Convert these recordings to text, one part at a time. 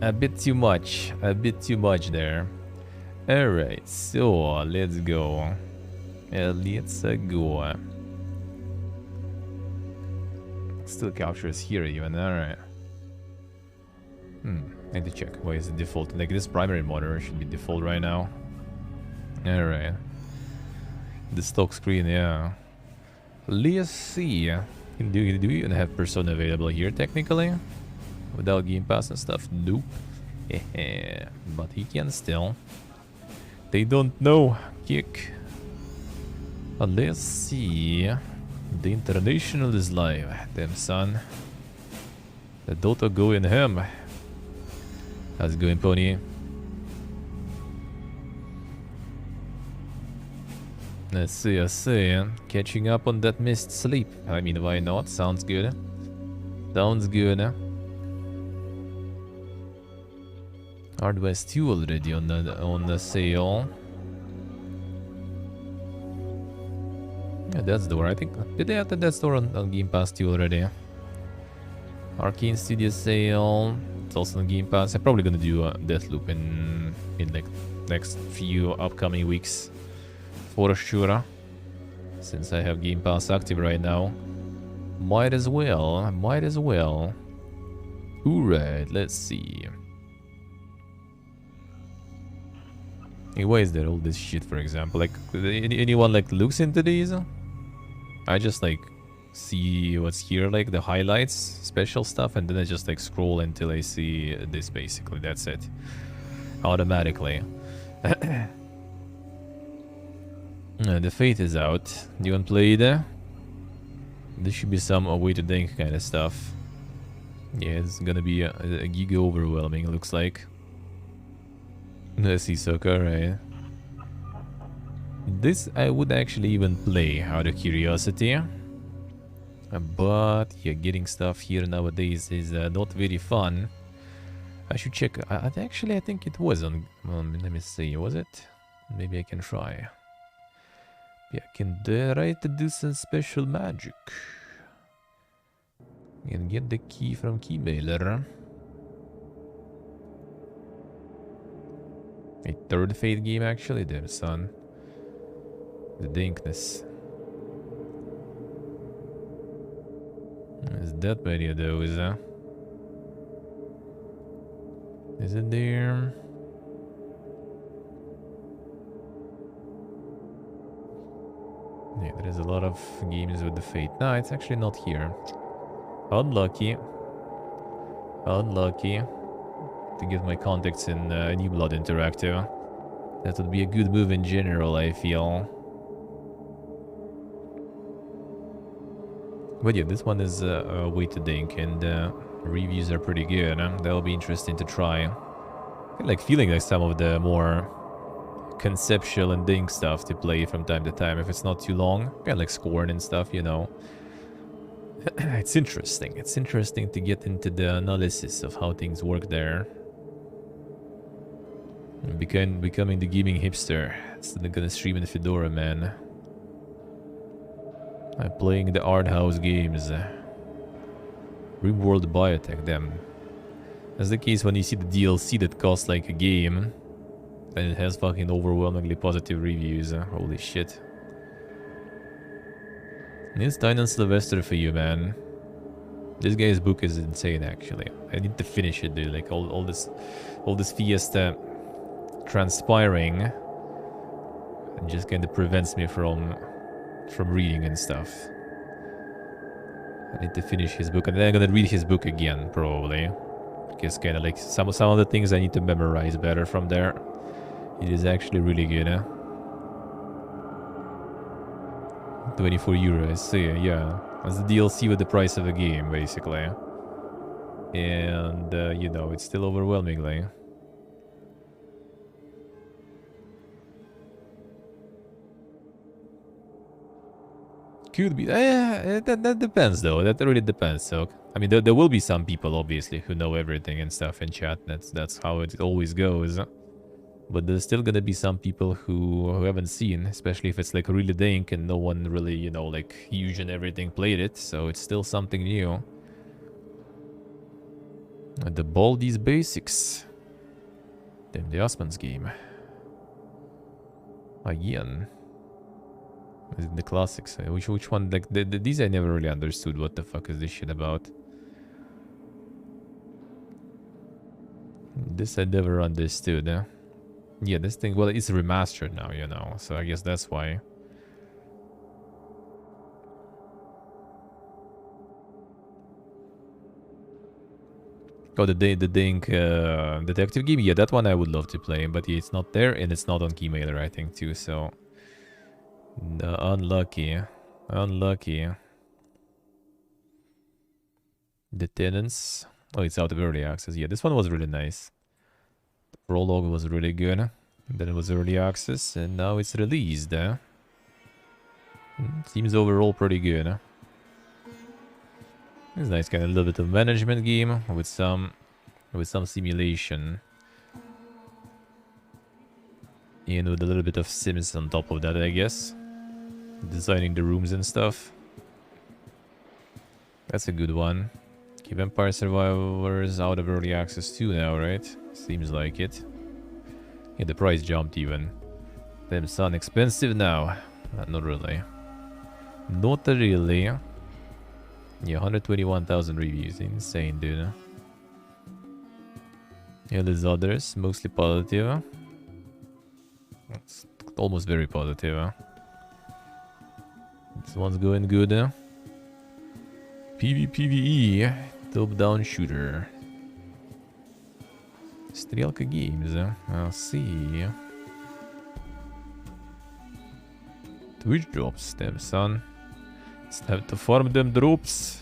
A bit too much. A bit too much there. Alright, so let's go. Let's go. Still captures here even, alright. Need to check. Why is it default? Like this primary monitor should be default right now. Alright. The stock screen, yeah. Let's see. Do we even have Persona available here technically? Without Game Pass and stuff? Nope. But he can still. They don't know. Kick. Let's see. The International is live. Damn son. The Dota go in him. How's it going, Pony? Let's see, I see. Catching up on that missed sleep. I mean, why not? Sounds good. Sounds good. Hard West 2 already on the sale. Yeah, that's the door. I think did they have that store on Game Pass 2 already? Arcane Studio sale. It's also on Game Pass. I'm probably gonna do a Deathloop in like next few upcoming weeks. For sure. Since I have Game Pass active right now. Might as well. Might as well. Alright, let's see. Hey, why is there all this shit, for example? Like, anyone like looks into these? I just like see what's here, like the highlights, special stuff, and then I just like scroll until I see this, basically. That's it. Automatically. The Fate is out. Do you want to play there? There should be some way to think kind of stuff. Yeah, it's gonna be a giga overwhelming, looks like. Let's see, Soka, right? This I would actually even play out of curiosity. But yeah, getting stuff here nowadays is not very fun. I should check. Actually, I think it was on... let me see, was it? Maybe I can try. Yeah, I can try to do some special magic. And get the key from Keymailer. A third Fate game actually, damn son. The dankness. There's that many of those, huh? Is it there? Yeah, there is a lot of games with the Fate. No, it's actually not here. Unlucky. Unlucky. To get my contacts in New Blood Interactive. That would be a good move in general, I feel. But yeah, this one is a way to think, and reviews are pretty good. That'll be interesting to try. I like feeling like some of the more conceptual and think stuff to play from time to time if it's not too long. Yeah, like Scorn and stuff, you know. It's interesting. It's interesting to get into the analysis of how things work there. Becoming the gaming hipster. It's gonna stream in Fedora, man. I'm playing the art house games. Rimworld Biotech, them. That's the case when you see the DLC that costs like a game. And it has fucking overwhelmingly positive reviews. Holy shit. It's Tynan Sylvester for you, man. This guy's book is insane, actually. I need to finish it, dude. Like all this fiesta transpiring, it just kind of prevents me from reading and stuff. I need to finish his book, and then I'm gonna read his book again, probably. Because kind of like some of the things I need to memorize better from there. It is actually really good, huh? 24 euros, so yeah. That's the DLC with the price of the game, basically. And, you know, it's still overwhelmingly. Could be. That depends, though. That really depends. So, I mean, there will be some people, obviously, who know everything and stuff in chat. That's how it always goes. But there's still gonna be some people who haven't seen, especially if it's like really dank and no one really, you know, like huge and everything played it. So it's still something new. The Baldi's Basics. Damn, the Osman's game. Again. Is it the classics? Which one? Like these I never really understood. What the fuck is this shit about? This I never understood. Yeah, this thing. Well, it's remastered now, you know. So I guess that's why. Oh, the Dink detective game. Yeah, that one I would love to play, but yeah, it's not there and it's not on Keymailer, I think, too. So unlucky. The Tenants. Oh, it's out of early access. Yeah, this one was really nice. The prologue was really good. Then it was early access, and now it's released. Seems overall pretty good. It's nice, kind of a little bit of management game with some simulation, and with a little bit of Sims on top of that, I guess. Designing the rooms and stuff. That's a good one. Okay, Vampire Survivors out of early access too now, right? Seems like it. Yeah, the price jumped even. Damn son, expensive now. Not really. Not really. Yeah, 121,000 reviews. Insane, dude. Yeah, there's others. Mostly positive. It's almost very positive. This one's going good. PvE. Top-down shooter. Стрелка Games. I'll see. Twitch drops them, son. Let's have to farm them drops.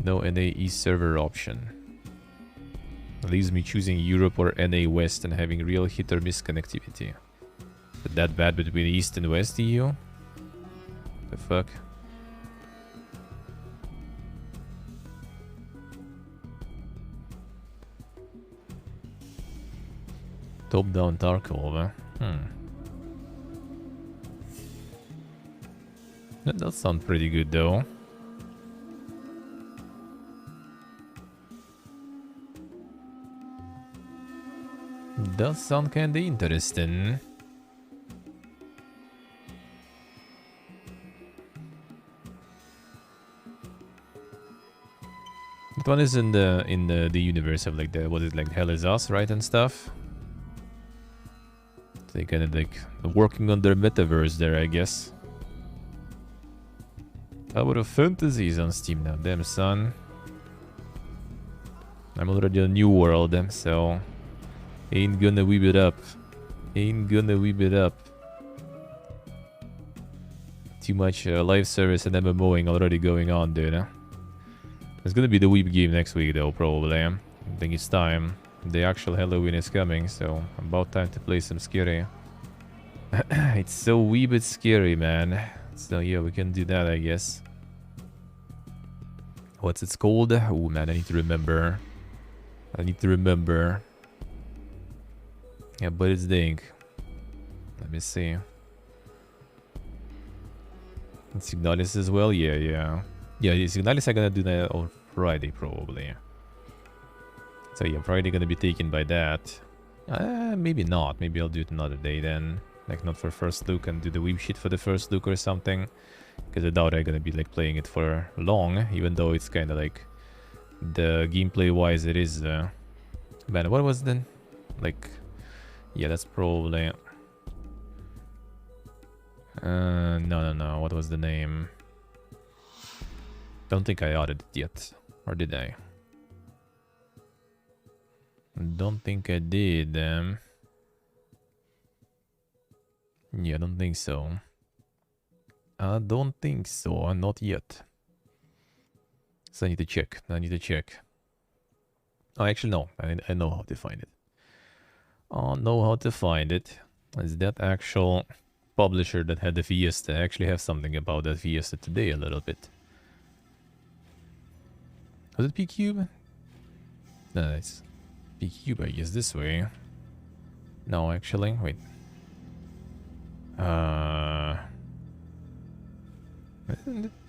No NAE server option. Leaves me choosing Europe or NA West and having real hit or miss connectivity. But that bad between East and West EU? The fuck? Top-down Tarkov, That does sound pretty good, though. Does sound kinda interesting. That one is in the universe of like the what is it, like Hell is Us, right, and stuff. They kind of like working on their metaverse there, I guess. Tower of Fantasy is on Steam now. Damn, son. I'm already on New World, so ain't gonna whip it up. Ain't gonna whip it up. Too much live service and MMOing already going on, dude. It's gonna be the weeb game next week, though, probably. I think it's time. The actual Halloween is coming, so about time to play some scary. It's so wee bit scary, man. So yeah, we can do that, I guess. What's it called? Oh man, I need to remember. Yeah, but it's Dink. Let me see. And Signalis as well? Yeah, Signalis I'm gonna do that on Friday, probably. So yeah, Friday gonna be taken by that. Maybe not. Maybe I'll do it another day then. Like not for first look and do the weeb shit for the first look or something. Because I doubt I'm gonna be like playing it for long, even though it's kind of like the gameplay wise it is. Man, what was the like? Yeah, that's probably. No. What was the name? Don't think I added it yet, or did I? Don't think I did. Yeah, I don't think so. Not yet. So I need to check. Oh, actually, no. I know how to find it. Is that actual publisher that had the Fiesta? I actually have something about that Fiesta today a little bit. Was it P-Cube? Nice. P-Cube, I guess, this way. No, actually, wait. Oh,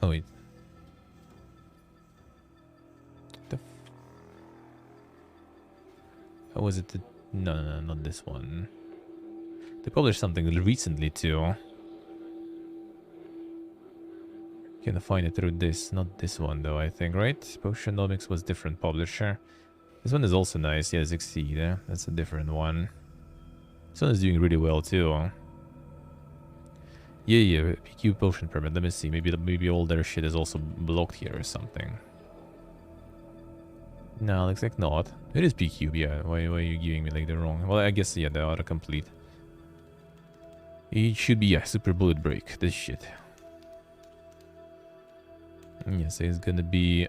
wait. How was it? No, not this one. They published something recently too. Can find it through this, not this one though, I think, right? Potionomics was different publisher. This one is also nice, yeah, Succeed, yeah? That's a different one. This one is doing really well too. Yeah, PQ potion permit, let me see, maybe all their shit is also blocked here or something. No, looks like not. It is PQ, yeah, why are you giving me like the wrong? Well, I guess, yeah, they are complete. It should be, yeah, super bullet break, this shit. Yes, it's gonna be...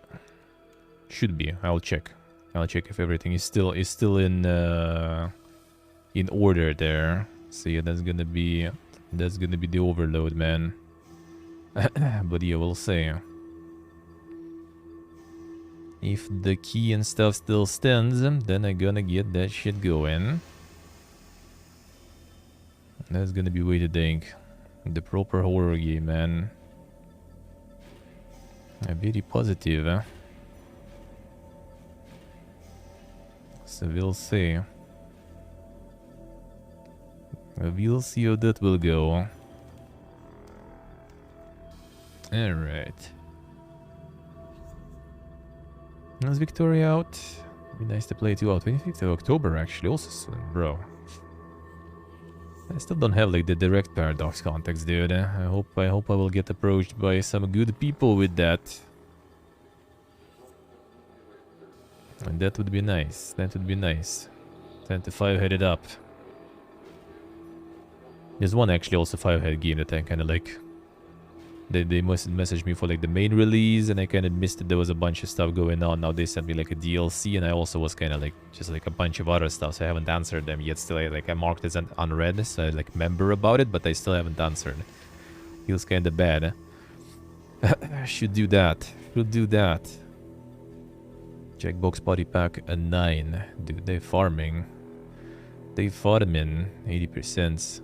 Should be, I'll check. I'll check if everything is still in order there. So yeah, that's gonna be the overload, man. But yeah, we'll see. If the key and stuff still stands, then I'm gonna get that shit going. That's gonna be way to think. The proper horror game, man. Very positive, eh? So we'll see. We'll see how that will go. Alright. Is Victoria out? Be nice to play too. Oh, 25th of October actually, also soon, bro. I still don't have like the direct Paradox context, dude. I hope I will get approached by some good people with that. And that would be nice. That would be nice. 10 to 5 headed up. There's one actually also 5-head game that I kind of like. They must message me for like the main release, and I kind of missed it. There was a bunch of stuff going on. Now they sent me like a DLC, and I also was kind of like just like a bunch of other stuff. So I haven't answered them yet. Still, I marked as an unread, so I like remember about it, but I still haven't answered. Feels kind of bad. Should do that. Should do that. Checkbox body pack a 9. Dude, they farming. They farming 80%.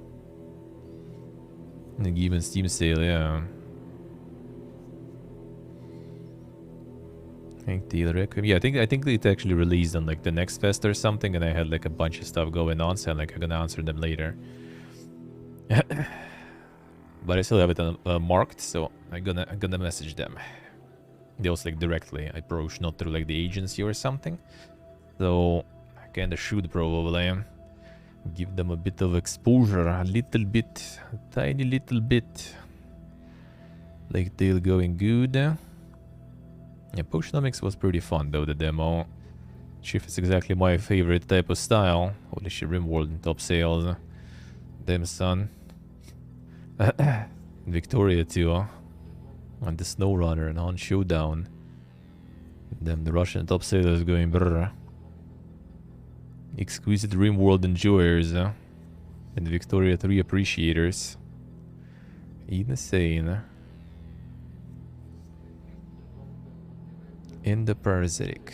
The given Steam sale, yeah. I think Deal Requiem. Yeah, I think it actually released on like the next fest or something, and I had like a bunch of stuff going on, so I'm like I'm gonna answer them later. But I still have it marked, so I'm gonna message them. They also like directly approach, not through like the agency or something. So I kinda should probably give them a bit of exposure, a little bit, a tiny little bit. Like they're going good. Yeah, Potionomics was pretty fun though, the demo. Shift is exactly my favorite type of style. Holy shit, Rimworld and top sales. Damn son. Victoria too. And the SnowRunner and on Showdown. Damn, the Russian top sailors going brrr. Exquisite Rimworld enjoyers. And Victoria 3 appreciators. Insane. In the Parasitic.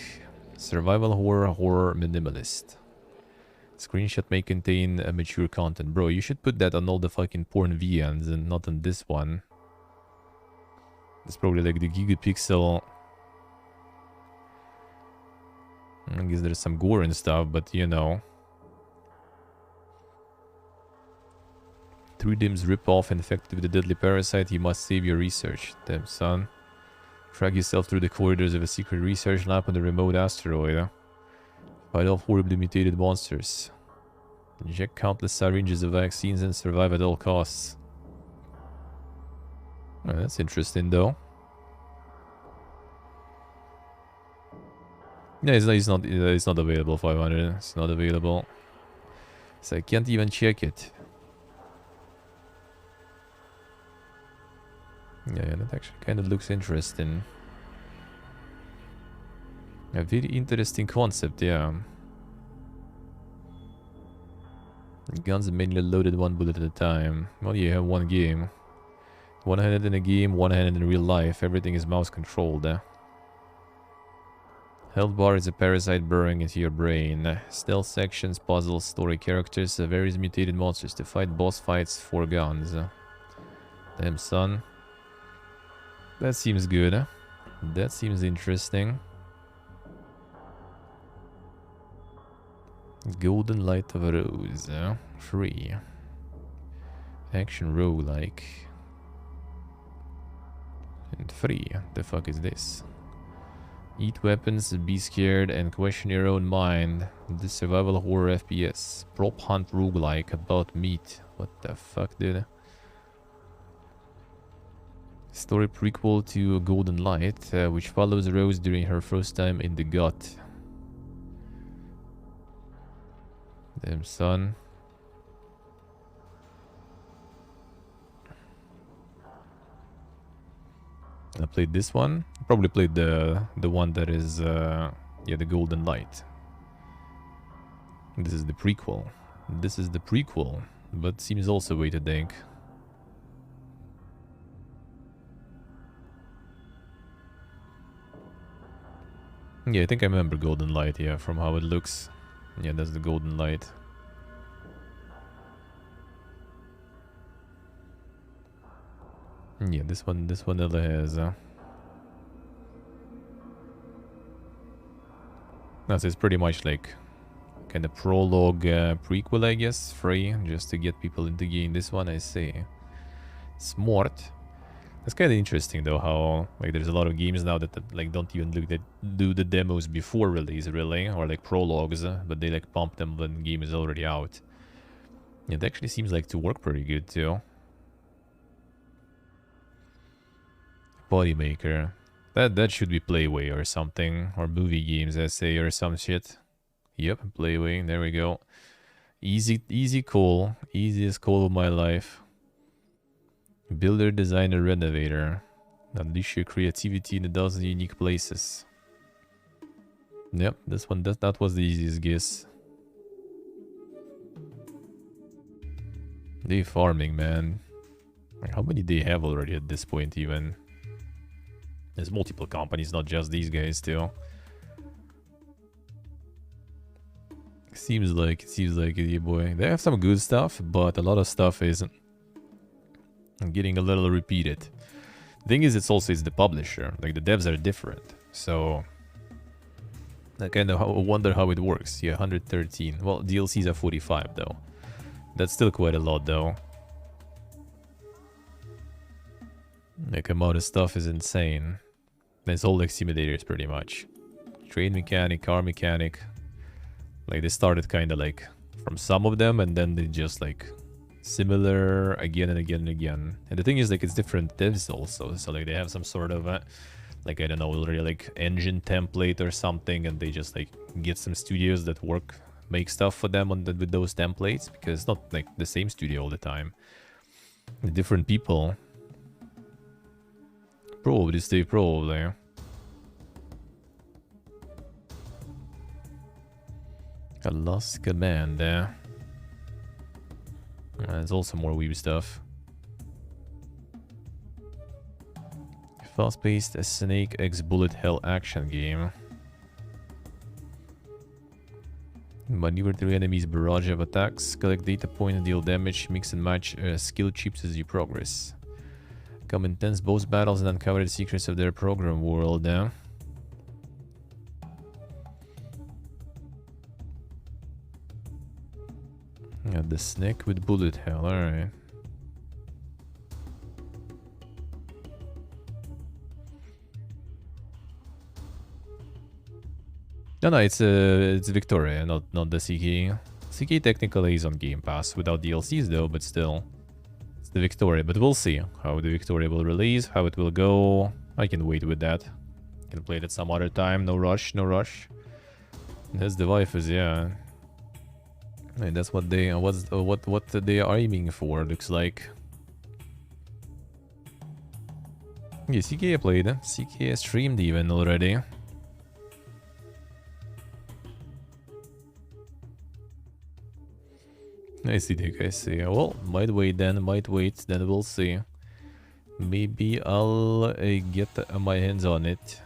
Survival horror minimalist. Screenshot may contain mature content. Bro, you should put that on all the fucking porn VNs and not on this one. It's probably like the gigapixel. I guess there's some gore and stuff, but you know. 3Dim's rip-off infected with a deadly parasite. You must save your research. Damn, son. Drag yourself through the corridors of a secret research lab on the remote asteroid. Fight off horribly mutated monsters. Inject countless syringes of vaccines and survive at all costs. Oh, that's interesting though. Yeah, it's not available, 500. It's not available. So I can't even check it. Yeah, that actually kind of looks interesting. A very interesting concept, yeah. Guns mainly loaded one bullet at a time. Well, you have one game. One-handed in a game, one-handed in real life. Everything is mouse controlled. Health bar is a parasite burrowing into your brain. Stealth sections, puzzles, story characters, various mutated monsters to fight boss fights, 4 guns. Damn, son. That seems good. That seems interesting. Golden Light of a Rose. Free. Action roguelike. And free. The fuck is this? Eat weapons, be scared, and question your own mind. The survival horror FPS. Prop hunt roguelike about meat. What the fuck, dude? Story prequel to Golden Light, which follows Rose during her first time in the gut. Damn, son. I played this one. Probably played the one that is yeah, the Golden Light. This is the prequel. This is the prequel, but seems also way to think. Yeah, I think I remember Golden Light, yeah, from how it looks. Yeah, that's the Golden Light. Yeah, this one Ella has. No, so it's pretty much like kind of prologue prequel, I guess, free, just to get people into the game. This one, I see. Smart. It's kind of interesting though how like there's a lot of games now that like don't even do the demos before release, really, or like prologues, but they like pump them when the game is already out. It actually seems like to work pretty good too. Bodymaker. That should be Playway or something, or movie games essay or some shit. Yep, Playway. There we go. Easy call. Easiest call of my life. Builder, designer, renovator. Unleash your creativity in a dozen unique places. Yep, this one, that was the easiest guess. They farming, man. Like, how many they have already at this point even? There's multiple companies, not just these guys too. Seems like it, yeah, boy. They have some good stuff, but a lot of stuff is getting a little repeated. The thing is, it's the publisher. Like, the devs are different. So, I kind of wonder how it works. Yeah, 113. Well, DLCs are 45, though. That's still quite a lot, though. Like, amount of stuff is insane. It's all like simulators, pretty much. Train mechanic, car mechanic. Like, they started kind of like from some of them, and then they just like similar again and again and again. And the thing is, like, it's different devs also, so like they have some sort of like, I don't know, already like engine template or something, and they just like get some studios that make stuff for them with those templates, because it's not like the same studio all the time. The different people. Probably. A lost command there. There's also more weeb stuff. Fast-paced Snake X bullet hell action game. Maneuver through enemies' barrage of attacks. Collect data points, deal damage, mix and match skill chips as you progress. Come intense boss battles and uncover the secrets of their program world. Yeah, the snake with bullet hell, alright. No, it's Victoria, not the CK. CK technically is on Game Pass without DLCs though, but still. It's the Victoria, but we'll see how the Victoria will release, how it will go. I can wait with that. Can play it at some other time, no rush. That's the waifus, yeah. And that's what they what they are aiming for, looks like. Yeah, CK played. CK streamed even already. I see, Dick, I see. Well, might wait, then we'll see. Maybe I'll get my hands on it.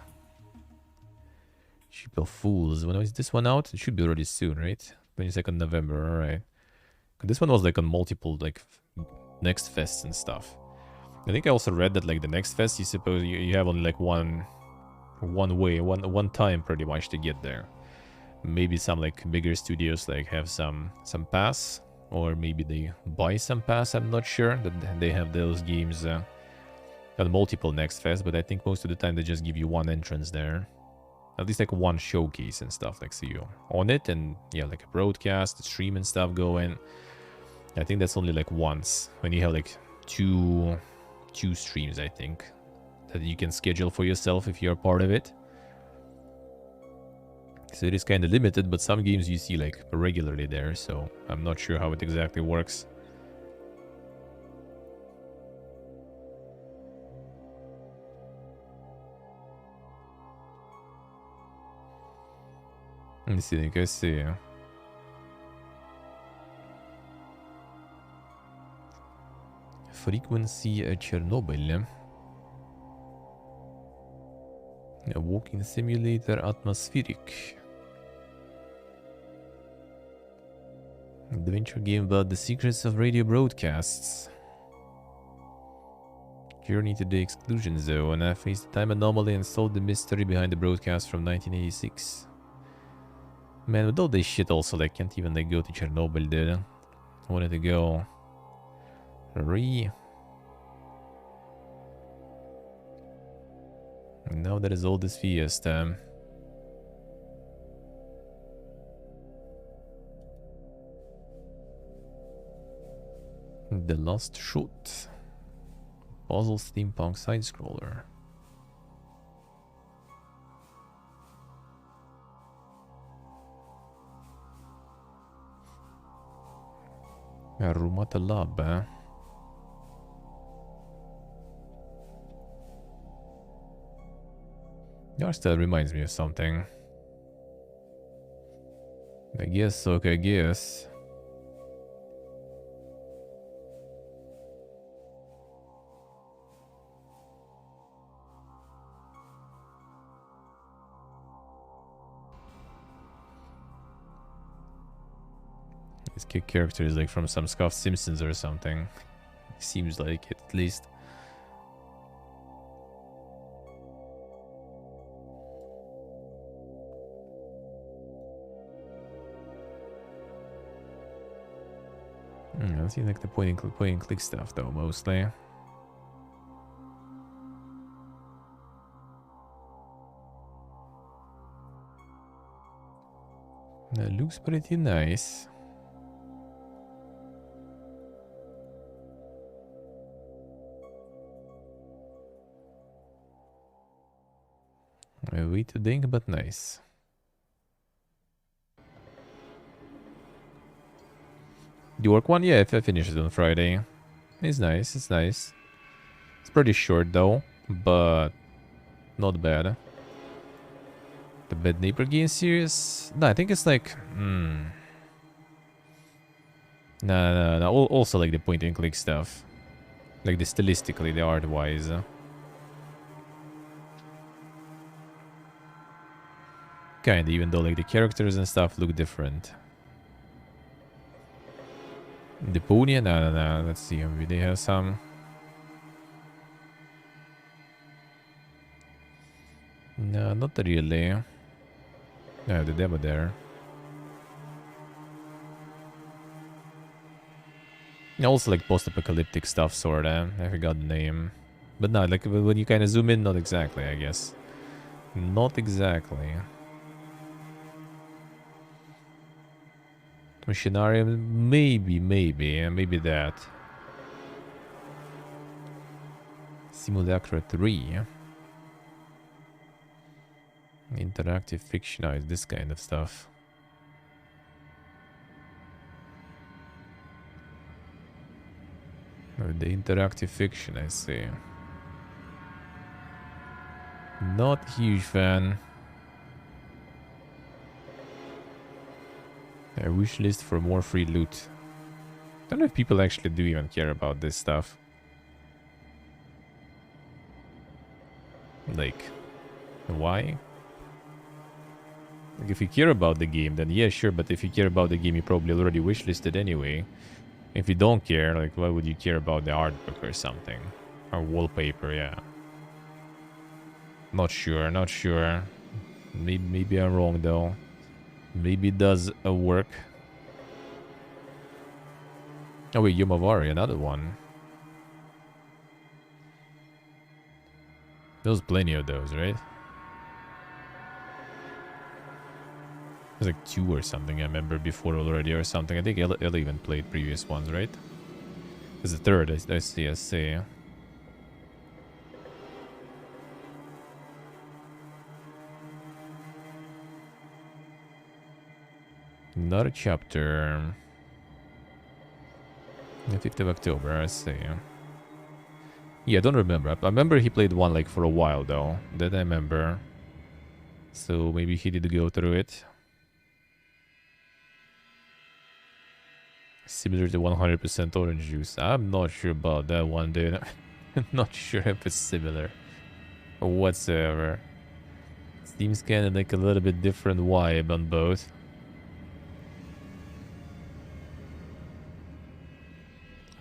Ship of Fools. When is this one out? It should be already soon, right? 22nd November, alright. This one was like on multiple like next fests and stuff. I think I also read that like the next fest you suppose you have only like one time pretty much to get there. Maybe some like bigger studios like have some pass, or maybe they buy some pass. I'm not sure that they have those games on multiple next fest, but I think most of the time they just give you one entrance there. At least like one showcase and stuff, like so you on it and yeah, like a broadcast, stream and stuff going. I think that's only like once when you have like two streams, I think, that you can schedule for yourself if you're part of it. So it is kind of limited, but some games you see like regularly there, so I'm not sure how it exactly works. Let me see, I see. Frequency Chernobyl. A walking simulator, atmospheric. Adventure game about the secrets of radio broadcasts. Journey to the exclusion zone. I faced the time anomaly and solved the mystery behind the broadcast from 1986. Man, with all this shit also, like, can't even like go to Chernobyl, dude. I wanted to go. Now there is all this fiesta. The Last Shot. Puzzle steampunk side-scroller. Rumata Lab, eh? Your style reminds me of something. I guess, okay, I guess. This kid character is like from some scuffed Simpsons or something. Seems like it, at least. I see like the point and click stuff though, mostly. That looks pretty nice. Way too ding, but nice. The work one? Yeah, if I finish it on Friday. It's nice, it's nice. It's pretty short though, but not bad. The Bad Neighbor game series? No, I think it's like... No. Also like the point and click stuff. Like the stylistically, the art-wise. Kinda, even though like the characters and stuff look different. Deponia? No. Let's see. Maybe they have some. No, not really. No, the demo there. Also like post-apocalyptic stuff, sorta. I forgot the name. But no, like when you kind of zoom in, not exactly, I guess. Not exactly. Machinarium, maybe that. Simulacra 3. Interactive fictionized, this kind of stuff. Oh, the interactive fiction, I see. Not a huge fan. A wish list for more free loot. Don't know if people actually do even care about this stuff. Like, why? Like, if you care about the game, then yeah, sure. But if you care about the game, you probably already wishlisted anyway. If you don't care, like, why would you care about the art book or something? Or wallpaper, yeah. Not sure, not sure. Maybe I'm wrong, though. Maybe it does work. Oh, wait, Yomavari, another one. There's plenty of those, right? There's like 2 or something I remember before already or something. I think Ella even played previous ones, right? There's a third, I see. Another chapter. The 5th of October, I see. Yeah, I don't remember. I remember he played one like for a while though. That I remember. So maybe he did go through it. Similar to 100% orange juice. I'm not sure about that one, dude. I'm not sure if it's similar or whatsoever. Seems kind of like a little bit different vibe on both.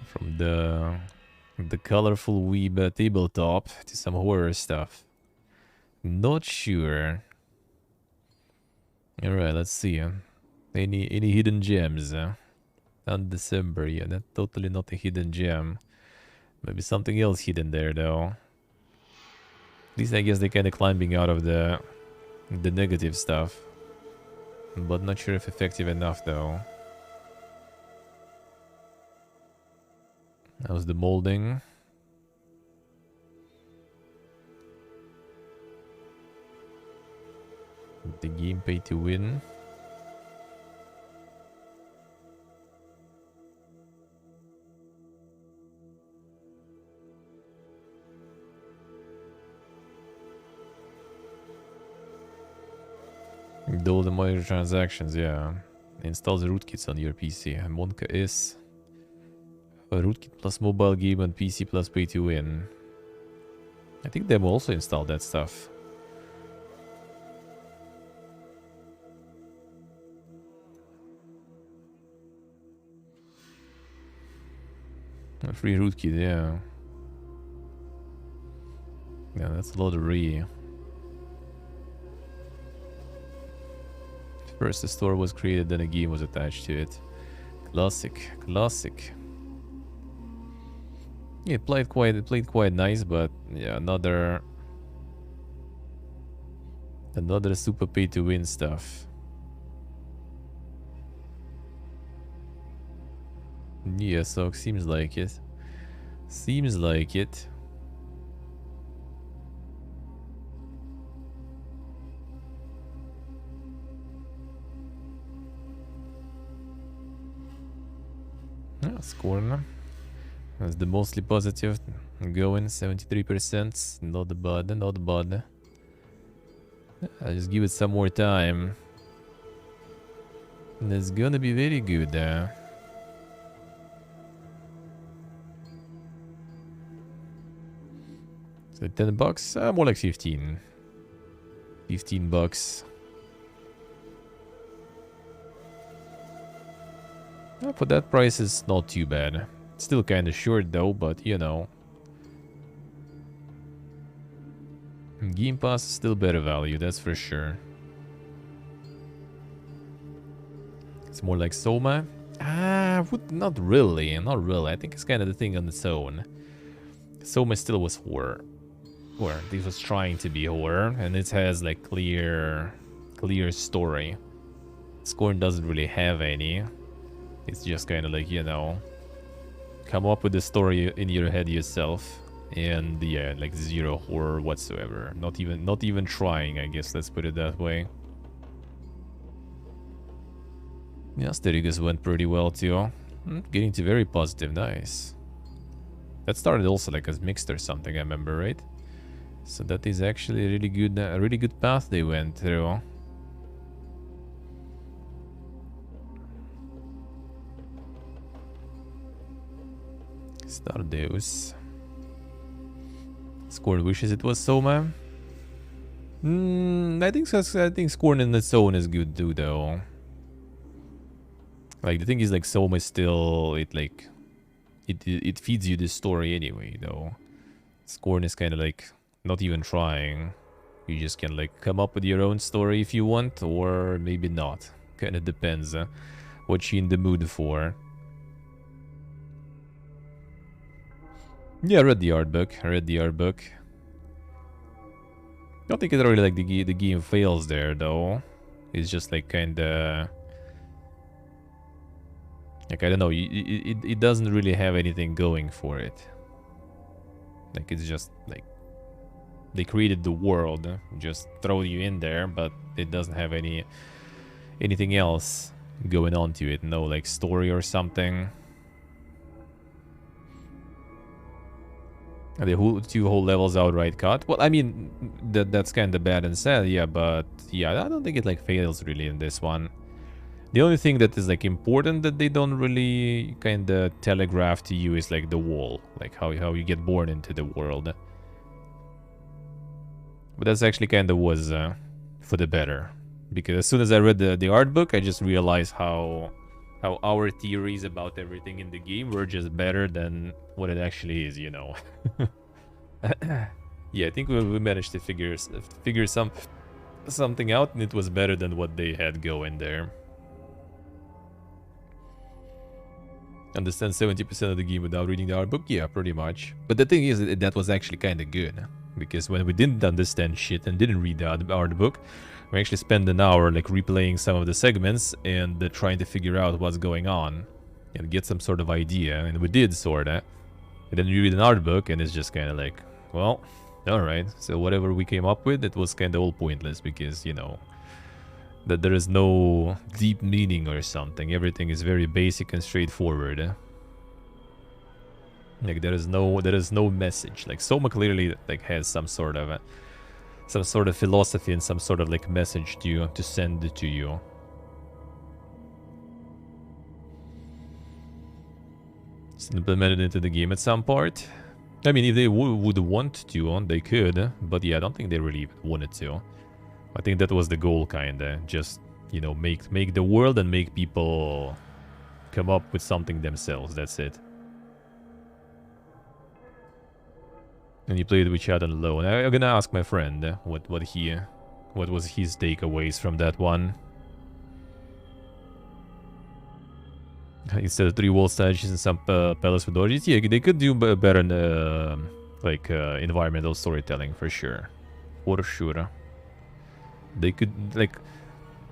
From the colorful weeb tabletop to some horror stuff. Not sure. Alright, let's see. Any hidden gems? On December, yeah, that's totally not a hidden gem. Maybe something else hidden there, though. At least I guess they're kind of climbing out of the negative stuff. But not sure if effective enough, though. How's the molding? The game pay to win. Do all the microtransactions, yeah. Install the rootkits on your PC. Monka is a rootkit plus mobile game and PC plus pay to win. I think they will also install that stuff. A free rootkit, yeah. Yeah, that's a lot of re. First the store was created, then a game was attached to it. Classic, classic. Yeah, it played quite nice, but yeah, another super pay to win stuff. Yeah, so seems like it. Seems like it. Yeah, scoring. That's the mostly positive. Going 73%. Not bad, not bad. I'll just give it some more time. And it's gonna be very good. So 10 bucks? More like 15. 15 bucks. For that price, it's not too bad. Still kind of short though, but you know. Game Pass is still better value, that's for sure. It's more like Soma. Not really, not really. I think it's kind of the thing on its own. Soma still was horror. Or this was trying to be horror, and it has like clear story. Scorn doesn't really have any. It's just kind of like, you know, come up with the story in your head yourself, and yeah, like zero horror whatsoever. Not even trying, I guess. Let's put it that way. Yeah, Asterix went pretty well too. Getting to very positive, nice. That started also like as mixed or something, I remember, right? So that is actually a really good path they went through. Stardeus. Scored wishes it was Soma. I think Scorn in its own is good too, though. Like the thing is, like Soma is still it feeds you this story anyway, though. Scorn is kind of like not even trying. You just can like come up with your own story if you want, or maybe not. Kind of depends what you're in the mood for. Yeah, I read the art book. Don't think it really like the game fails there though. It's just like kinda like I don't know. It doesn't really have anything going for it. Like it's just like they created the world, just throw you in there, but it doesn't have anything else going on to it. No like story or something. The two whole levels outright cut. Well, I mean, that's kind of bad and sad, yeah, but yeah, I don't think it like fails really in this one. The only thing that is like important that they don't really kind of telegraph to you is like the wall, like how you get born into the world. But that's actually kind of was for the better, because as soon as I read the art book, I just realized how our theories about everything in the game were just better than what it actually is, you know. Yeah, I think we managed to figure something out, and it was better than what they had going there. Understand 70% of the game without reading the art book? Yeah, pretty much. But the thing is, that was actually kind of good, because when we didn't understand shit and didn't read the art book, we actually spent an hour like replaying some of the segments and trying to figure out what's going on and get some sort of idea, and we did sorta. And then you read an art book and it's just kind of like, well, alright, so whatever we came up with, it was kind of all pointless, because, you know, that there is no deep meaning or something. Everything is very basic and straightforward. Like there is no message. Like Soma clearly like has some sort of philosophy and some sort of like message to send to you. It's implemented into the game at some part. I mean, if they would want to, they could, but yeah, I don't think they really wanted to. I think that was the goal, kinda. Just, you know, make the world and make people come up with something themselves. That's it. And you played with chat alone. I'm gonna ask my friend what was his takeaways from that one. Instead of 3 wall strategies and some palace with orgies, yeah, they could do better in environmental storytelling for sure. For sure. They could, like,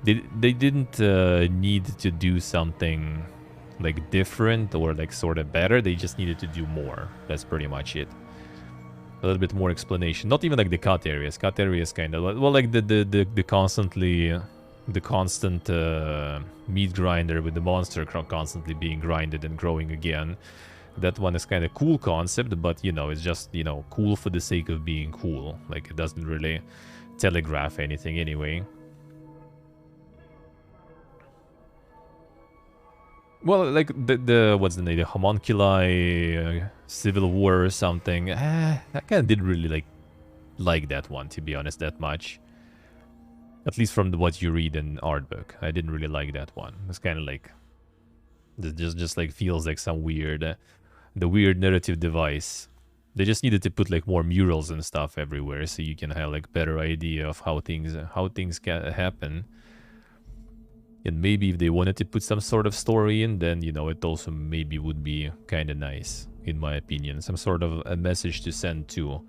they didn't need to do something like different or like sort of better. They just needed to do more. That's pretty much it. A little bit more explanation. Not even like the cut areas. Cut areas kind of, well, like the constant meat grinder with the monster constantly being grinded and growing again. That one is kind of cool concept, but you know, it's just, you know, cool for the sake of being cool. Like it doesn't really telegraph anything anyway. Well, like the what's the name? The homunculi civil war or something. I kind of didn't really like that one, to be honest, that much. At least from what you read in art book, I didn't really like that one. It's kind of like just like feels like some weird, the weird narrative device. They just needed to put like more murals and stuff everywhere, so you can have like better idea of how things can happen. And maybe if they wanted to put some sort of story in, then, you know, it also maybe would be kind of nice, in my opinion. Some sort of a message to send to.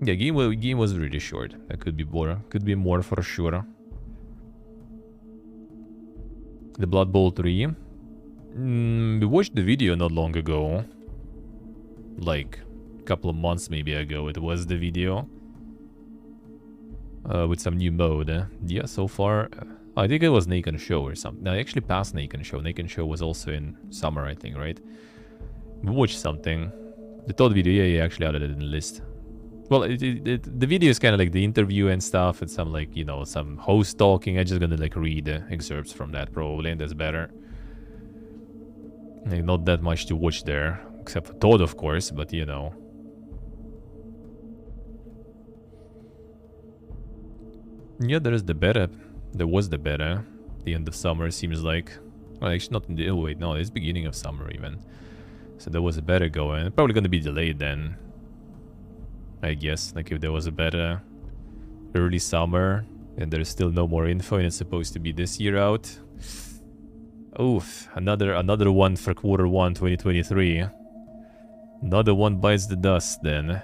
Yeah, game was really short. That could be more for sure. The Blood Bowl 3. We watched the video not long ago. Like a couple of months maybe ago it was the video. With some new mode. Yeah, so far I think it was Naked Show or something. No, I actually passed Naked Show. Naked Show was also in summer, I think, right? We watched something. The third video, yeah, actually added it in the list. Well, the video is kind of like the interview and stuff, and some like, you know, some host talking. I'm just gonna like read excerpts from that probably, and that's better. Like, not that much to watch there, except for Todd, of course, but you know. Yeah, there is the beta. There was the beta. The end of summer seems like. Well, actually, not in the. Oh, wait, no, it's beginning of summer even. So there was a beta going. Probably gonna be delayed then. I guess. Like if there was a beta early summer and there's still no more info and it's supposed to be this year out. Oof, another one for Q1 2023. Another one bites the dust then.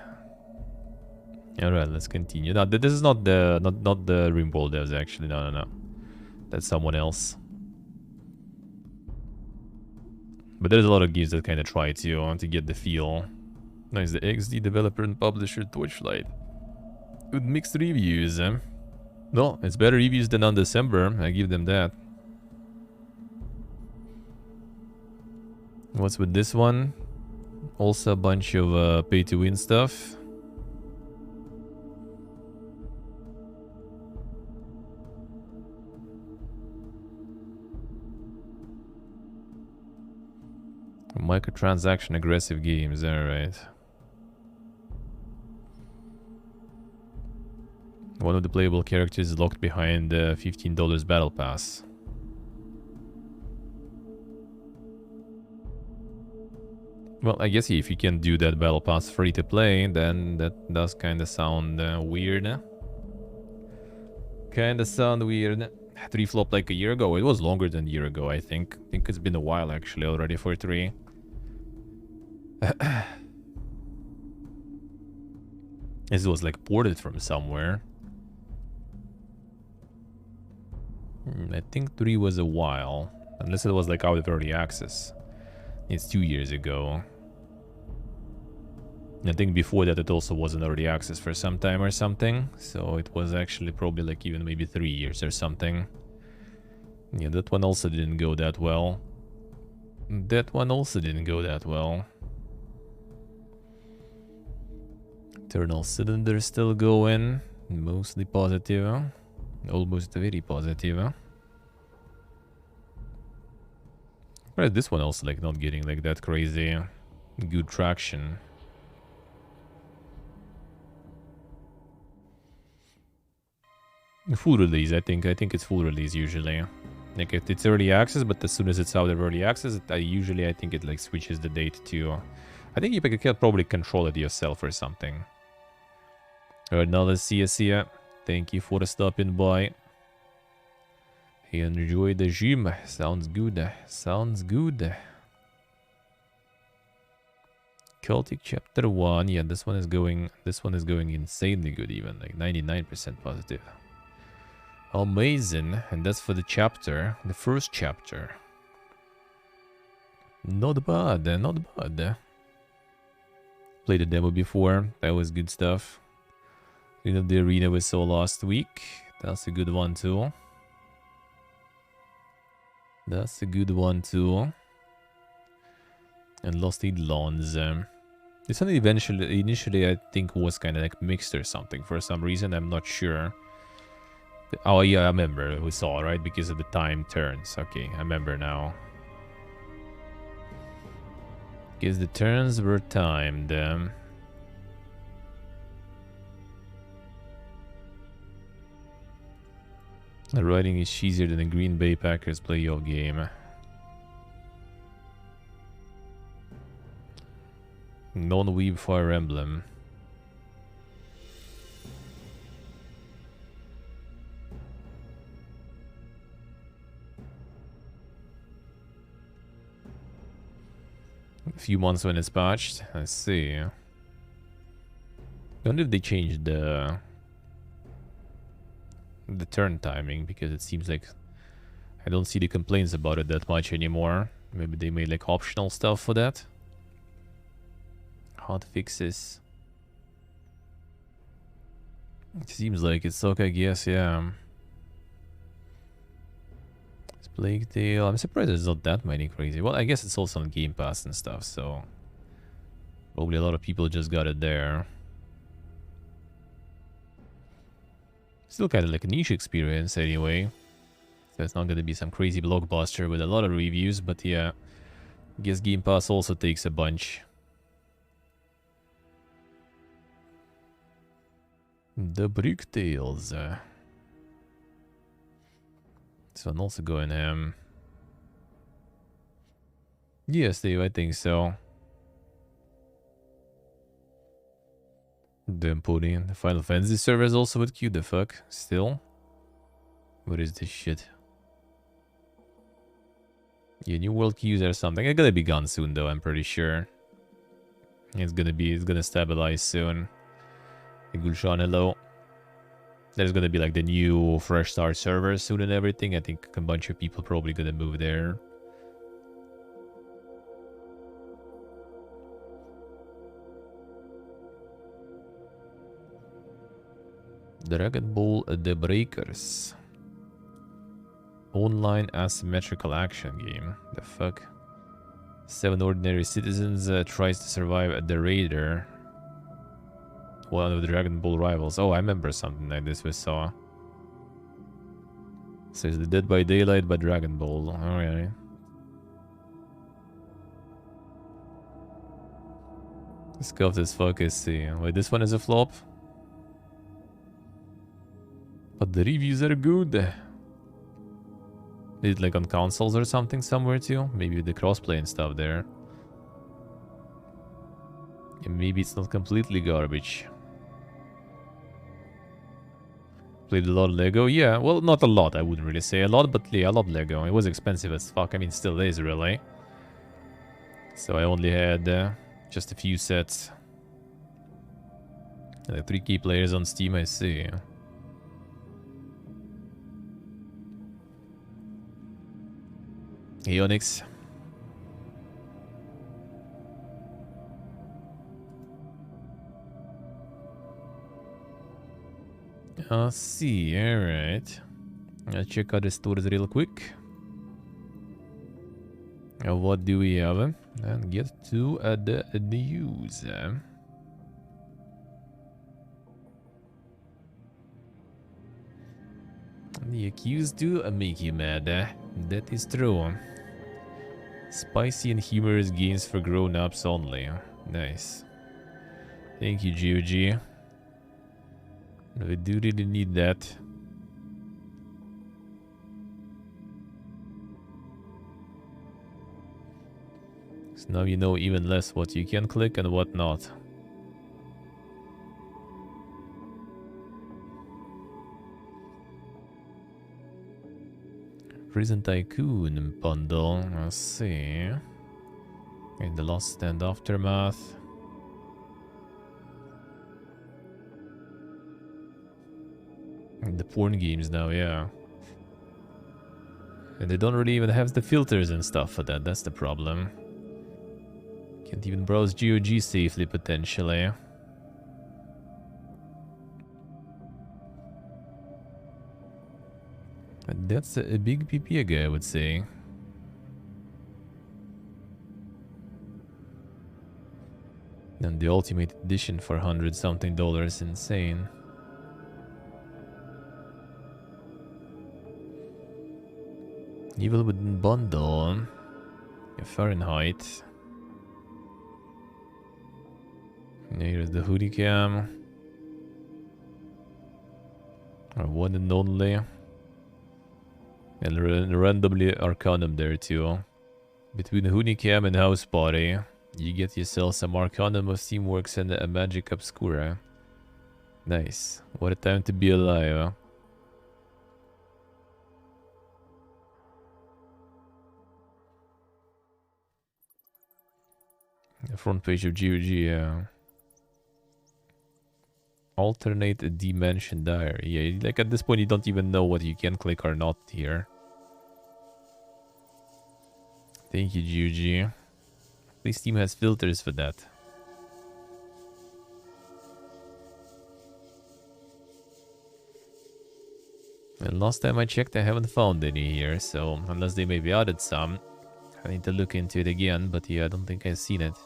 Alright, let's continue. Now this is not the not the Rimworld devs actually, no. That's someone else. But there's a lot of games that kind of try to get the feel. Nice, the XD developer and publisher Twitch VOD. With mixed reviews. No, it's better reviews than on December, I give them that. What's with this one? Also a bunch of pay-to-win stuff. Microtransaction aggressive games, alright. One of the playable characters is locked behind the $15 battle pass. Well, I guess if you can do that battle pass free to play, then that does kind of sound weird. Kinda sound weird. 3 flopped like a year ago. It was longer than a year ago, I think. I think it's been a while actually already for 3. This was like ported from somewhere. I think 3 was a while. Unless it was like out of early access. It's 2 years ago. I think before that it also wasn't early access for some time or something. So it was actually probably like even maybe 3 years or something. Yeah, that one also didn't go that well. That one also didn't go that well. Eternal Cylinder still going. Mostly positive. Almost very positive. Whereas this one also like not getting like that crazy good traction. Full release, I think it's full release usually. Like if it's early access, but as soon as it's out of early access, I think it like switches the date to. I think you can probably control it yourself or something. Alright, now let's see us here. Thank you for stopping by. Enjoy the gym. Sounds good. Sounds good. Celtic Chapter 1. Yeah, this one is going insanely good even. Like 99% positive. Amazing. And that's for the chapter. The first chapter. Not bad. Not bad. Played the demo before. That was good stuff. Clean up the arena we saw last week. That's a good one too. That's a good one too. And Lost Eidolons. This one initially I think was kind of like mixed or something for some reason. I'm not sure. Oh yeah, I remember we saw, right? Because of the time turns. Okay, I remember now. Because the turns were timed. The writing is cheesier than the Green Bay Packers playoff game. Non-weeb Fire Emblem. A few months when it's patched. I see. I wonder if they changed the turn timing, because it seems like I don't see the complaints about it that much anymore. Maybe they made like optional stuff for that. Hot fixes. It seems like it's okay, I guess, yeah. It's Plague Tale. I'm surprised there's not that many crazy. Well, I guess it's also on Game Pass and stuff, so probably a lot of people just got it there. Still kind of like a niche experience anyway. So it's not going to be some crazy blockbuster with a lot of reviews, but yeah. I guess Game Pass also takes a bunch. The Brick Tales. This one also going ham. Yes, Dave, I think so. Damn putting the Final Fantasy server is also with Q, the fuck? Still? What is this shit? Yeah, New World queues or something. It's gonna be gone soon though, I'm pretty sure. It's gonna stabilize soon. Gulshan, hello. There's gonna be like the new fresh start server soon and everything. I think a bunch of people probably gonna move there. Dragon Ball The Breakers. Online asymmetrical action game. The fuck? 7 ordinary citizens tries to survive at the Raider. One of the Dragon Ball rivals. Oh, I remember something like this we saw. Says the Dead by Daylight by Dragon Ball. Alright. Scuffed as fuck, I see. Wait, this one is a flop? But the reviews are good. Is it like on consoles or something somewhere too? Maybe with the crossplay and stuff there. And maybe it's not completely garbage. Played a lot of Lego? Yeah, well, not a lot, I wouldn't really say a lot, but yeah, I love Lego. It was expensive as fuck, I mean, still is, really. So I only had just a few sets. Like 3 key players on Steam, I see. Hey, Onyx. Let's see, alright. I'll check out the stores real quick. What do we have? And get to the news. The accused do make you mad. That is true. Spicy and humorous games for grown-ups only. Nice. Thank you, GOG. We do really need that. So now you know even less what you can click and what not. Prison Tycoon bundle. Let's see. In the Lost Stand Aftermath. The porn games now, yeah. And they don't really even have the filters and stuff for that. That's the problem. Can't even browse GOG safely, potentially. And that's a big PPA, I would say. And the Ultimate Edition for $100 something, insane. Evil Within bundle. Fahrenheit. Here's the hoodie cam. Our one and only. And randomly Arcanum there too. Between hoodie cam and house party, you get yourself some Arcanum of Steamworks and a Magic Obscura. Nice. What a time to be alive. The front page of GOG, yeah. Alternate Dimension Diary. Yeah, like at this point you don't even know what you can click or not here. Thank you, GOG. At least Steam has filters for that. And last time I checked, I haven't found any here, so unless they maybe added some, I need to look into it again, but yeah, I don't think I've seen it.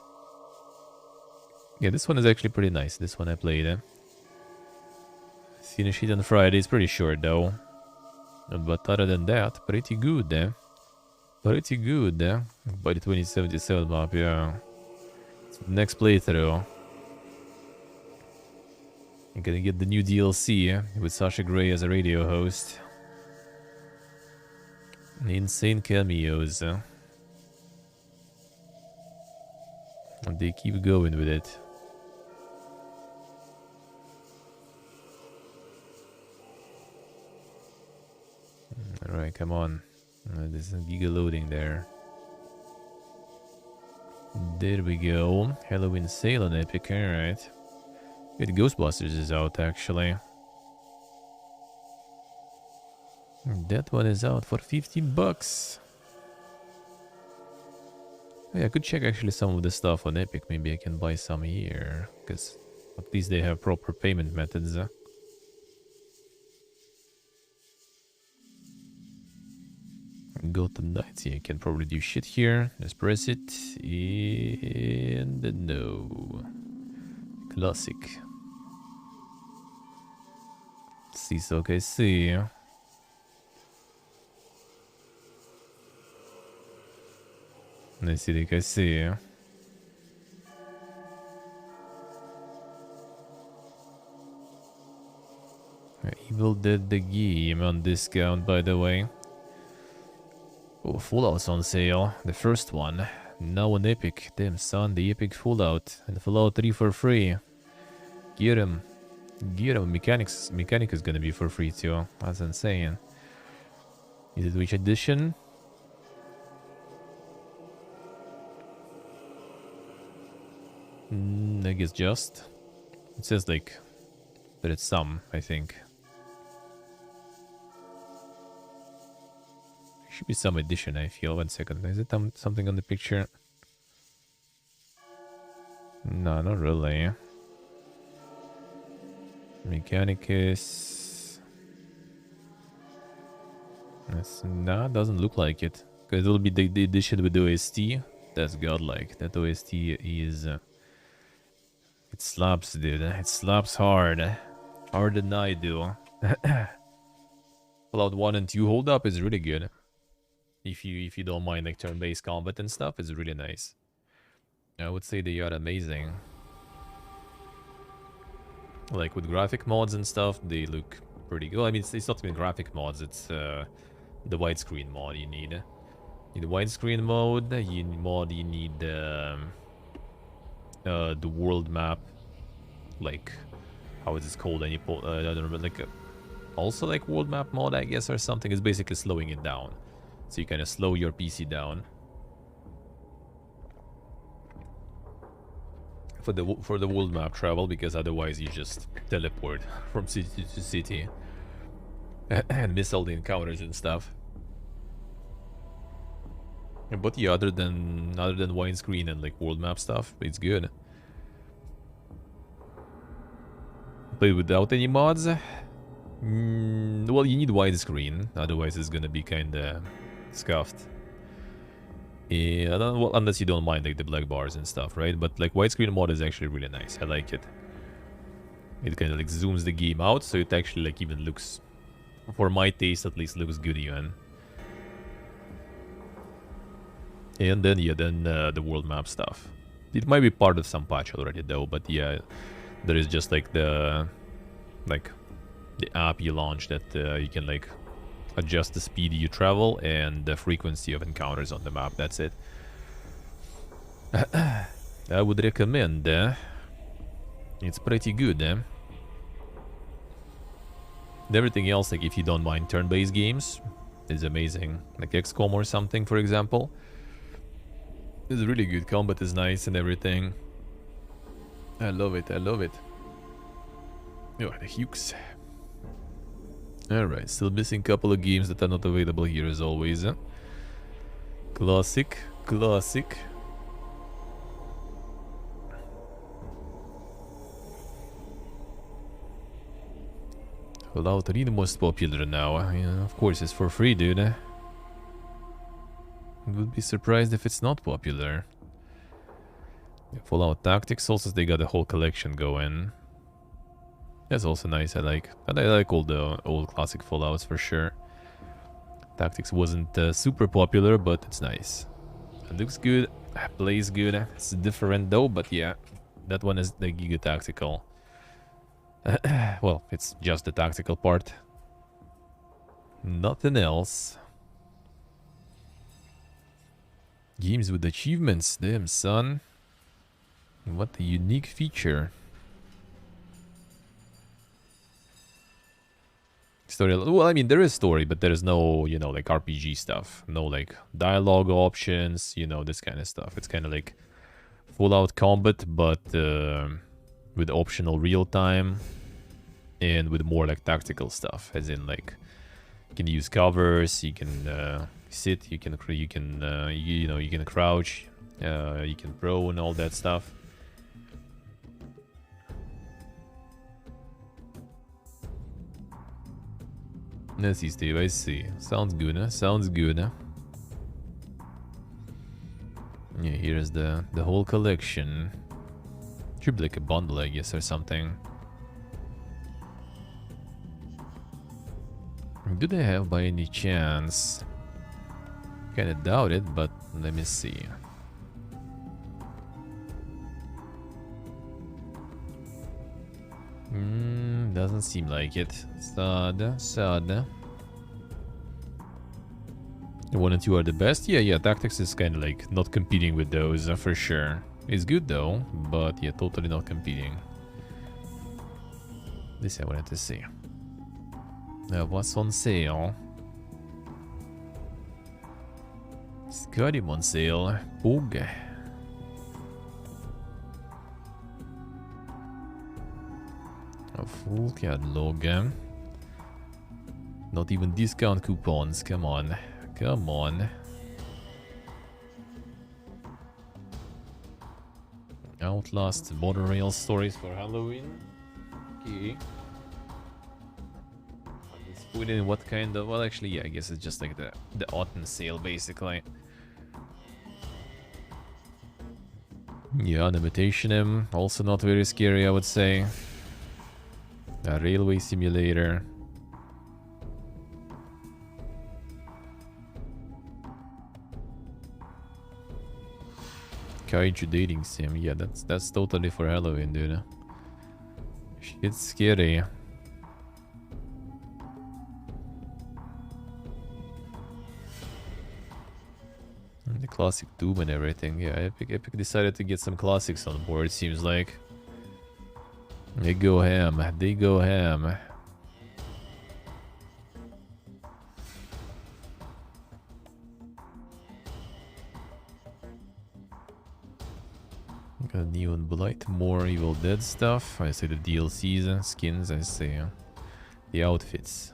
Yeah, this one is actually pretty nice. This one I played. Finish it on Friday. It's pretty short though. But other than that, pretty good. Pretty good. By the 2077 map, yeah. Next playthrough. I'm gonna get the new DLC with Sasha Grey as a radio host. Insane cameos. And they keep going with it. Alright, come on. There's a giga loading there. There we go. Halloween sale on Epic, alright. Good, Ghostbusters is out actually. That one is out for 15 bucks. Yeah, I could check actually some of the stuff on Epic. Maybe I can buy some here. Because at least they have proper payment methods. Gotham Knights, yeah, you can probably do shit here. Just press it. And no. Classic. See, so okay, see. Let's see, like I see. Evil Dead the game on discount, by the way. Oh, Fallout's on sale. The first one. Now on Epic. Damn son, the Epic Fallout. And Fallout 3 for free. Get him. Get him. Mechanic is gonna be for free too. That's insane. Is it which edition? I guess just. It says like that it's some, I think. Should be some edition, I feel. 1 second. Is it something on the picture? No, not really. Mechanicus. Nah, doesn't look like it. Because it'll be the edition with the OST. That's godlike. That OST is... it slaps, dude. It slaps hard. Harder than I do. Fallout 1 and 2 hold up is really good. If you don't mind like turn-based combat and stuff, it's really nice. I would say they are amazing. Like with graphic mods and stuff, they look pretty good. I mean, it's not even graphic mods, it's the widescreen mod you need. You need widescreen mode, you need the world map, like, how is this called? I don't remember, like, also like world map mod, I guess, or something. It's basically slowing it down. So you kind of slow your PC down. For the world map travel, because otherwise you just teleport from city to city and miss all the encounters and stuff. But yeah, other than widescreen and like world map stuff, it's good. Play without any mods. Well, you need widescreen, otherwise it's gonna be kinda scuffed. Yeah, well, unless you don't mind like the black bars and stuff, right? But like widescreen mod is actually really nice. I like it. It kind of like zooms the game out, so it actually like even looks, for my taste at least, looks good even. And then yeah, the world map stuff. It might be part of some patch already though, but yeah, there is just like the app you launch that you can like adjust the speed you travel and the frequency of encounters on the map. That's it. I would recommend. It's pretty good. Everything else, like if you don't mind turn-based games, is amazing. Like XCOM or something, for example. It's really good. Combat is nice and everything. I love it. I love it. Oh, the Hukes. Alright, still missing a couple of games that are not available here as always. Classic, classic. Fallout 3 the most popular now. Yeah, of course it's for free, dude. I would be surprised if it's not popular. Fallout Tactics also, they got a whole collection going. That's also nice. I like all the old classic Fallouts for sure. Tactics wasn't super popular, but it's nice. It looks good, plays good. It's different though, but yeah, that one is the Giga Tactical. Well, it's just the tactical part. Nothing else. Games with achievements, damn son. What a unique feature. Story, well, I mean, there is story, but there is no, you know, like RPG stuff. No, like, dialogue options, you know, this kind of stuff. It's kind of like full-out combat, but with optional real-time and with more, like, tactical stuff. As in, like, you can use covers, you can sit, you can you can crouch, you can prone, all that stuff. I see, Steve, I see. Sounds good, huh? Sounds good, huh? Yeah, here's the whole collection. Should be like a bundle, I guess, or something. Do they have by any chance? Kinda doubt it, but let me see. Doesn't seem like it. Sad. 1 and 2 are the best. Yeah, tactics is kind of like not competing with those for sure. It's good though, but yeah, totally not competing. This I wanted to see. What's on sale? Skyrim on sale. Bog. A full catalog. Not even discount coupons. Come on. Come on. Outlast monorail stories for Halloween. Okay. Let's put in what kind of... Well, actually, yeah, I guess it's just like the autumn sale, basically. Yeah, an imitation also not very scary, I would say. A railway simulator. Kaiju dating sim. Yeah, that's totally for Halloween, dude. Shit's scary. And the classic Doom and everything. Yeah, Epic decided to get some classics on board, seems like. They go ham. They go ham. Got Neon Blight, more Evil Dead stuff. I see the DLCs, skins, I see the outfits.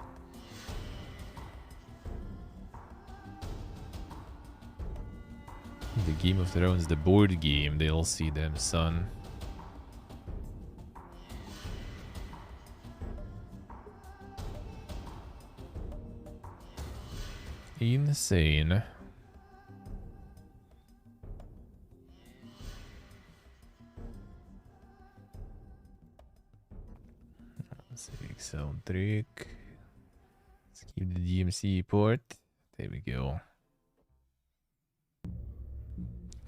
The Game of Thrones, the board game, they'll see them, son. Insane. Soundtrack. Let's keep the DMC port. There we go.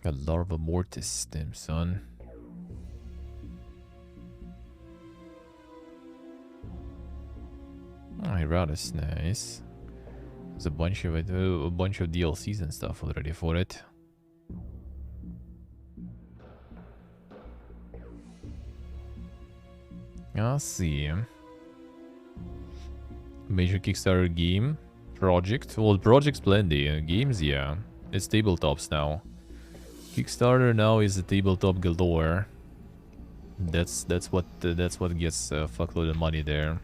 A Larva Mortis, damn son. Oh, Iratus, nice. There's a bunch of DLCs and stuff already for it. I'll see. Major Kickstarter game. Project. Well, project's plenty. Games, yeah. It's tabletops now. Kickstarter now is a tabletop galore. That's what gets a fuckload of money there.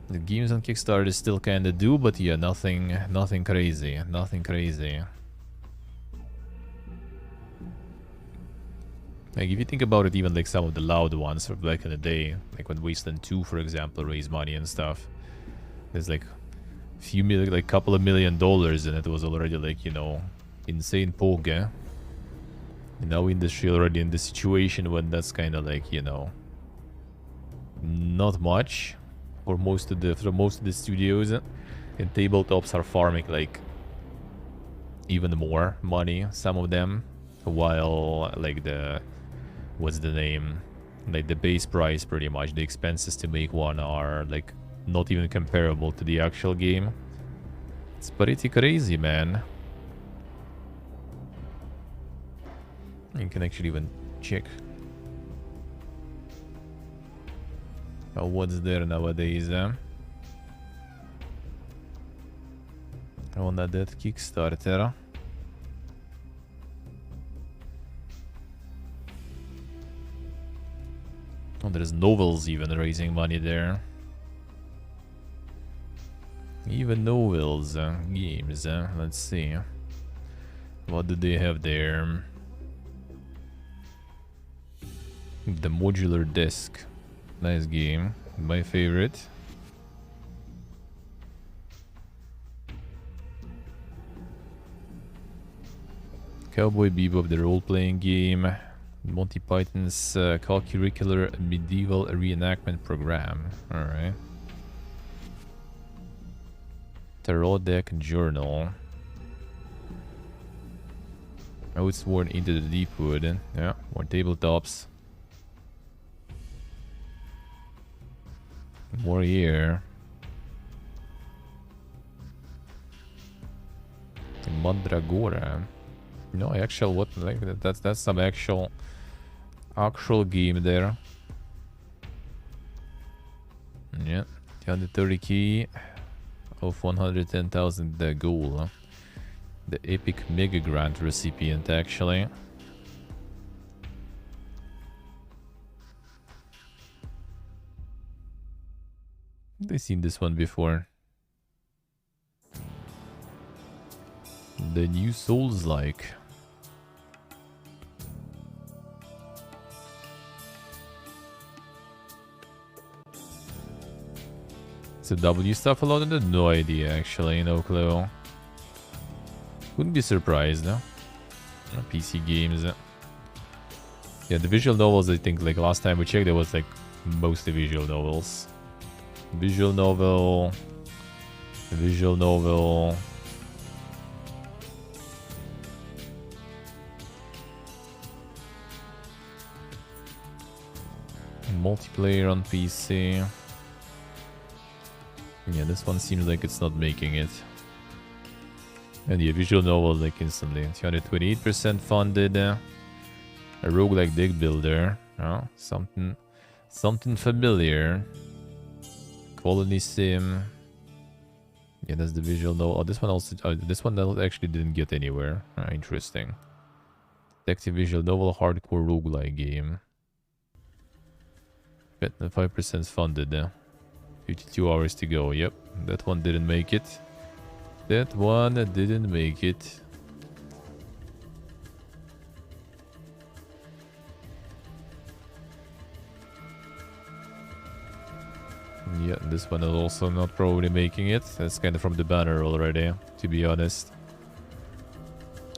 The games on Kickstarter still kinda do, but yeah, nothing crazy. Nothing crazy. Like, if you think about it, even like some of the loud ones from back in the day, like when Wasteland 2, for example, raised money and stuff, there's like like couple of $1 million, and it was already like, you know, insane poke. And now industry already in the situation when that's kind of like, you know, not much for most of the studios, and tabletops are farming like even more money, some of them, while like what's the name, like the base price, pretty much the expenses to make one are like not even comparable to the actual game. It's pretty crazy, man. You can actually even check what's there nowadays. On that Kickstarter. Oh, there's novels even raising money there. Even novels, games. Let's see. What do they have there? The modular disc. Nice game. My favorite. Cowboy Bebop, the role-playing game. Monty Python's co-curricular medieval reenactment program. Alright. Tarot deck journal. Oh, it's worn into the deep wood. Yeah, more tabletops. More here. Mandragora. No, actual what? Like that's some actual game there. Yeah, 230 key of 110,000 goal. The epic mega grant recipient, actually. They've seen this one before. The new Souls-like. It's a W stuff a lot? No idea, actually. No clue. Wouldn't be surprised, no? PC games. Yeah, the visual novels, I think, like last time we checked, there was like mostly visual novels. Visual novel. Visual novel. Multiplayer on PC. Yeah, this one seems like it's not making it. And the visual novel, like instantly. 228% funded. A roguelike deck builder. Oh, something familiar. Colony sim. Yeah, that's the visual novel. Oh, this one also. This one actually didn't get anywhere. Interesting. Detective visual novel, hardcore roguelike game. Bet 5% funded. 52 hours to go. Yep, that one didn't make it. That one didn't make it. Yeah, this one is also not probably making it. That's kind of from the banner already, to be honest.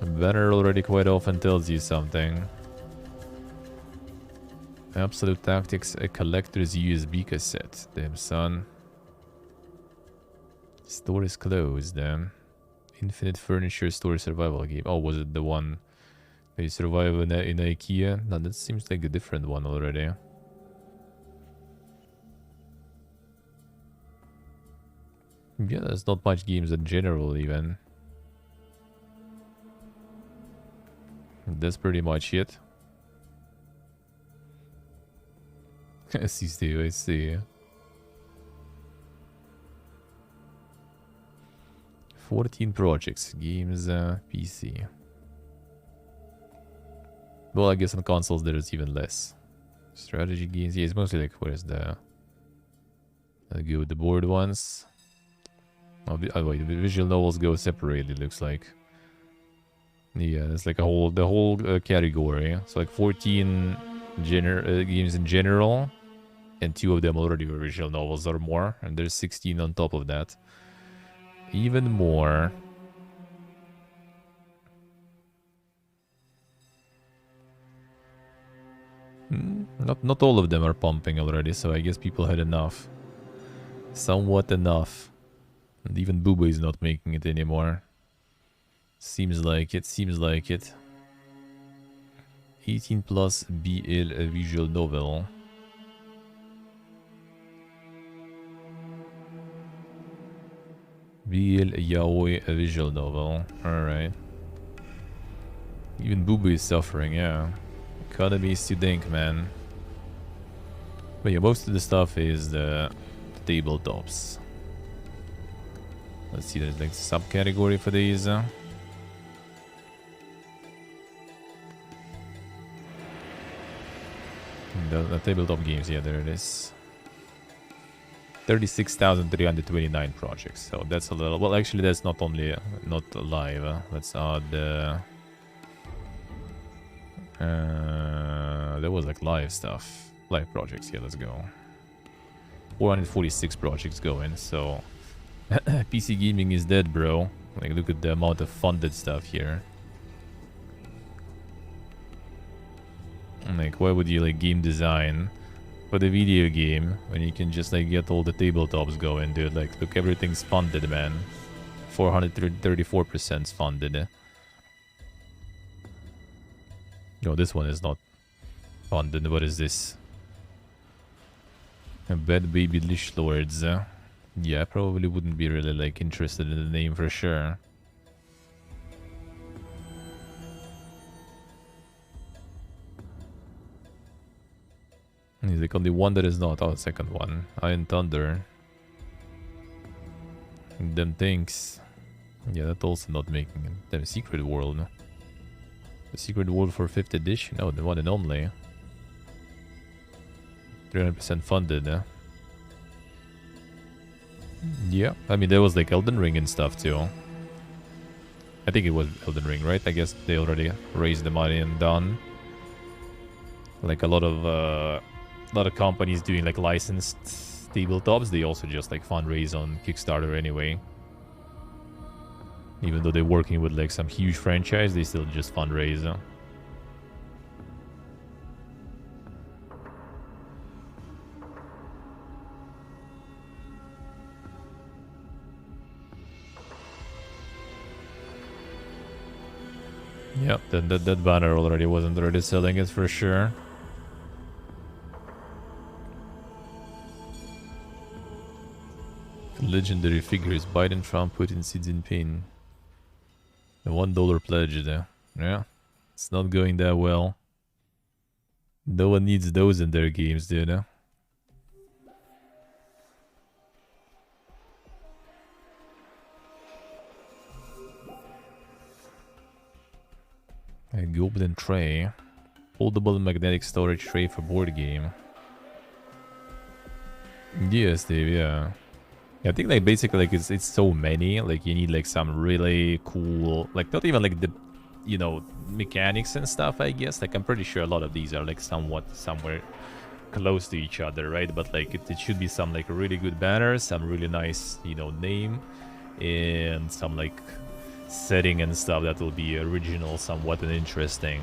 The banner already quite often tells you something. Absolute Tactics, a collector's USB cassette. Damn, son. Store is closed. Infinite Furniture Store survival game. Oh, was it the one that you survive in IKEA? No, that seems like a different one already. Yeah, there's not much games in general even. That's pretty much it. I see, Steve, I see. 14 projects, games, PC. Well, I guess on consoles there's even less. Strategy games, yeah, it's mostly like, where's the... I'll go with the board ones. Oh, wait, the visual novels go separately, looks like. Yeah, it's like the whole category. So like 14 games in general, and 2 of them already were visual novels or more, and there's 16 on top of that. Even more. Not all of them are pumping already, so I guess people had enough. Somewhat enough. And even Booba is not making it anymore. Seems like it, seems like it. 18 plus BL, a visual novel. Real yaoi visual novel. Alright. Even Boo Boo is suffering, yeah. Economy is to think, man. But yeah, most of the stuff is the tabletops. Let's see, there's like subcategory for these. The tabletop games, yeah, there it is. 36,329 projects, so that's a little. Well, actually, that's not only not live. Let's add. There was like live stuff, live projects. Yeah, let's go. 446 projects going. So PC gaming is dead, bro. Like, look at the amount of funded stuff here. Like, why would you like game design for the video game when you can just like get all the tabletops going, dude? Like, look, everything's funded, man. 434% funded. No, this one is not funded. What is this? Bad Baby Lish Lords. Yeah, I probably wouldn't be really like interested in the name for sure. He's like only one that is not. Oh, the second one. Iron Thunder. Them things. Yeah, that's also not making it. Them Secret World. The Secret World for 5th edition. Oh, the one and only. 300% funded. Yeah, I mean, there was like Elden Ring and stuff too. I think it was Elden Ring, right? I guess they already raised the money and done. Like a lot of companies doing like licensed tabletops, they also just like fundraise on Kickstarter anyway. Even though they're working with like some huge franchise, they still just fundraise. Yep, that banner already wasn't already selling it for sure. Legendary figures: Biden, Trump, Putin, Xi Jinping. The $1 pledge there. Yeah, it's not going that well. No one needs those in their games, dude. A Goblin tray. Foldable magnetic storage tray for board game. Yeah, Steve, yeah. I think like basically like it's so many, like you need like some really cool, like not even like the, you know, mechanics and stuff, I guess. Like I'm pretty sure a lot of these are like somewhere close to each other, right? But like it should be some like really good banners, some really nice, you know, name, and some like setting and stuff that will be original, somewhat and interesting.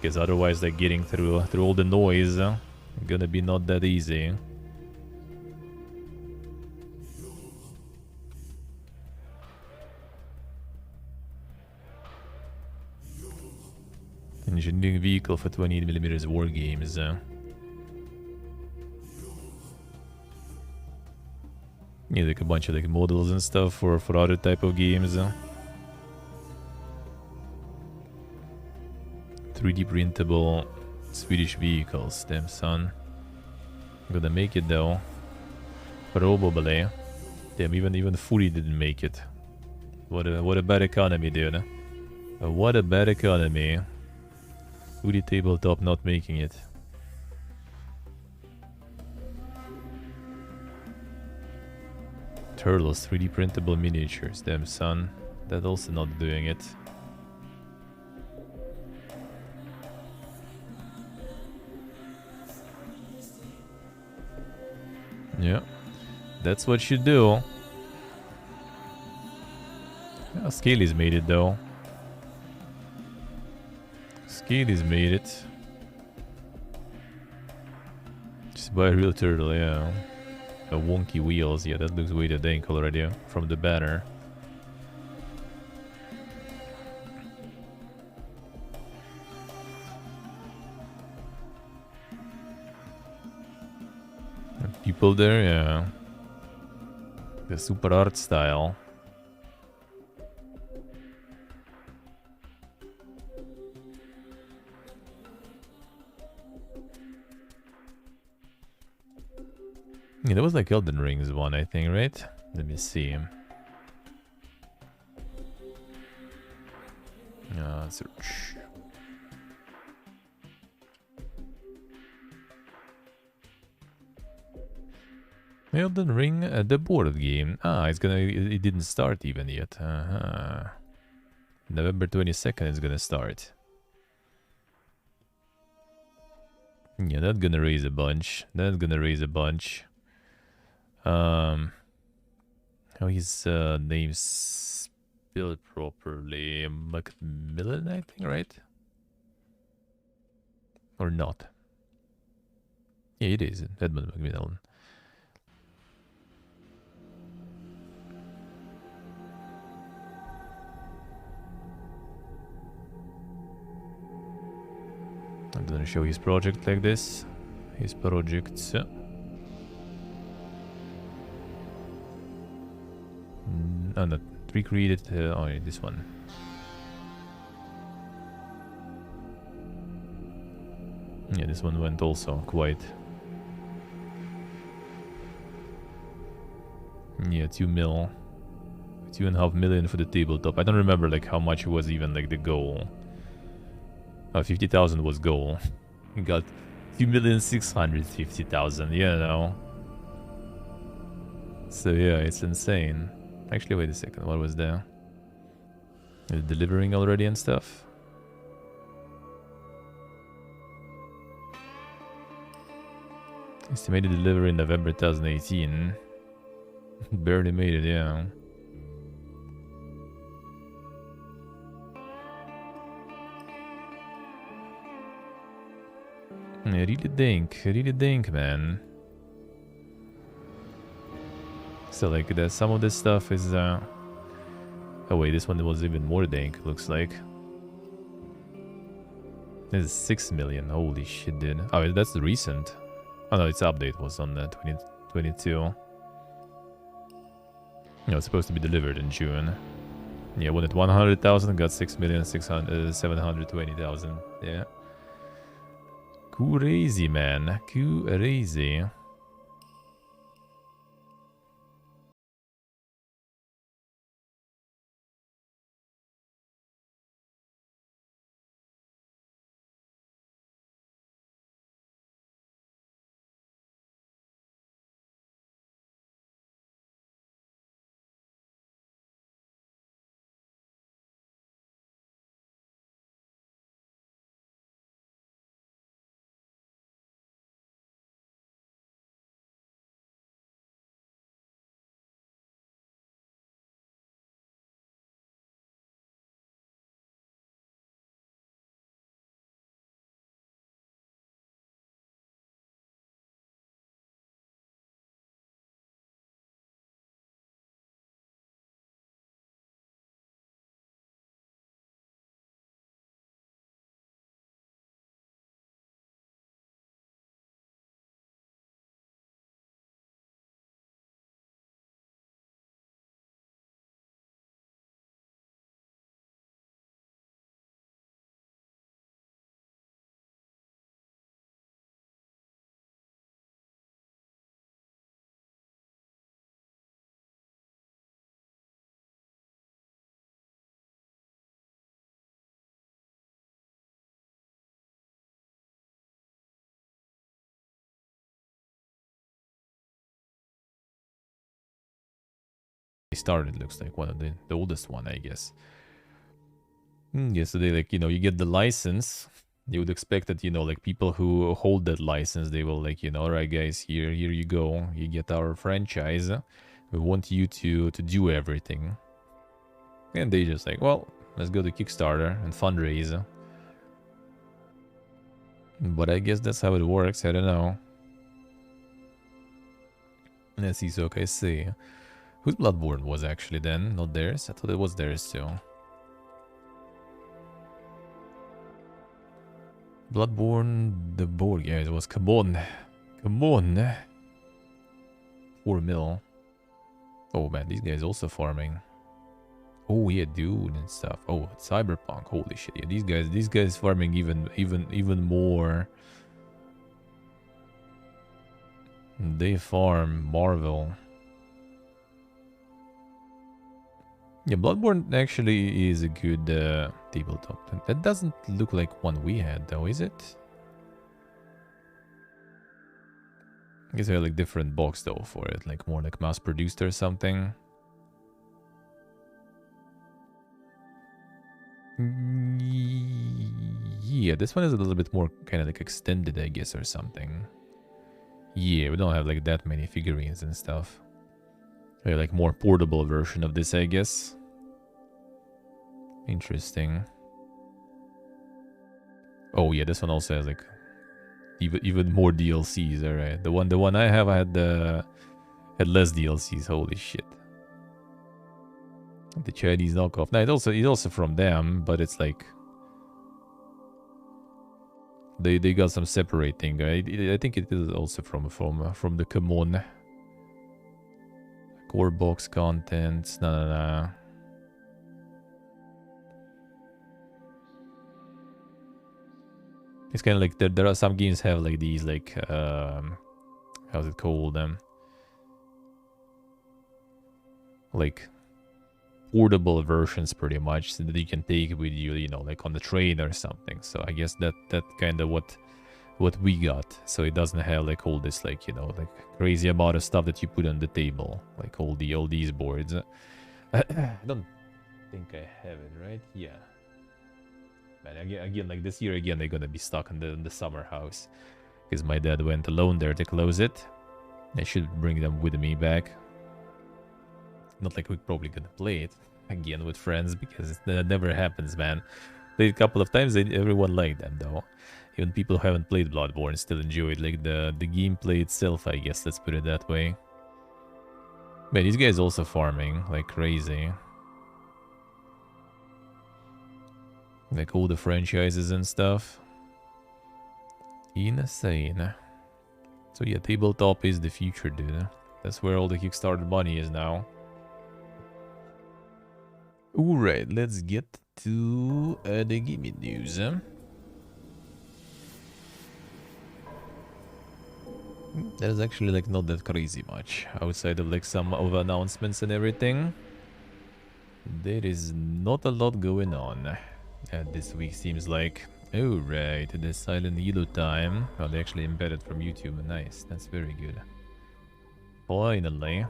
Because otherwise like getting through all the noise gonna be not that easy. Engineering vehicle for 28mm war games. Yeah, like a bunch of like models and stuff for other type of games. 3D printable Swedish vehicles. Damn, son. Gonna make it though. Probably. Damn, even Fury didn't make it. What a bad economy, dude. What a bad economy. Woody tabletop not making it. Turtles, 3D printable miniatures. Damn, son. That also not doing it. Yeah. That's what you do. Yeah, Scaly's made it though. Scaly's made it. Just buy a real turtle, yeah. The wonky wheels, yeah, that looks way too dank already from the banner. People there, yeah. The super art style. Yeah, that was like Elden Ring's one, I think, right? Let me see. Search. Elden Ring, the board game. Ah, it's gonna. It didn't start even yet. November 22nd is gonna start. Yeah, that's gonna raise a bunch. That's gonna raise a bunch. How his name's spelled properly? Macmillan, I think, right? Or not? Yeah, it is. Edmund Macmillan. I'm gonna show his project like this. His projects. Oh, not recreated. Oh, yeah, this one. Yeah, this one went also quite. Yeah, 2 mil. 2.5 million for the tabletop. I don't remember like how much was even like the goal. 50,000 was goal. He got 2,650,000. Yeah, no. So yeah, it's insane. Actually, wait a second. What was there? Is it delivering already and stuff? Estimated delivery in November 2018. Barely made it, yeah. Really dink, man. So like some of this stuff is oh wait, this one was even more dank, looks like. This is 6 million. Holy shit, dude. Oh, that's the recent. Oh no, its update was on the 2022. No, it's supposed to be delivered in June. Yeah, when at 100,000 got 6,720,000. Yeah. Crazy, man. Crazy. Started, looks like one of the oldest one, I guess. Yeah, so they like, you get the license. You would expect that, like people who hold that license, they will like, all right, guys, here you go. You get our franchise. We want you to do everything. And they just like, well, let's go to Kickstarter and fundraise. But I guess that's how it works. I don't know. Let's see. So, okay, see. Whose Bloodborne was actually then? Not theirs? I thought it was theirs too. Bloodborne, the board. Yeah, it was. Come on. Come on. 4 mil. Oh man, these guys also farming. Oh yeah, Dune and stuff. Oh, Cyberpunk. Holy shit. Yeah, these guys farming even more. They farm Marvel. Yeah, Bloodborne actually is a good tabletop. That doesn't look like one we had though, is it? I guess I had like different box though for it, like more like mass produced or something. Yeah, this one is a little bit more kind of like extended, I guess, or something. Yeah, we don't have like that many figurines and stuff. Maybe like more portable version of this, I guess. Interesting. Oh yeah, this one also has like even more DLCs. All right, the one I have had less DLCs. Holy shit. The Chinese knockoff. Now it's also from them, but it's like they got some separating. I think it is also from the Kamon. Core box contents. No. It's kind of like there are some games have like these like how's it called like portable versions pretty much so that you can take with you, you know, like on the train or something. So I guess that kind of what we got. So it doesn't have like all this like, you know, like crazy amount of stuff that you put on the table, like all these boards. I don't think I have it, right? Yeah. Man, again, like this year again, they're gonna be stuck in the summer house because my dad went alone there to close it. I should bring them with me back. Not like we're probably gonna play it again with friends because that never happens, man. Played a couple of times, everyone liked them though. Even people who haven't played Bloodborne still enjoyed like the gameplay itself, I guess. Let's put it that way. Man, these guys also farming like crazy. Like all the franchises and stuff. Insane. So yeah, tabletop is the future, dude. That's where all the Kickstarter money is now. Alright, let's get to the gaming news. That is actually like not that crazy much. Outside of like some of announcements and everything. There is not a lot going on. This week seems like. Alright, the Silent Hilo time. Oh, they actually embedded from YouTube. Nice, that's very good. Finally.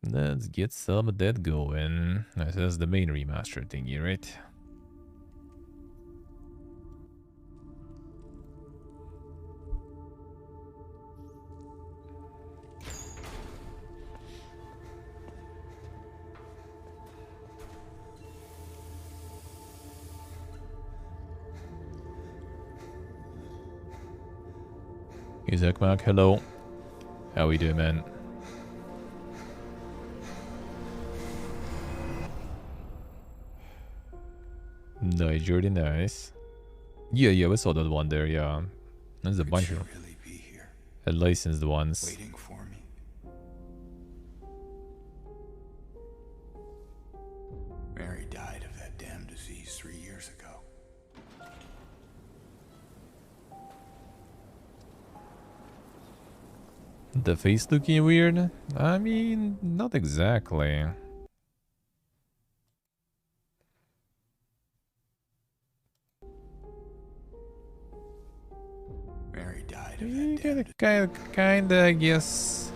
Let's get some of that going. Nice, that's the main remaster thingy, right? Hey Zach Mac, hello. How we doing, man? Nice, Jordan, nice. Yeah, we saw that one there, yeah. There's a bunch of really licensed ones. Waiting for me. Mary died of that damn disease 3 years ago. The face looking weird? I mean, not exactly. Mary died of that damn kinda, I guess.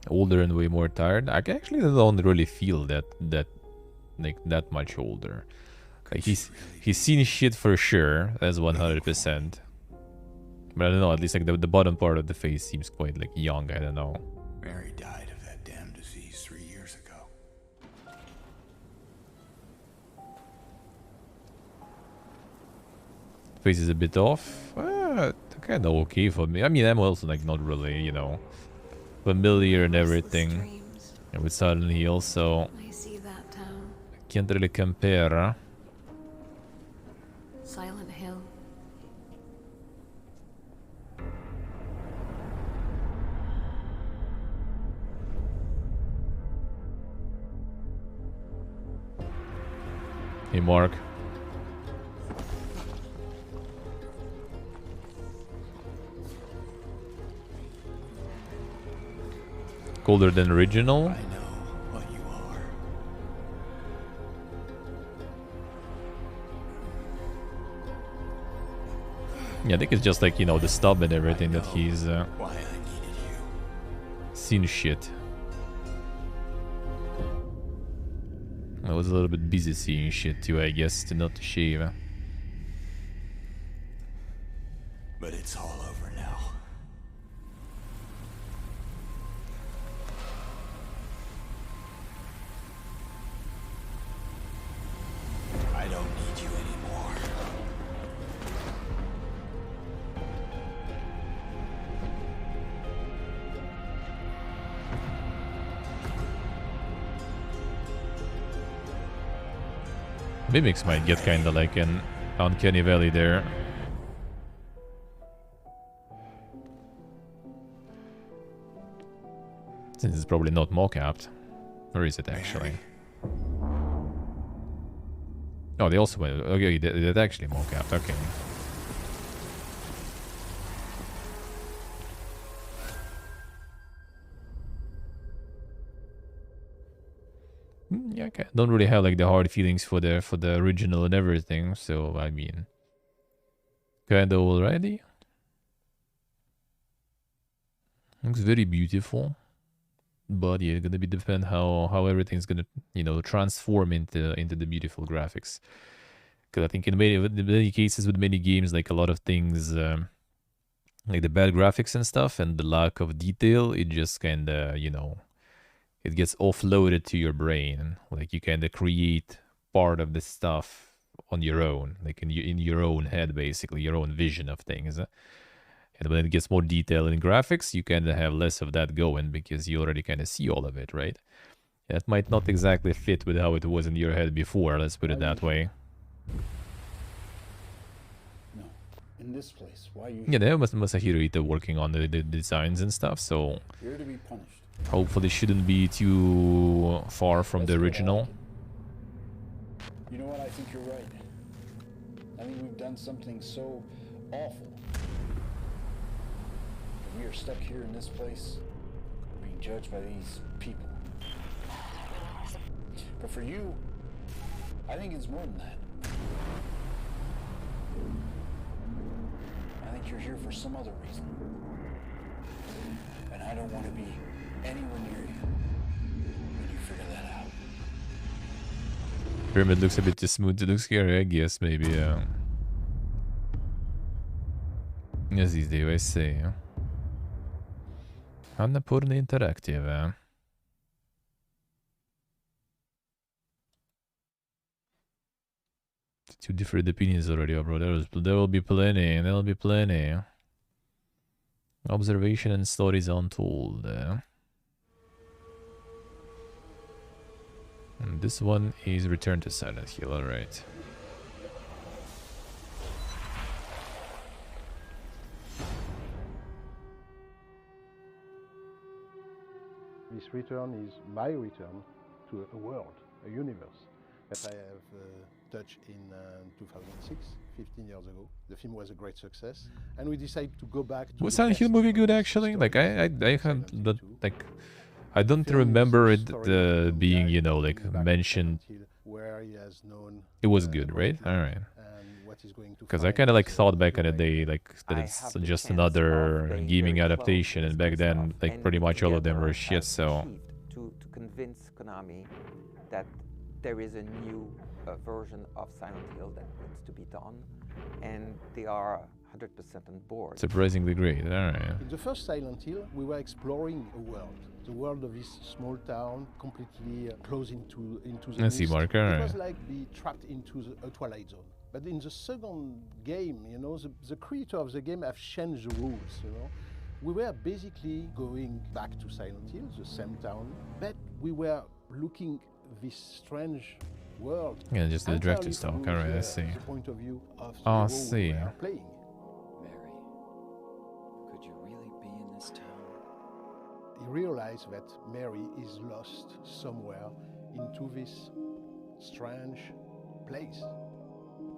Older and way more tired. I actually don't really feel that like that much older. Like he's seen shit for sure. That's 100%. But I don't know, at least like the bottom part of the face seems quite like young, I don't know. Mary died of that damn disease 3 years ago. Face is a bit off. Kinda okay for me. I mean, I'm also like not really, you know, familiar and everything. And with Silent Hill, so I can't really compare. Huh? Silent Hill. Hey, Mark. Colder than original. I know what you are. Yeah, I think it's just like, you know, the stub and everything that he's Why I needed you. seen shit. I was a little bit busy seeing shit too, I guess, to not to shave. But it's all over now. I don't need you anymore. Mimics might get kinda like an uncanny valley there. Since it's probably not mock-capped. Or is it actually? Oh, they also went... Okay, that's actually mock-capped, okay. Yeah, okay. Don't really have like the hard feelings for the original and everything, so I mean... Kinda already. Looks very beautiful. But yeah, gonna be depend how everything's gonna, you know, transform into the beautiful graphics. Because I think in many cases with many games, like a lot of things, like the bad graphics and stuff, and the lack of detail, it just kind of, you know, it gets offloaded to your brain. Like you kind of create part of the stuff on your own, like in your own head, basically, your own vision of things. And when it gets more detail in graphics, you kind of have less of that going because you already kind of see all of it, right? That might not exactly fit with how it was in your head before, let's put it that way. No, in this place. Why you? Yeah, they have Masahiro Ito working on the designs and stuff, so Here to be punished. hopefully shouldn't be too far from the Let's get original. out. You know what? I think you're right. I think we've done something so awful. We are stuck here in this place, being judged by these people. But for you, I think it's more than that. I think you're here for some other reason. And I don't want to be anywhere near you when you figure that out. Pyramid looks a bit too smooth. It looks scary, I guess, maybe, Yes, these days, I see. Annapurna Interactive. Two different opinions already, bro. There will be plenty. There will be plenty. Observation and stories untold. And this one is Return to Silent Hill. Alright. This return is my return to a world, a universe that I have touched in 2006, 15 years ago. The film was a great success, and we decided to go back to. Was Silent Hill movie good actually? Like I have that, like I don't remember it being, you know, like mentioned. Where he has known it was good, right? All right. Because I kind of like thought back in the day, like that it's just another gaming adaptation, and back then, like pretty much all of them were shit. So to convince Konami that there is a new version of Silent Hill that needs to be done, and they are 100% on board. Surprisingly great. All right. In the first Silent Hill, we were exploring a world. The world of this small town, completely closed into the I see, Mark. All right. It was like be trapped into a Twilight Zone. But in the second game, you know, the creator of the game have changed the rules, you know. We were basically going back to Silent Hill, the same town, but we were looking this strange world. Yeah, just the director's talk. All right, I see. The point of view of the I role see. we were playing. Mary, could you really be in this town? He realized that Mary is lost somewhere into this strange place.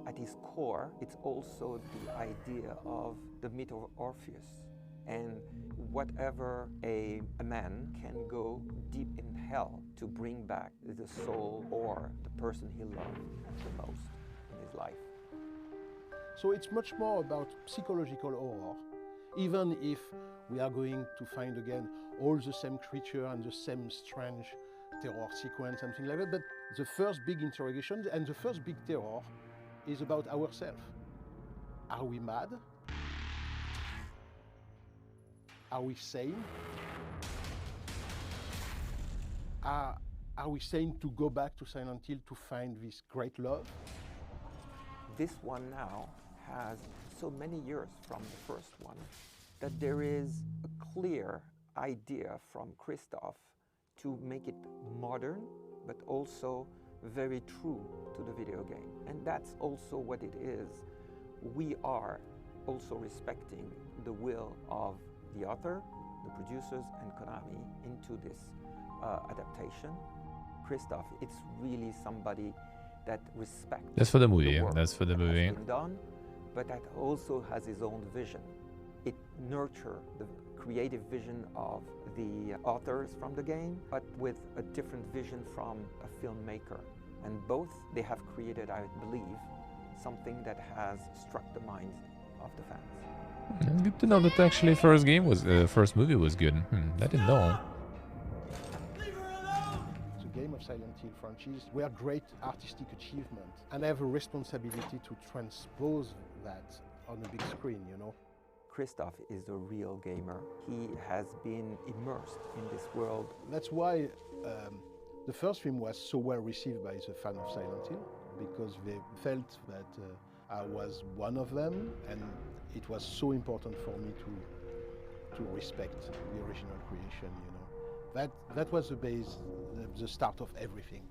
At its core, it's also the idea of the myth of Orpheus. And whatever a man can go deep in hell to bring back the soul or the person he loved the most in his life. So it's much more about psychological horror, even if we are going to find again all the same creature and the same strange terror sequence and things like that. But the first big interrogation and the first big terror is about ourselves. Are we mad? Are we sane? Are we sane to go back to Silent Hill to find this great love? This one now has so many years from the first one that there is a clear idea from Christoph to make it modern, but also very true to the video game. And that's also what it is. We are also respecting the will of the author, the producers, and Konami into this adaptation. Christoph, it's really somebody that respects. That's for the movie. The work That's for the that has movie. been done, but that also has his own vision. It nurtures the creative vision of the authors from the game, but with a different vision from a filmmaker. And both, they have created, I believe, something that has struck the minds of the fans. It's good to know that actually first movie was good. I didn't know. The game of Silent Hill franchise were great artistic achievement, and I have a responsibility to transpose that on a big screen, you know. Christoph is a real gamer. He has been immersed in this world. That's why the first film was so well received by the fans of Silent Hill, because they felt that I was one of them, and it was so important for me to respect the original creation, you know. That was the base, the start of everything.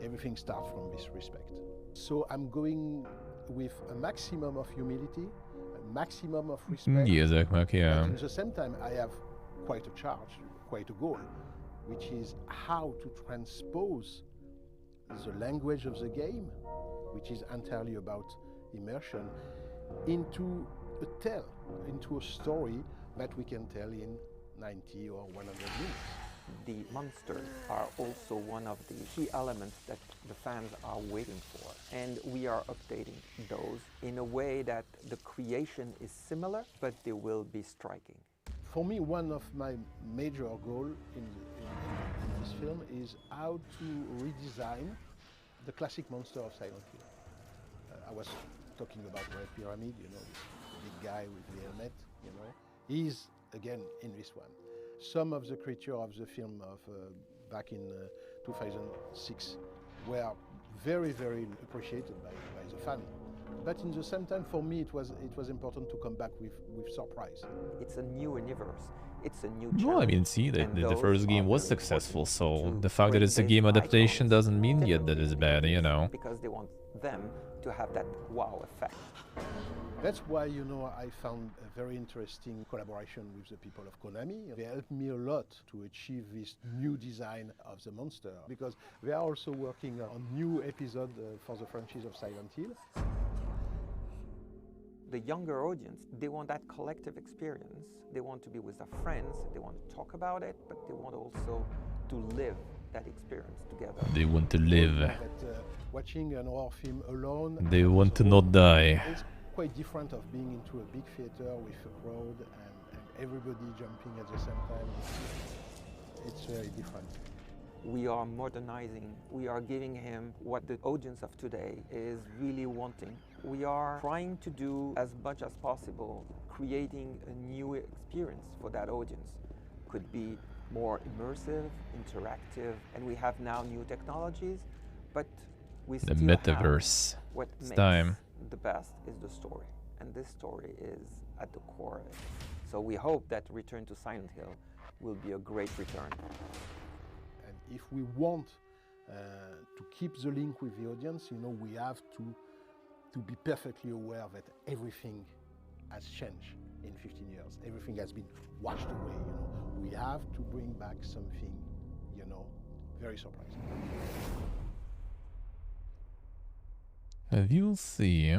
Everything starts from this respect. So I'm going with a maximum of humility, a maximum of respect. Yes, yeah. But at the same time, I have quite a charge, quite a goal, which is how to transpose the language of the game, which is entirely about immersion, into a tale, into a story that we can tell in 90 or 100 minutes. The monsters are also one of the key elements that the fans are waiting for. And we are updating those in a way that the creation is similar, but they will be striking. For me, one of my major goals in this film is how to redesign the classic monster of Silent Hill. I was talking about Red Pyramid, you know, this big guy with the helmet, you know. He's, again, in this one. Some of the creatures of the film of back in 2006 were very, very appreciated by the fan. But in the same time, for me, it was important to come back with surprise. It's a new universe. It's a new challenge. Well, I mean, see, the first game was successful, so the fact that it's a game adaptation doesn't mean yet that it's bad, you know. Because they want them to have that wow effect. That's why, you know, I found a very interesting collaboration with the people of Konami. They helped me a lot to achieve this new design of the monster, because they are also working on new episodes for the franchise of Silent Hill. The younger audience, they want that collective experience. They want to be with their friends, they want to talk about it, but they want also to live that experience together. They want to live. That, watching an horror film alone. They want to not die. It's quite different of being into a big theater with a crowd and everybody jumping at the same time. It's very different. We are modernizing, we are giving him what the audience of today is really wanting. We are trying to do as much as possible, creating a new experience for that audience. Could be more immersive, interactive, and we have now new technologies, but we The still metaverse. have what It's makes time. the best is the story, and this story is at the core of it. So we hope that Return to Silent Hill will be a great return. And if we want to keep the link with the audience, you know, we have to be perfectly aware that everything has changed in 15 years. Everything has been washed away, you know. We have to bring back something, you know, very surprising. You'll see.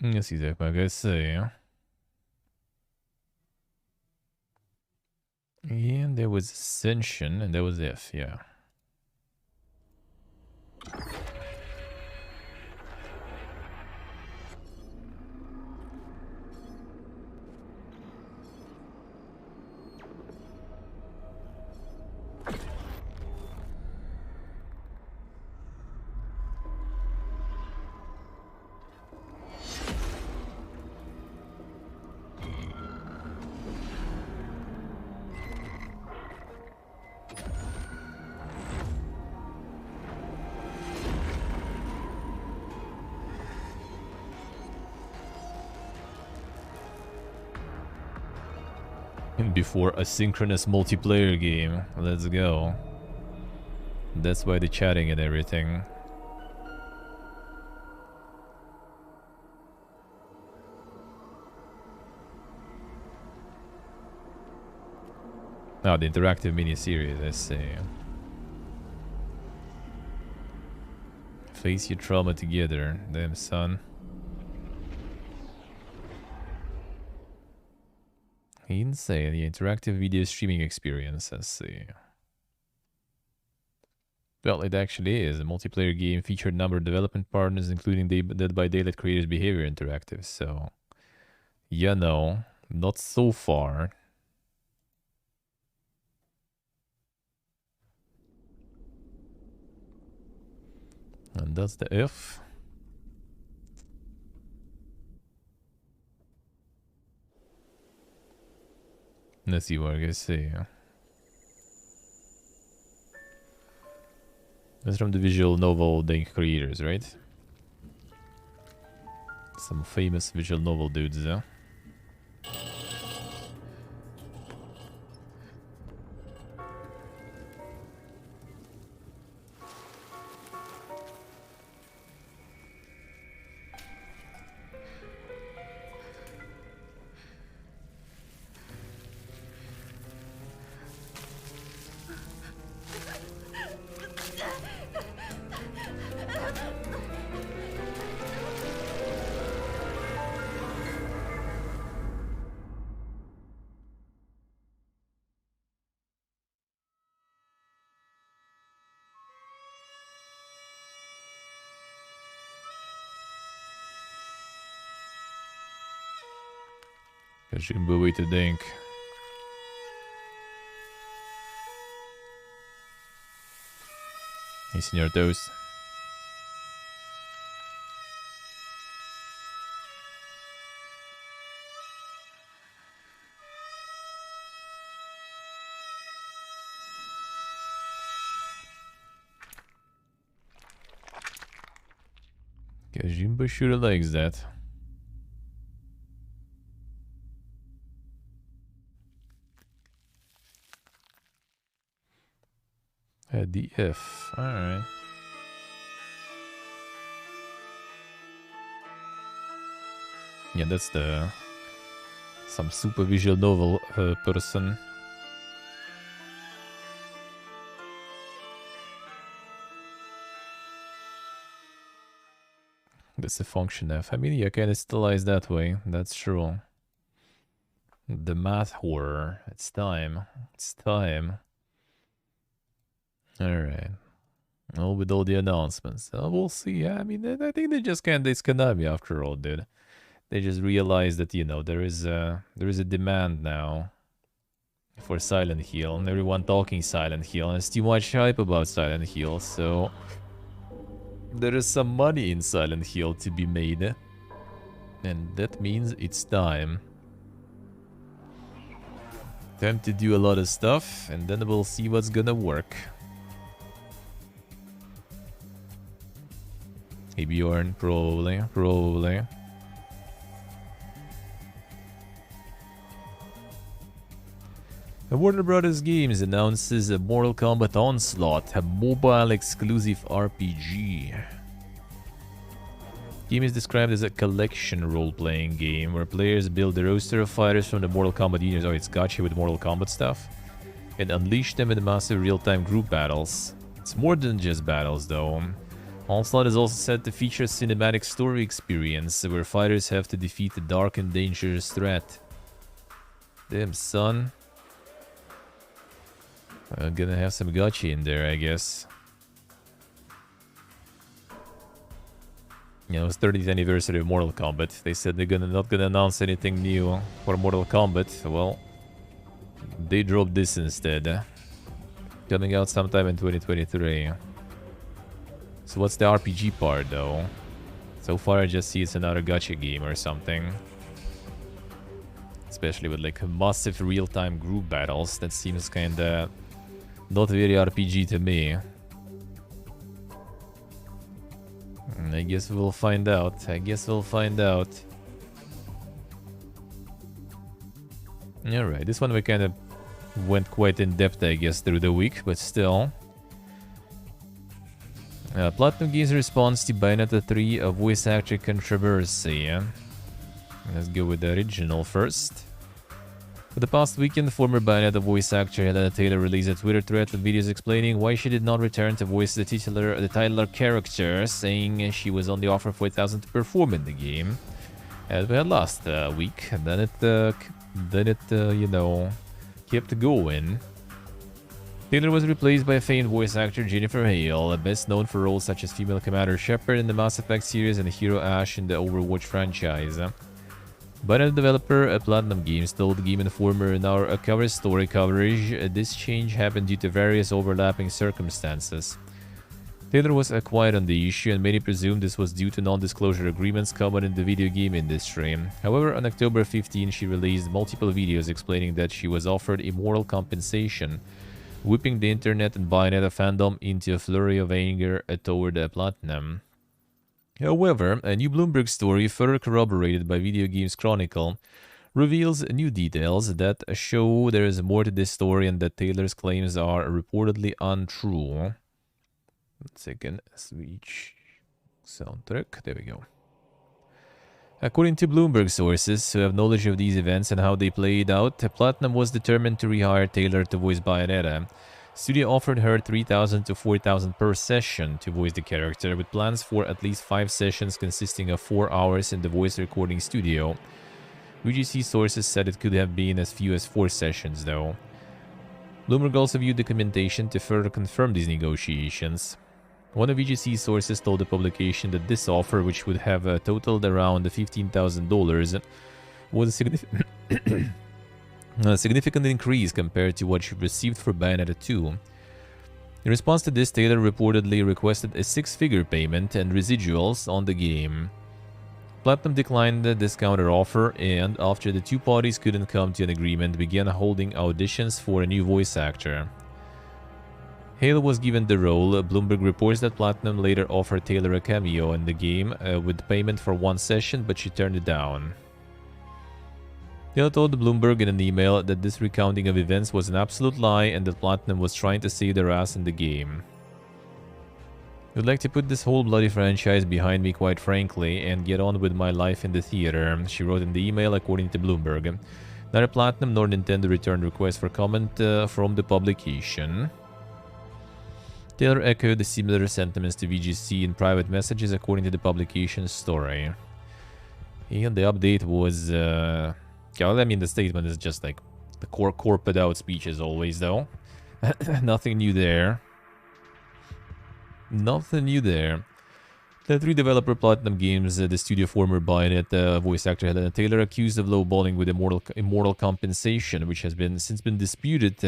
Yes, exactly like I say. And there was Ascension, and there was F, yeah. Before a synchronous multiplayer game. Let's go. That's why the chatting and everything. Oh, the interactive mini-series, I see. Face your trauma together. Damn, son. Insane, the interactive video streaming experience, let's see. Well, it actually is. A multiplayer game featured a number of development partners, including Dead by Daylight creators Behavior Interactive, so... You know, not so far. And that's the F. Let's see what I can see. That's from the visual novel Dank creators, right? Some famous visual novel dudes, huh? Kajimbo way to think. He's in your toes. Kajimbo sure likes that. The F. Alright. Yeah, that's the... some super visual novel person. That's the function F. I mean, you can stylize that way. That's true. The math horror. It's time. It's time. Alright. Well, with all the announcements. We'll see. I mean, I think they just can't diss Konami after all, dude. They just realized that, you know, there is a demand now for Silent Hill. And everyone talking Silent Hill. And there's too much hype about Silent Hill, so... there is some money in Silent Hill to be made. And that means it's time. Time to do a lot of stuff, and then we'll see what's gonna work. Hey Bjorn, probably. Warner Brothers Games announces a Mortal Kombat Onslaught, a mobile exclusive RPG. The game is described as a collection role-playing game where players build a roster of fighters from the Mortal Kombat universe. Oh, it's gotcha with Mortal Kombat stuff. and unleash them in massive real-time group battles. It's more than just battles though. Onslaught is also said to feature a cinematic story experience where fighters have to defeat a dark and dangerous threat. Damn son. I'm gonna have some gacha in there, I guess. You know, it's 30th anniversary of Mortal Kombat. They said they're not gonna announce anything new for Mortal Kombat. Well, they dropped this instead. Coming out sometime in 2023. So what's the RPG part though? So far I just see it's another gacha game or something. Especially with like massive real-time group battles. That seems kinda not very RPG to me. I guess we'll find out. Alright, this one we kind of went quite in depth, I guess, through the week, but still. Platinum Games response to Bayonetta 3 voice actor controversy. Let's go with the original first. For the past weekend, former Bayonetta voice actor Helena Taylor released a Twitter thread with videos explaining why she did not return to voice the titular character, saying she was only offered $4,000 to perform in the game, as we had last week. And then it, you know, kept going. Taylor was replaced by famed voice actor Jennifer Hale, best known for roles such as female Commander Shepard in the Mass Effect series and Hero Ash in the Overwatch franchise. Bayonetta developer Platinum Games told Game Informer in our cover story coverage this change happened due to various overlapping circumstances. Taylor was quiet on the issue, and many presumed this was due to non-disclosure agreements common in the video game industry. However, on October 15, she released multiple videos explaining that she was offered immoral compensation, whipping the internet and Bayonetta fandom into a flurry of anger toward Platinum. However, a new Bloomberg story, further corroborated by Video Games Chronicle, reveals new details that show there is more to this story and that Taylor's claims are reportedly untrue. 1 second, switch soundtrack, there we go. According to Bloomberg sources who have knowledge of these events and how they played out, Platinum was determined to rehire Taylor to voice Bayonetta. Studio offered her $3,000 to $4,000 per session to voice the character, with plans for at least 5 sessions consisting of 4 hours in the voice recording studio. VGC sources said it could have been as few as 4 sessions, though. Bloomberg also viewed documentation to further confirm these negotiations. One of VGC sources told the publication that this offer, which would have totaled around $15,000, was a significant increase compared to what she received for Bayonetta 2. In response to this, Taylor reportedly requested a 6-figure payment and residuals on the game. Platinum declined this counter offer, and after the two parties couldn't come to an agreement, began holding auditions for a new voice actor. Hale was given the role. Bloomberg reports that Platinum later offered Taylor a cameo in the game with payment for 1 session, but she turned it down. Taylor told Bloomberg in an email that this recounting of events was an absolute lie and that Platinum was trying to save their ass in the game. "I'd like to put this whole bloody franchise behind me, quite frankly, and get on with my life in the theater," she wrote in the email, according to Bloomberg. Neither Platinum nor Nintendo returned requests for comment from the publication. Taylor echoed the similar sentiments to VGC in private messages, according to the publication's story. And the update was... I mean, the statement is just like the corporate out speech as always, though. Nothing new there. Nothing new there. The 3 developer Platinum Games, the studio former Bayonetta voice actor Helena Taylor, accused of lowballing with immoral compensation, which has since been disputed,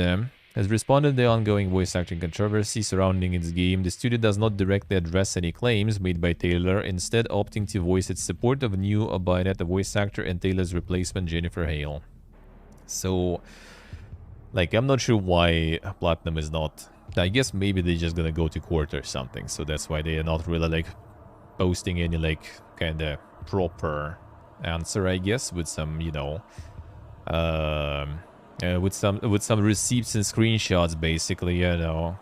has responded to the ongoing voice acting controversy surrounding its game. The studio does not directly address any claims made by Taylor, instead opting to voice its support of a new Bayonetta voice actor and Taylor's replacement, Jennifer Hale. So, like, I'm not sure why Platinum is not... I guess maybe they're just gonna go to court or something, so that's why they are not really, like, posting any, like, kinda proper answer, I guess, with some, you know... with some receipts and screenshots, basically, you know.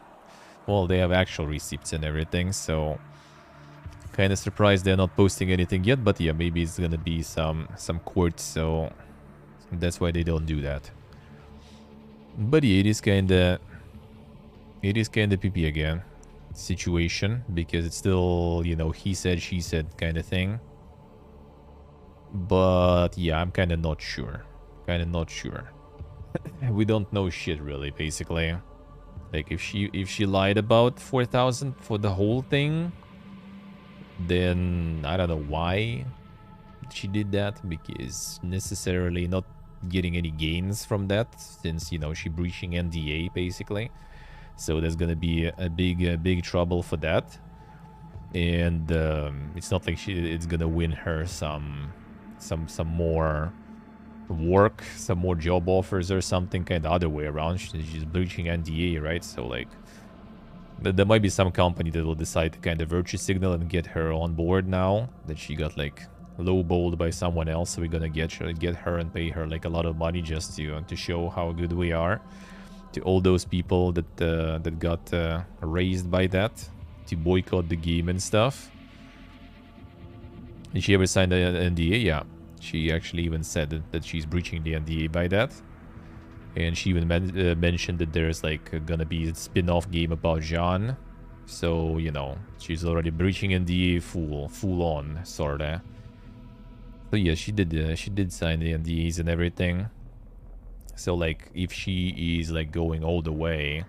Well, they have actual receipts and everything, so kind of surprised they're not posting anything yet. But yeah, maybe it's gonna be some court, so that's why they don't do that. But yeah, it is kinda PP again situation, because it's still, you know, he said, she said kind of thing. But yeah, I'm kind of not sure. We don't know shit really, basically. Like if she lied about 4,000 for the whole thing, then I don't know why she did that, because necessarily not getting any gains from that, since, you know, she breaching NDA basically. So there's gonna be a big trouble for that, and it's not like it's gonna win her some more work, some more job offers or something, kind of other way around. She's breaching NDA, right? So like there might be some company that will decide to kind of virtue signal and get her on board now that she got like lowballed by someone else. So we're gonna get her and pay her like a lot of money just to show how good we are to all those people that got raised by that, to boycott the game and stuff. Did she ever sign the NDA? Yeah, she actually even said that she's breaching the NDA by that. And she even mentioned that there's like gonna be a spin-off game about Jean. So, you know, she's already breaching NDA full on, sorta. So yeah, she did sign the NDAs and everything. So like, if she is like going all the way,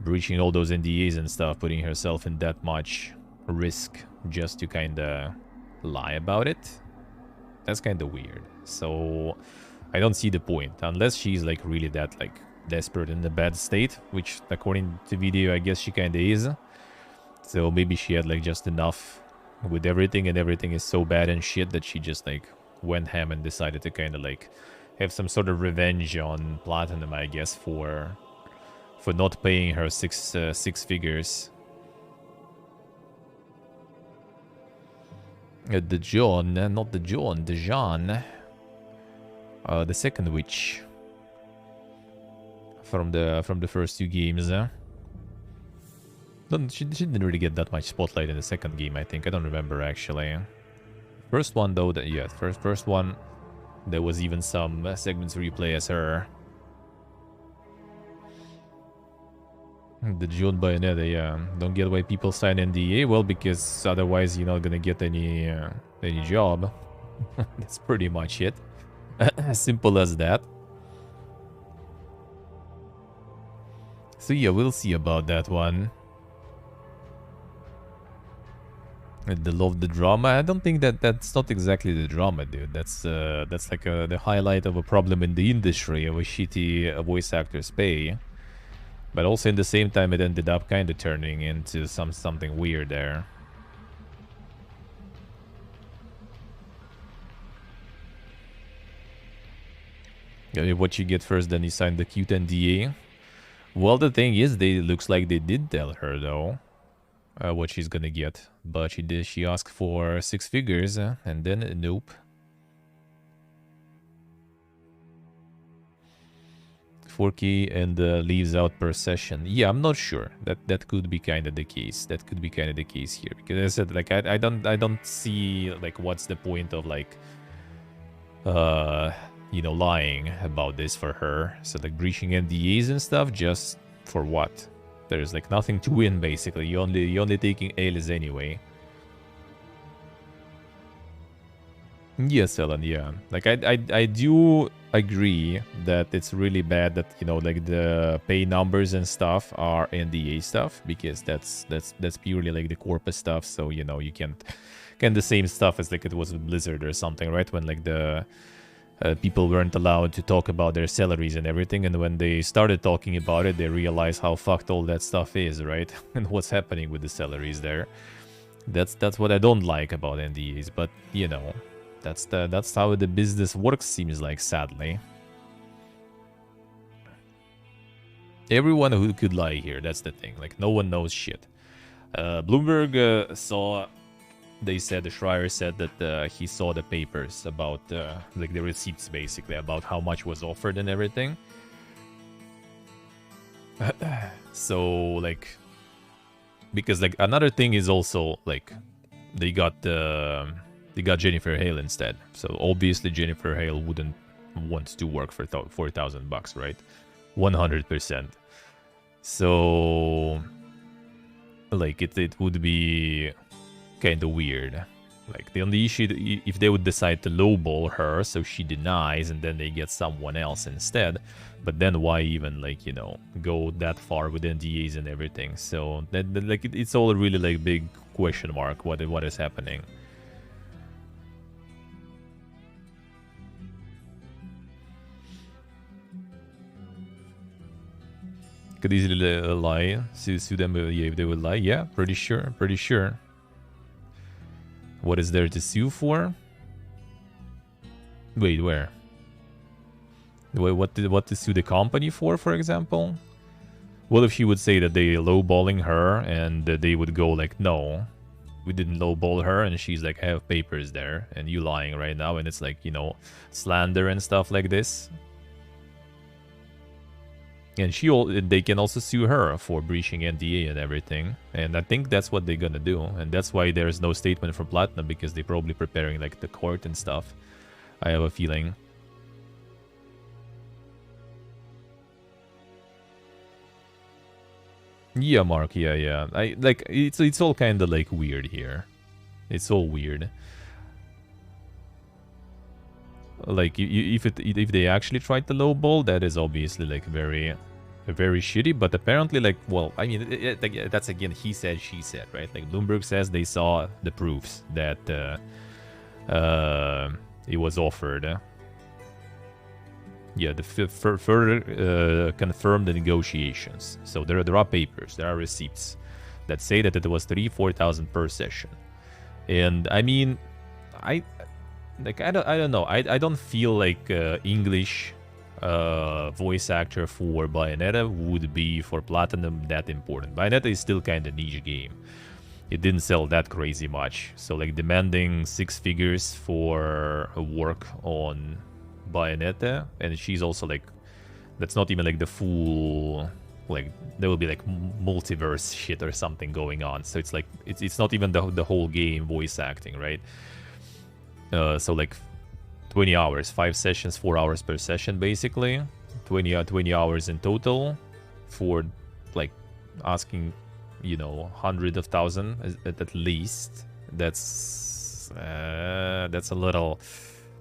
breaching all those NDAs and stuff, putting herself in that much risk just to kinda lie about it, that's kinda weird. So I don't see the point, unless she's like really that like desperate in a bad state, which according to video I guess she kinda is. So maybe she had like just enough with everything, and everything is so bad and shit that she just like went ham and decided to kinda like have some sort of revenge on Platinum, I guess, for not paying her six figures. The John, not the John, the Jean. The second witch from the first two games. She didn't really get that much spotlight in the second game, I think. I don't remember actually. First one though, first one, there was even some segments replay as her. The June Bayonetta, yeah. Don't get why people sign NDA. Well, because otherwise you're not gonna get any job. That's pretty much it. Simple as that. So yeah, we'll see about that one. The love, the drama. I don't think that's not exactly the drama, dude. That's like the highlight of a problem in the industry of a shitty voice actors pay. But also in the same time, it ended up kind of turning into something weird there. What you get first, then you sign the cute NDA. Well, the thing is, looks like they did tell her though what she's gonna get, but she asked for 6 figures, and then nope. 4K and leaves out per session. Yeah, I'm not sure. That could be kind of the case. That could be kind of the case here, because I said like I don't see like what's the point of like you know, lying about this for her. So like breaching NDAs and stuff, just for what? There's like nothing to win basically. You're only taking L's anyway. Yes, Ellen, yeah. Like I do agree that it's really bad that, you know, like the pay numbers and stuff are NDA stuff, because that's purely like the corpus stuff. So, you know, you can't the same stuff as like it was with Blizzard or something, right? When like the people weren't allowed to talk about their salaries and everything, and when they started talking about it, they realized how fucked all that stuff is, right? And what's happening with the salaries there. That's what I don't like about NDAs, but you know, that's how the business works, seems like, sadly. Everyone who could lie here, that's the thing. Like, no one knows shit. Bloomberg saw... They said, the Schreier said that he saw the papers about, like the receipts basically, about how much was offered and everything. So, like, because like another thing is also like they got Jennifer Hale instead. So obviously Jennifer Hale wouldn't want to work for $4,000, right? 100%. So, like, it would be kind of weird. Like, the only issue, if they would decide to lowball her, so she denies, and then they get someone else instead. But then why even, like, you know, go that far with NDAs and everything? So, like, it's all really, like, big question mark, what is happening. Could easily lie, sue them if they would lie. Yeah, pretty sure, pretty sure. What is there to sue for? Wait, where? Wait, what to sue the company for example? What if she would say that they lowballing her and they would go like, no, we didn't lowball her, and she's like, I have papers there, and you lying right now, and it's like, you know, slander and stuff like this. And they can also sue her for breaching NDA and everything. And I think that's what they're gonna do. And that's why there's no statement from Platinum, because they're probably preparing like the court and stuff. I have a feeling. Yeah, Mark, yeah. It's all kind of like weird here. It's all weird. Like, if they actually tried to lowball, that is obviously like very shitty. But apparently, like, well, I mean, that's again he said, she said, right? Like, Bloomberg says they saw the proofs that it was offered. Yeah, the further confirmed the negotiations. So there are papers, there are receipts that say that it was 3,000-4,000 per session. And I mean, I don't know. I don't feel like English voice actor for Bayonetta would be for Platinum that important. Bayonetta is still kind of niche game. It didn't sell that crazy much. So like demanding 6 figures for a work on Bayonetta, and she's also like, that's not even like the full, like there will be like multiverse shit or something going on. So it's like it's not even the whole game voice acting, right? So like 20 hours, 5 sessions, 4 hours per session, basically 20 hours in total for like asking, you know, hundreds of thousands at least. That's a little,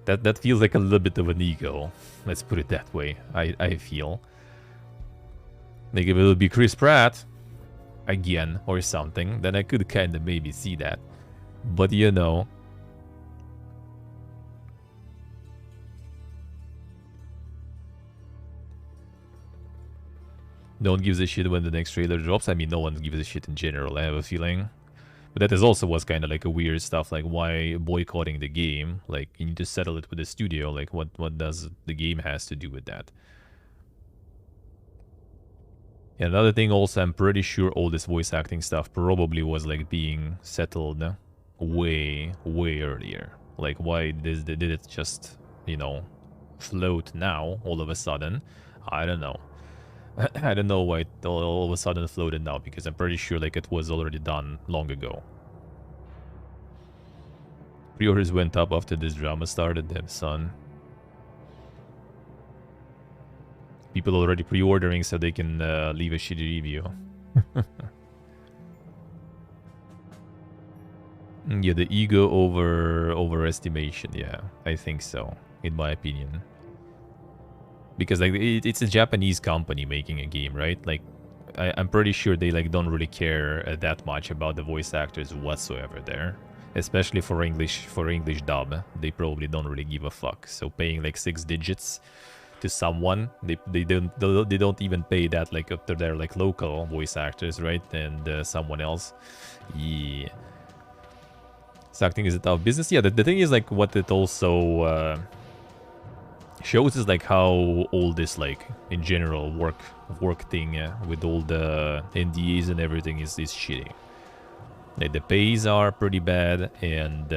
that feels like a little bit of an ego, let's put it that way. I feel like if it would be Chris Pratt again or something, then I could kind of maybe see that, but you know, no one gives a shit when the next trailer drops. I mean, no one gives a shit in general, I have a feeling. But that is also was kind of like a weird stuff, like why boycotting the game? Like, you need to settle it with the studio. Like, what does the game has to do with that? And another thing also, I'm pretty sure all this voice acting stuff probably was like being settled way earlier. Like, why did it just, you know, float now all of a sudden? I don't know. I don't know why it all of a sudden floated now, because I'm pretty sure like it was already done long ago. Pre-orders went up after this drama started, damn son. People already pre-ordering so they can leave a shitty review. Yeah, the ego overestimation, yeah, I think so, in my opinion. Because like it's a Japanese company making a game, right? Like I'm pretty sure they like don't really care that much about the voice actors whatsoever there, especially for English dub. They probably don't really give a fuck. So paying like 6 digits to someone, they don't even pay that like up to their like local voice actors, right? And someone else, yeah. So acting is a tough business. Yeah, the thing is like what it also shows is like how all this like in general work thing with all the NDAs and everything is shitty. Like the pays are pretty bad, and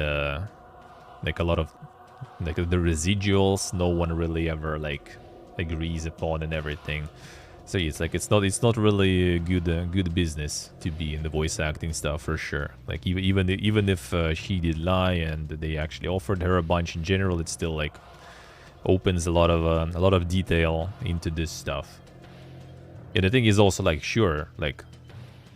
like a lot of like the residuals no one really ever like agrees upon and everything. So it's like it's not really a good business to be in the voice acting stuff for sure. Like even if she did lie and they actually offered her a bunch in general, it's still like opens a lot of detail into this stuff. And the thing is also like, sure, like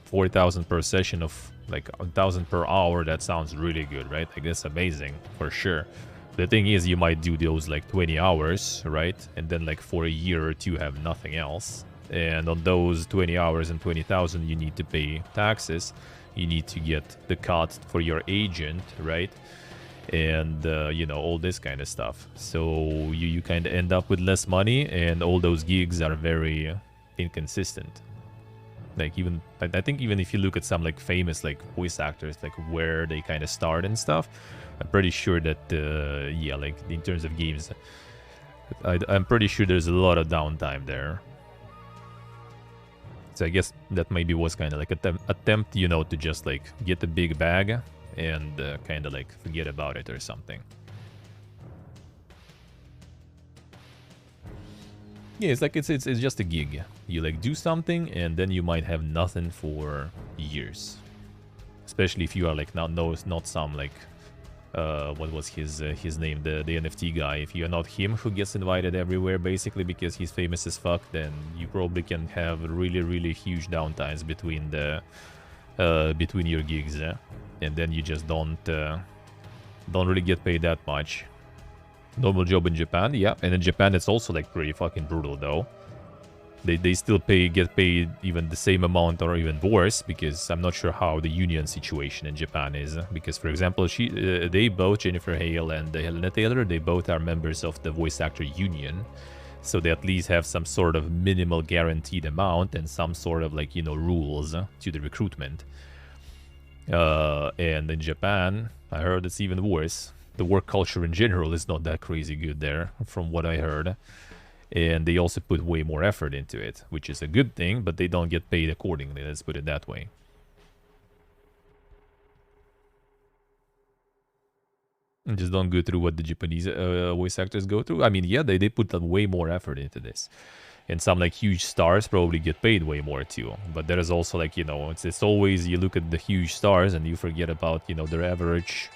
4,000 per session of like 1,000 per hour, that sounds really good, right? Like that's amazing for sure. The thing is, you might do those like 20 hours, right? And then like for a year or two have nothing else. And on those 20 hours and 20,000, you need to pay taxes. You need to get the cut for your agent, right? And, you know, all this kind of stuff. So you kind of end up with less money, and all those gigs are very inconsistent. Like even, I think even if you look at some like famous like voice actors, like where they kind of start and stuff, I'm pretty sure that, yeah, like in terms of games, I'm pretty sure there's a lot of downtime there. So I guess that maybe was kind of like an attempt, you know, to just like get the big bag and kind of like forget about it or something. Yeah, it's like it's just a gig. You like do something and then you might have nothing for years. Especially if you are like not some like what was his name, the NFT guy. If you're not him who gets invited everywhere basically because he's famous as fuck, then you probably can have really huge downtimes between the between your gigs, and then you just don't really get paid that much. Normal job in Japan, yeah, and in Japan it's also like pretty fucking brutal though. They still get paid even the same amount or even worse, because I'm not sure how the union situation in Japan is. Because, for example, they both, Jennifer Hale and Helena Taylor, they both are members of the voice actor union. So they at least have some sort of minimal guaranteed amount and some sort of like, you know, rules to the recruitment. And in Japan, I heard it's even worse. The work culture in general is not that crazy good there, from what I heard. And they also put way more effort into it, which is a good thing, but they don't get paid accordingly, let's put it that way. And just don't go through what the Japanese voice actors go through. I mean, yeah, they put way more effort into this. And some like huge stars probably get paid way more too. But there is also like, you know, it's always, you look at the huge stars and you forget about, you know, their average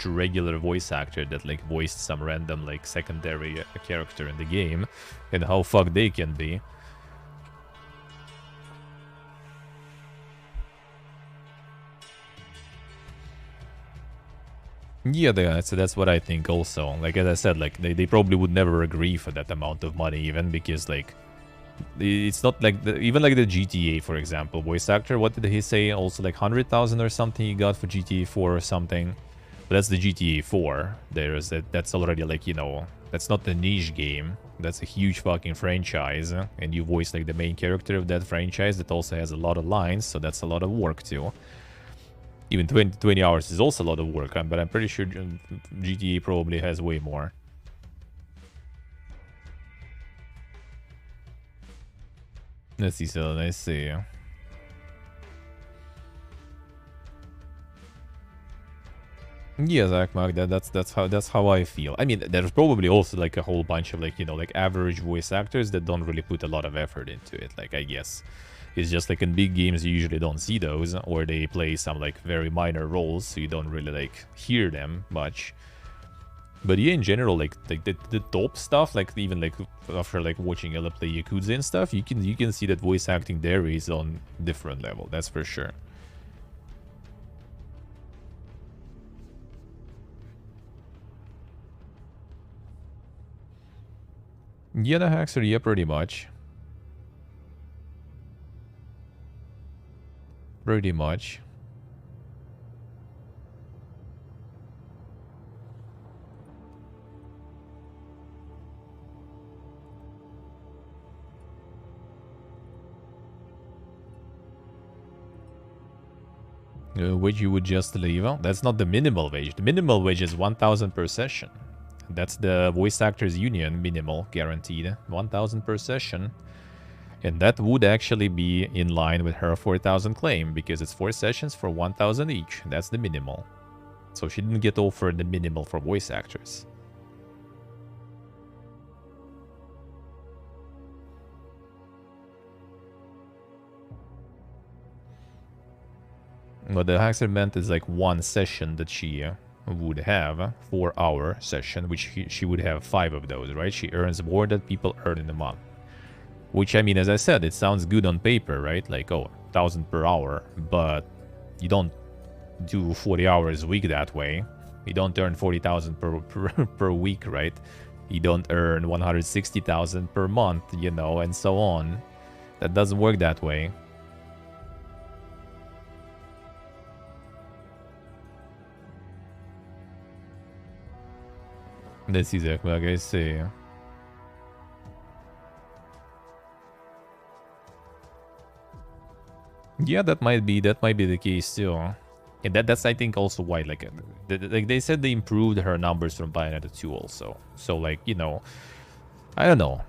regular voice actor that like voiced some random like secondary character in the game, and how fucked they can be. Yeah, so that's what I think also. Like, as I said, like they probably would never agree for that amount of money even, because like it's not like even like the GTA, for example, voice actor, what did he say? Also like 100,000 or something he got for GTA 4 or something. But that's the GTA 4. That's already like, you know, that's not the niche game. That's a huge fucking franchise. And you voice like the main character of that franchise that also has a lot of lines. So that's a lot of work too. Even 20 hours is also a lot of work. But I'm pretty sure GTA probably has way more. Let's see, so let's see. Yeah, Zach Mark, that's how I feel. I mean, there's probably also like a whole bunch of like, you know, like average voice actors that don't really put a lot of effort into it. Like, I guess it's just like in big games you usually don't see those, or they play some like very minor roles, so you don't really like hear them much. But yeah, in general, like the top stuff, like even like after like watching Ella play Yakuza and stuff, you can see that voice acting there is on different level. That's for sure. Yeah, the Haxer, yeah, pretty much. Pretty much. Which you would just leave. That's not the minimal wage. The minimal wage is 1,000 per session. That's the voice actors union minimal guaranteed 1,000 per session, and that would actually be in line with her 4,000 claim, because it's 4 sessions for 1,000 each. That's the minimal. So she didn't get offered the minimal for voice actors. What the Haxer meant is like 1 session that she would have, 4-hour session, which she would have 5 of those, right? She earns more than people earn in a month. Which, I mean, as I said, it sounds good on paper, right? Like, oh, 1,000 per hour, but you don't do 40 hours a week that way. You don't earn 40,000 per week, right? You don't earn 160,000 per month, you know, and so on. That doesn't work that way. That's exactly like I say. Yeah, that might be the case too. And that's I think also why like they said they improved her numbers from Bayonetta 2 also. So like, you know, I don't know.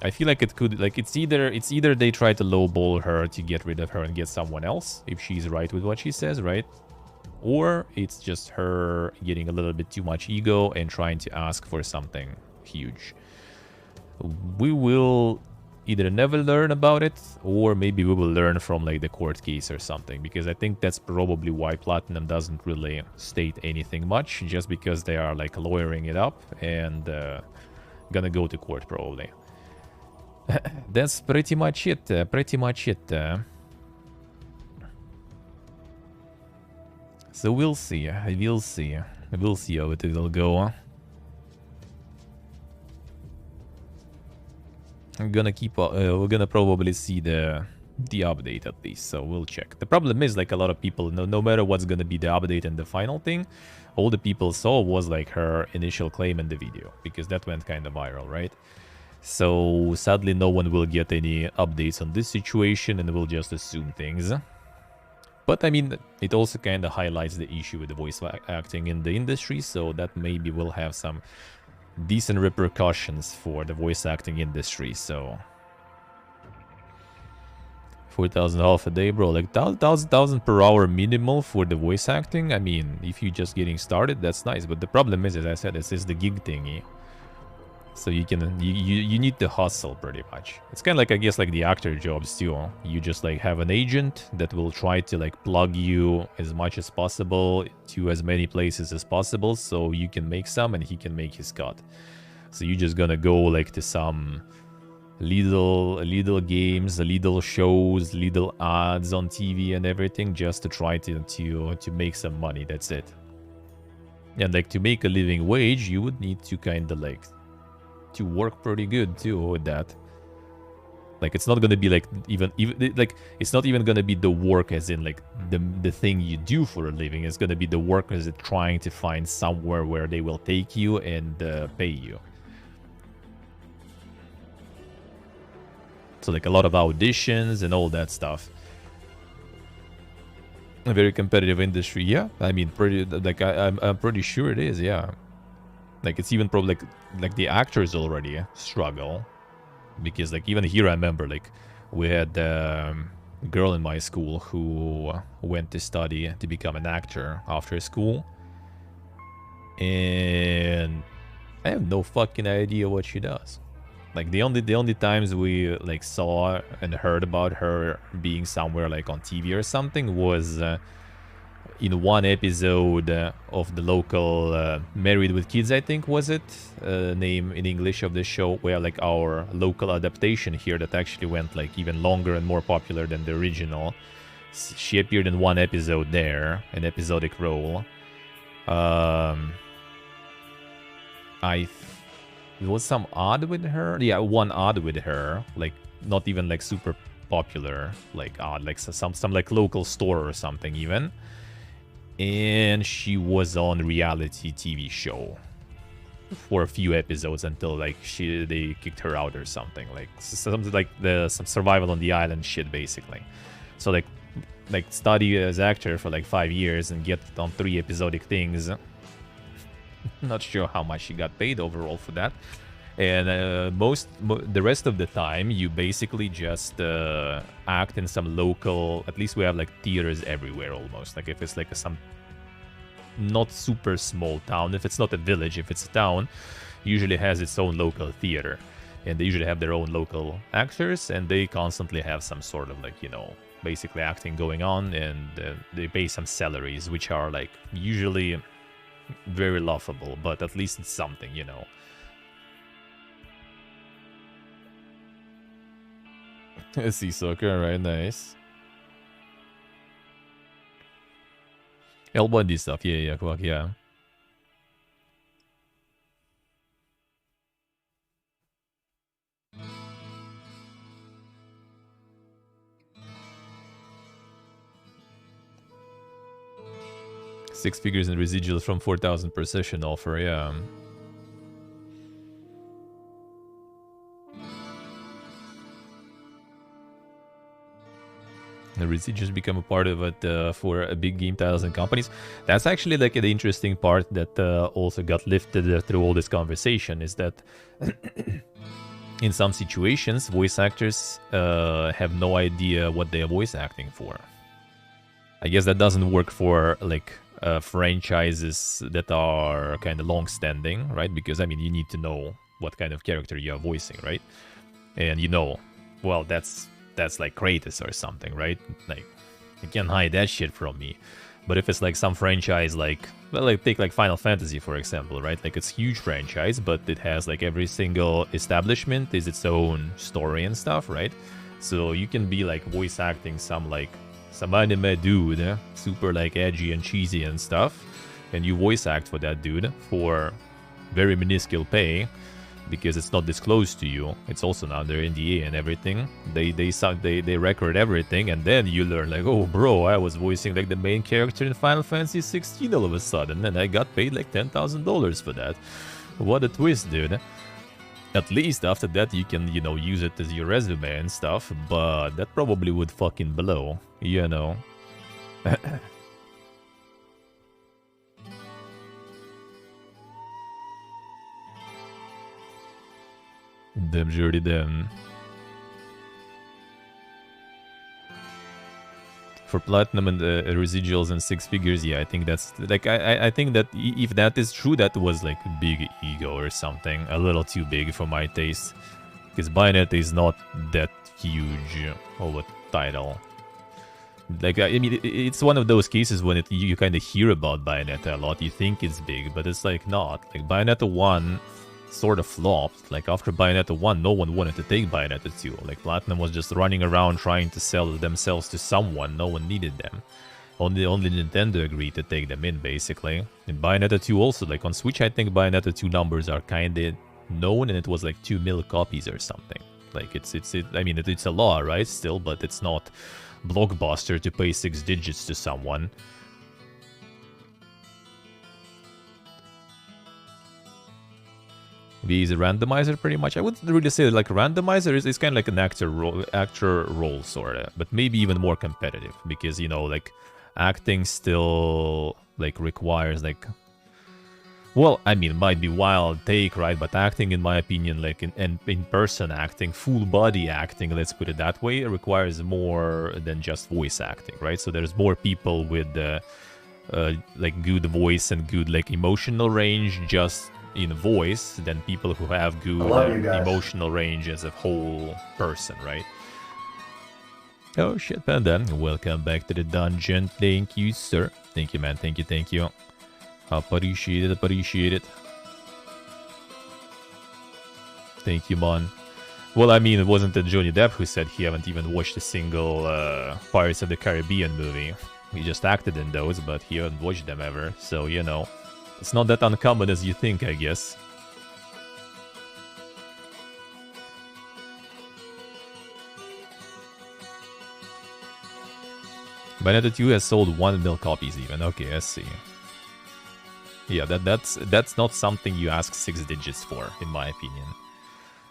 I feel like it could like it's either they try to lowball her to get rid of her and get someone else if she's right with what she says, right? Or it's just her getting a little bit too much ego and trying to ask for something huge. We will either never learn about it, or maybe we will learn from like the court case or something, because I think that's probably why Platinum doesn't really state anything much, just because they are like lawyering it up and gonna go to court probably. That's pretty much it. So we'll see how it will go. I'm gonna we're gonna probably see the update at least, so we'll check. The problem is like a lot of people, no matter what's gonna be the update and the final thing, all the people saw was like her initial claim in the video, because that went kind of viral, right? So sadly no one will get any updates on this situation and will just assume things. But I mean, it also kind of highlights the issue with the voice acting in the industry, so that maybe will have some decent repercussions for the voice acting industry. So 4,000 half a day, bro, like 1,000 per hour minimal for the voice acting. I mean, if you're just getting started, that's nice, but the problem is, as I said, it's the gig thingy. So you need to hustle pretty much. It's kind of like, I guess, like the actor jobs too. You just like have an agent that will try to like plug you as much as possible to as many places as possible, so you can make some and he can make his cut. So you're just gonna go like to some little games, little shows, little ads on TV and everything, just to try to make some money. That's it. And like to make a living wage, you would need to kind of like to work pretty good too with that. Like it's not gonna be like even like it's not even gonna be the work as in like the thing you do for a living. It's gonna be the work as in trying to find somewhere where they will take you and pay you. So like a lot of auditions and all that stuff. A very competitive industry, yeah. I mean, pretty like I'm pretty sure it is, yeah. Like it's even probably like the actors already struggle, because like even here I remember like we had a girl in my school who went to study to become an actor after school, and I have no fucking idea what she does. Like the only times we like saw and heard about her being somewhere like on TV or something was in one episode of the local Married with Kids, I think was it, name in English of the show, where like our local adaptation here that actually went like even longer and more popular than the original. She appeared in one episode there, an episodic role. There was some odd with her. Yeah, one odd with her, like not even like super popular, like odd, like some like local store or something even. And she was on reality TV show for a few episodes until like they kicked her out or something, like something like some survival on the island shit basically. So like study as actor for like 5 years and get on 3 episodic things. Not sure how much she got paid overall for that. And the rest of the time you basically just act in some local, at least we have like theaters everywhere almost. Like if it's like some not super small town, if it's not a village, if it's a town, usually has its own local theater, and they usually have their own local actors, and they constantly have some sort of like, you know, basically acting going on, and they pay some salaries which are like usually very laughable, but at least it's something, you know. Sea soccer, right? Nice. L1D stuff, yeah, fuck yeah. Six figures in residuals from 4,000 per session offer, yeah. The residuals become a part of it for big game titles and companies. That's actually like the interesting part that also got lifted through all this conversation, is that in some situations, voice actors have no idea what they are voice acting for. I guess that doesn't work for like franchises that are kind of long-standing, right? Because I mean, you need to know what kind of character you are voicing, right? And you know, well, that's like Kratos or something, right? Like, you can't hide that shit from me. But if it's like some franchise, like, well, like take like Final Fantasy, for example, right? Like, it's a huge franchise, but it has like every single establishment is its own story and stuff, right? So you can be like voice acting some anime dude, super like edgy and cheesy and stuff, and you voice act for that dude for very minuscule pay, because it's not disclosed to you. It's also now under NDA and everything. They record everything, and then you learn like, oh bro, I was voicing like the main character in Final Fantasy 16 all of a sudden, and I got paid like $10,000 for that. What a twist, dude. At least after that you can, you know, use it as your resume and stuff, but that probably would fucking blow, you know. Damn dirty damn. For platinum and residuals and six figures, yeah, I think that's like I think that if that is true, that was like a big ego or something, a little too big for my taste, because Bayonetta is not that huge of a title. Like, I mean, it's one of those cases when you kind of hear about Bayonetta a lot, you think it's big, but it's like not. Like, Bayonetta 1 sort of flopped. Like, after Bayonetta 1, no one wanted to take Bayonetta 2. Like, Platinum was just running around trying to sell themselves to someone. No one needed them. Only Nintendo agreed to take them in, basically. And Bayonetta 2 also, like, on Switch, I think Bayonetta 2 numbers are kinda known, and it was like 2 million copies or something. Like, I mean, it's a lot, right, still, but it's not blockbuster to pay 6 digits to someone. He's a randomizer, pretty much. I wouldn't really say like randomizer is kind of like an actor role sort of, but maybe even more competitive, because, you know, like, acting still like requires like, well, I mean, it might be wild take, right? But acting, in my opinion, like in person acting, full body acting, let's put it that way, it requires more than just voice acting, right? So there's more people with like good voice and good like emotional range just in voice than people who have good emotional range as a whole person, right? Oh shit, Panda, welcome back to the dungeon. Thank you, sir. Thank you, man. Thank you. Appreciate it. Thank you, man. Well, I mean, it wasn't Johnny Depp who said he haven't even watched a single Pirates of the Caribbean movie. He just acted in those, but he hasn't watched them ever. So, you know, it's not that uncommon as you think, I guess. Bayonetta 2 has sold 1 million copies even. Okay, I see. Yeah, that's not something you ask 6 digits for, in my opinion.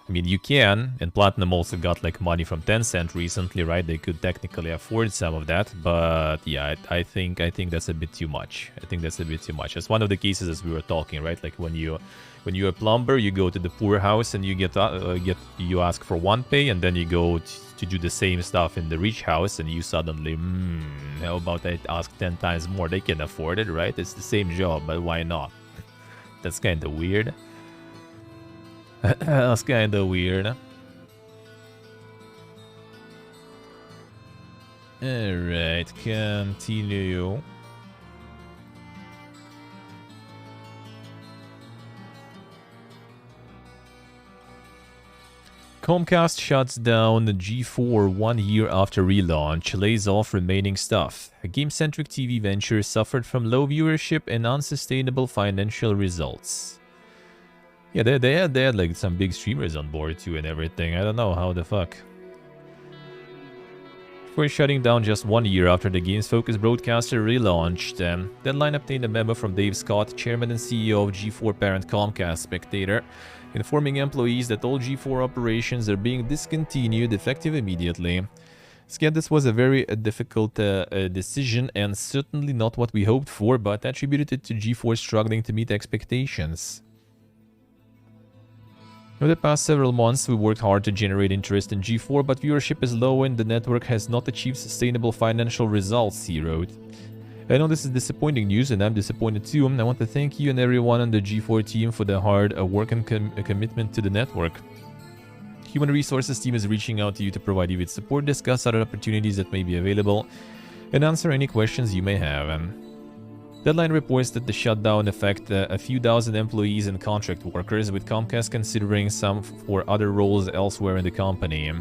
I mean, you can, and Platinum also got like money from Tencent recently, right? They could technically afford some of that, but yeah, I think that's a bit too much. I think that's a bit too much. It's one of the cases as we were talking, right? Like when you're a plumber, you go to the poor house and you ask for 1 pay, and then you go to do the same stuff in the rich house, and you suddenly, how about I ask 10 times more? They can afford it, right? It's the same job, but why not? That's kind of weird. That's kind of weird. Alright, continue. Comcast shuts down the G4 1 year after relaunch, lays off remaining staff. A game-centric TV venture suffered from low viewership and unsustainable financial results. Yeah, they had like some big streamers on board too and everything. I don't know how the fuck. Before shutting down just 1 year after the game's focused broadcaster relaunched, Deadline obtained a memo from Dave Scott, chairman and CEO of G4 parent Comcast Spectator, informing employees that all G4 operations are being discontinued effective immediately. Again, this was a very difficult decision and certainly not what we hoped for, but attributed it to G4 struggling to meet expectations. Over the past several months, we worked hard to generate interest in G4, but viewership is low and the network has not achieved sustainable financial results, he wrote. I know this is disappointing news and I'm disappointed too. I want to thank you and everyone on the G4 team for the hard work and commitment to the network. Human Resources team is reaching out to you to provide you with support, discuss other opportunities that may be available, and answer any questions you may have. Deadline reports that the shutdown affect a few thousand employees and contract workers, with Comcast considering some for other roles elsewhere in the company.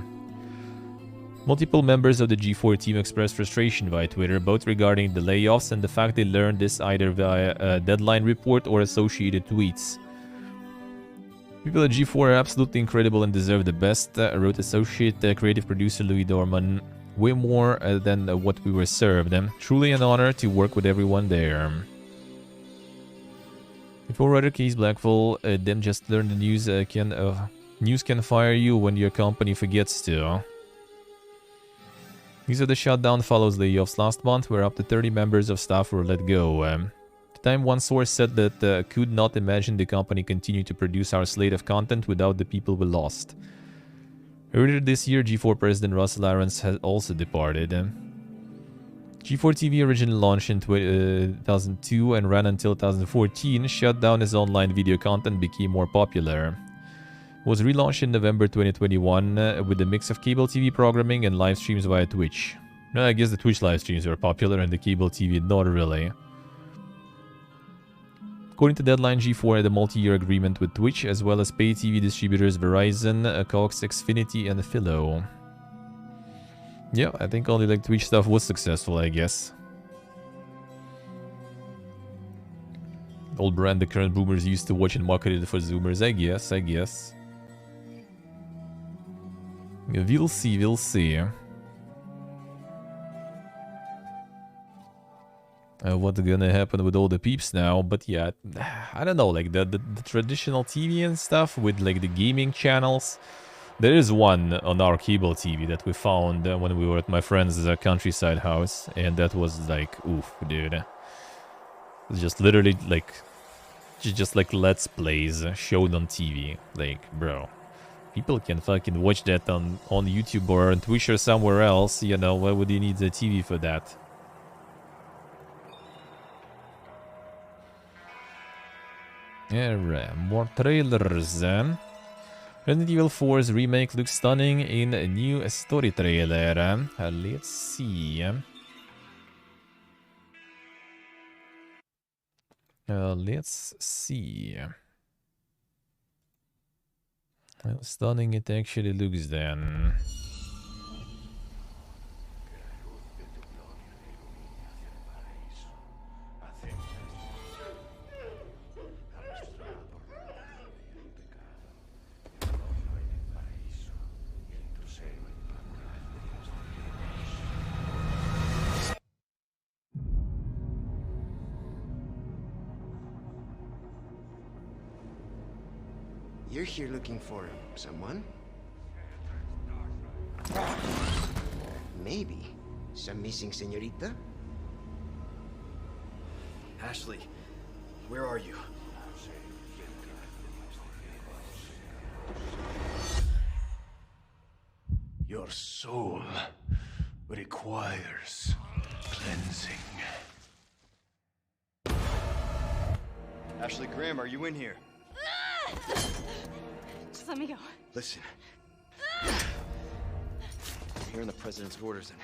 Multiple members of the G4 team expressed frustration via Twitter, both regarding the layoffs and the fact they learned this either via a Deadline report or associated tweets. People at G4 are absolutely incredible and deserve the best, wrote associate creative producer Louis Dorman. Way more than what we were served. Truly an honor to work with everyone there. Before Ryder Case Blackfall, them just learned the news news can fire you when your company forgets to. News of the shutdown follows layoffs last month, where up to 30 members of staff were let go. At the time, one source said that could not imagine the company continue to produce our slate of content without the people we lost. Earlier this year, G4 President Russell Arons has also departed. G4 TV originally launched in 2002 and ran until 2014, shut down as online video content became more popular. It was relaunched in November 2021 with a mix of cable TV programming and live streams via Twitch. I guess the Twitch live streams were popular and the cable TV not really. According to Deadline, G4 had a multi-year agreement with Twitch, as well as pay TV distributors Verizon, Cox, Xfinity, and Philo. Yeah, I think only like Twitch stuff was successful, I guess. Old brand the current boomers used to watch and marketed for Zoomers, I guess. We'll see. What's gonna happen with all the peeps now, but yeah, I don't know, like the traditional TV and stuff with like the gaming channels. There is one on our cable TV that we found when we were at my friend's countryside house, and that was like, oof, dude. It's just literally like, just like Let's Plays showed on TV, like, bro. People can fucking watch that on YouTube or on Twitch or somewhere else, you know, why would you need a TV for that? Alright, more trailers. Resident Evil 4's remake looks stunning in a new story trailer. Let's see. Let's see. How stunning it actually looks then. You're here looking for someone? Maybe. Some missing señorita? Ashley, where are you? Your soul requires cleansing. Ashley Graham, are you in here? Just let me go. Listen. I'm hearing the president's orders and...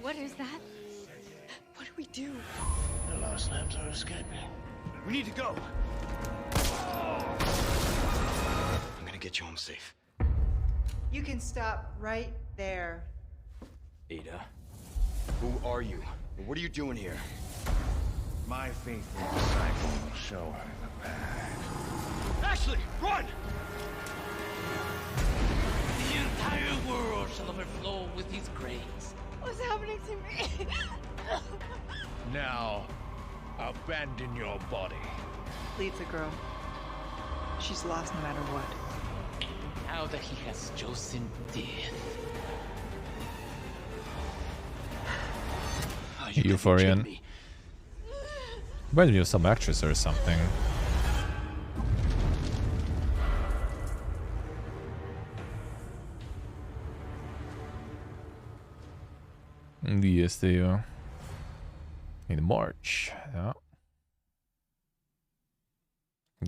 What is that? What do we do? The lost lambs are escaping. We need to go! I'm gonna get you home safe. You can stop right there. Ada, who are you? What are you doing here? My faithful disciple will show her the path. Ashley, run! The entire world shall overflow with his grace. What's happening to me? Now, abandon your body. Leave the girl. She's lost no matter what. Now that he has chosen death. Oh, you Euphorian. kidding me? Reminds me of some actress or something. Yes, they are. In March, yeah.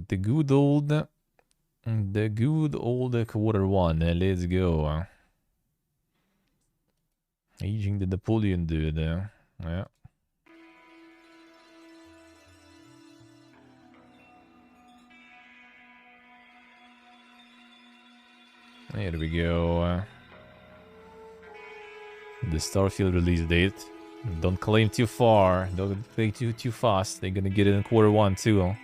The good old Q1. Let's go. Aging the Napoleon dude. Yeah. Here we go. The Starfield release date. Don't claim too far. Don't play too fast. They're gonna get it in Q1 too.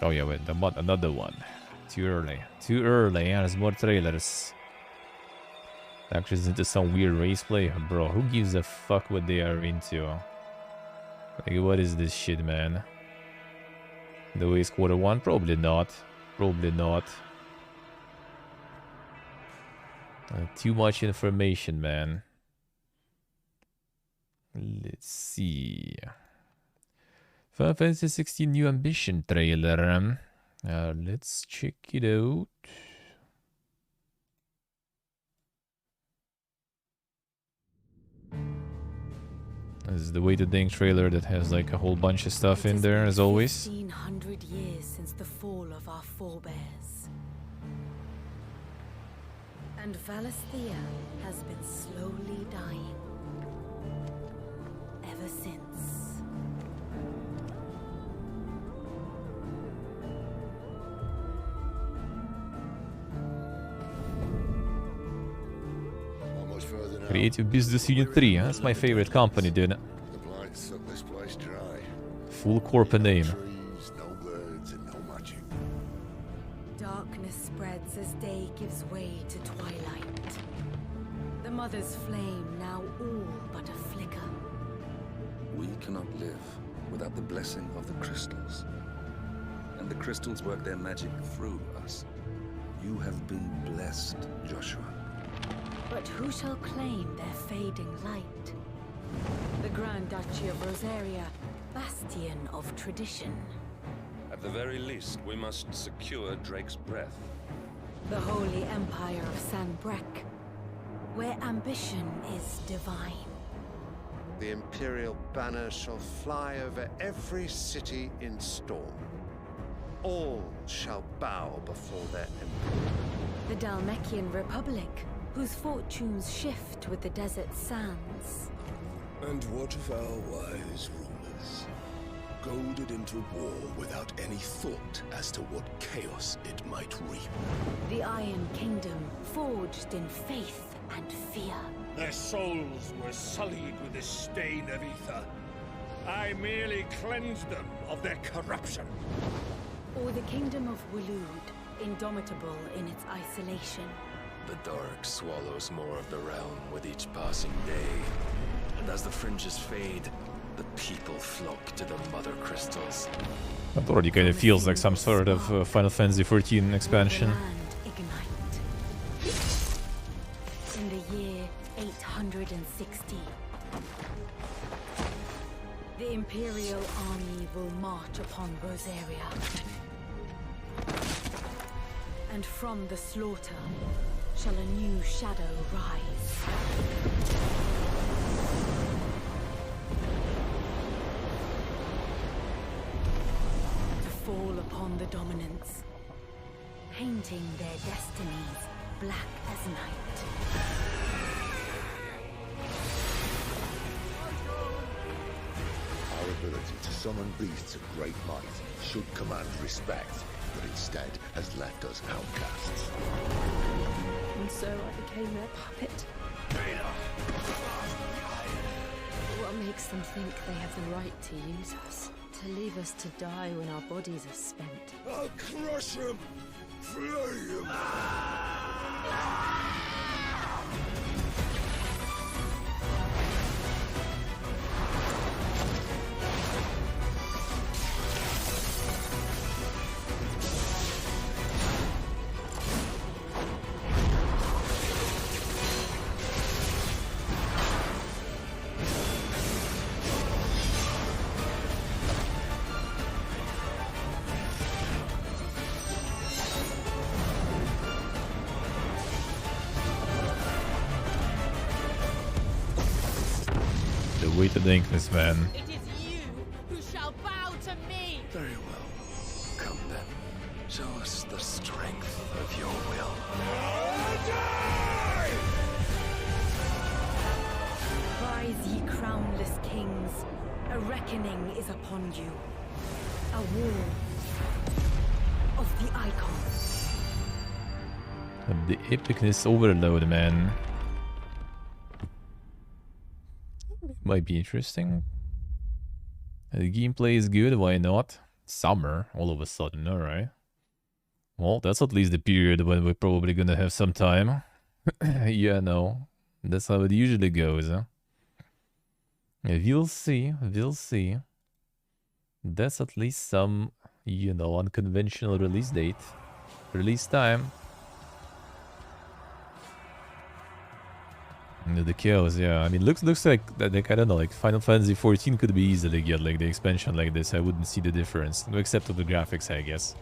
Oh yeah, wait, another one. Too early. Too early. Yeah, there's more trailers. Actually, into some weird race play, bro. Who gives a fuck what they are into? Like, what is this shit, man? The way it's Q1? Probably not. Probably not. Too much information, man. Let's see. Final Fantasy 16 New Ambition trailer. Let's check it out. This is the Wait a Dang trailer that has like a whole bunch of stuff in there, as always. 1500 years since the fall of our forebears. And Valisthea has been slowly dying. Ever since. Almost further now. Creative Business Unit 3, huh? That's my favorite company, dude. The blight sucked this place dry. Full corporate name. Trees, no birds, and no magic. Darkness spreads as day gives way to twilight. The mother's flame now all but a flicker. We cannot live without the blessing of the crystals. And the crystals work their magic through us. You have been blessed, Joshua. But who shall claim their fading light? The Grand Duchy of Rosaria, bastion of tradition. At the very least, we must secure Drake's breath. The Holy Empire of San Brek, where ambition is divine. The Imperial banner shall fly over every city in Storm. All shall bow before their emperor. The Dalmekian Republic, whose fortunes shift with the desert sands. And what of our wise rulers? Goaded into war without any thought as to what chaos it might reap. The Iron Kingdom, forged in faith and fear. Their souls were sullied with the stain of ether. I merely cleansed them of their corruption. Or the Kingdom of Waloed, indomitable in its isolation. The dark swallows more of the realm with each passing day. And as the fringes fade, the people flock to the mother crystals. That already kind of feels like some sort of Final Fantasy 14 expansion. In the year 860, the Imperial army will march upon Rosaria. And from the slaughter shall a new shadow rise. To fall upon the dominants, painting their destinies black as night. Our ability to summon beasts of great might should command respect. but instead has left us outcasts. And so I became their puppet. What makes them think they have the right to use us? To leave us to die when our bodies are spent? I'll crush him! Flame! Way to think this, man. It is you who shall bow to me! Very well. Come then. Show us the strength of your will. Rise, ye crownless kings. A reckoning is upon you. A war of the icons. The epicness overload, man. Might be interesting. The gameplay is good, why not? Summer, all of a sudden, alright. Well, that's at least the period when we're probably gonna have some time. Yeah, no. That's how it usually goes, huh? We'll see, we'll see. That's at least some, you know, unconventional release date. Release time. The chaos, yeah. I mean, looks like I don't know, like Final Fantasy 14 could be easily get like the expansion like this. I wouldn't see the difference, except for the graphics, I guess.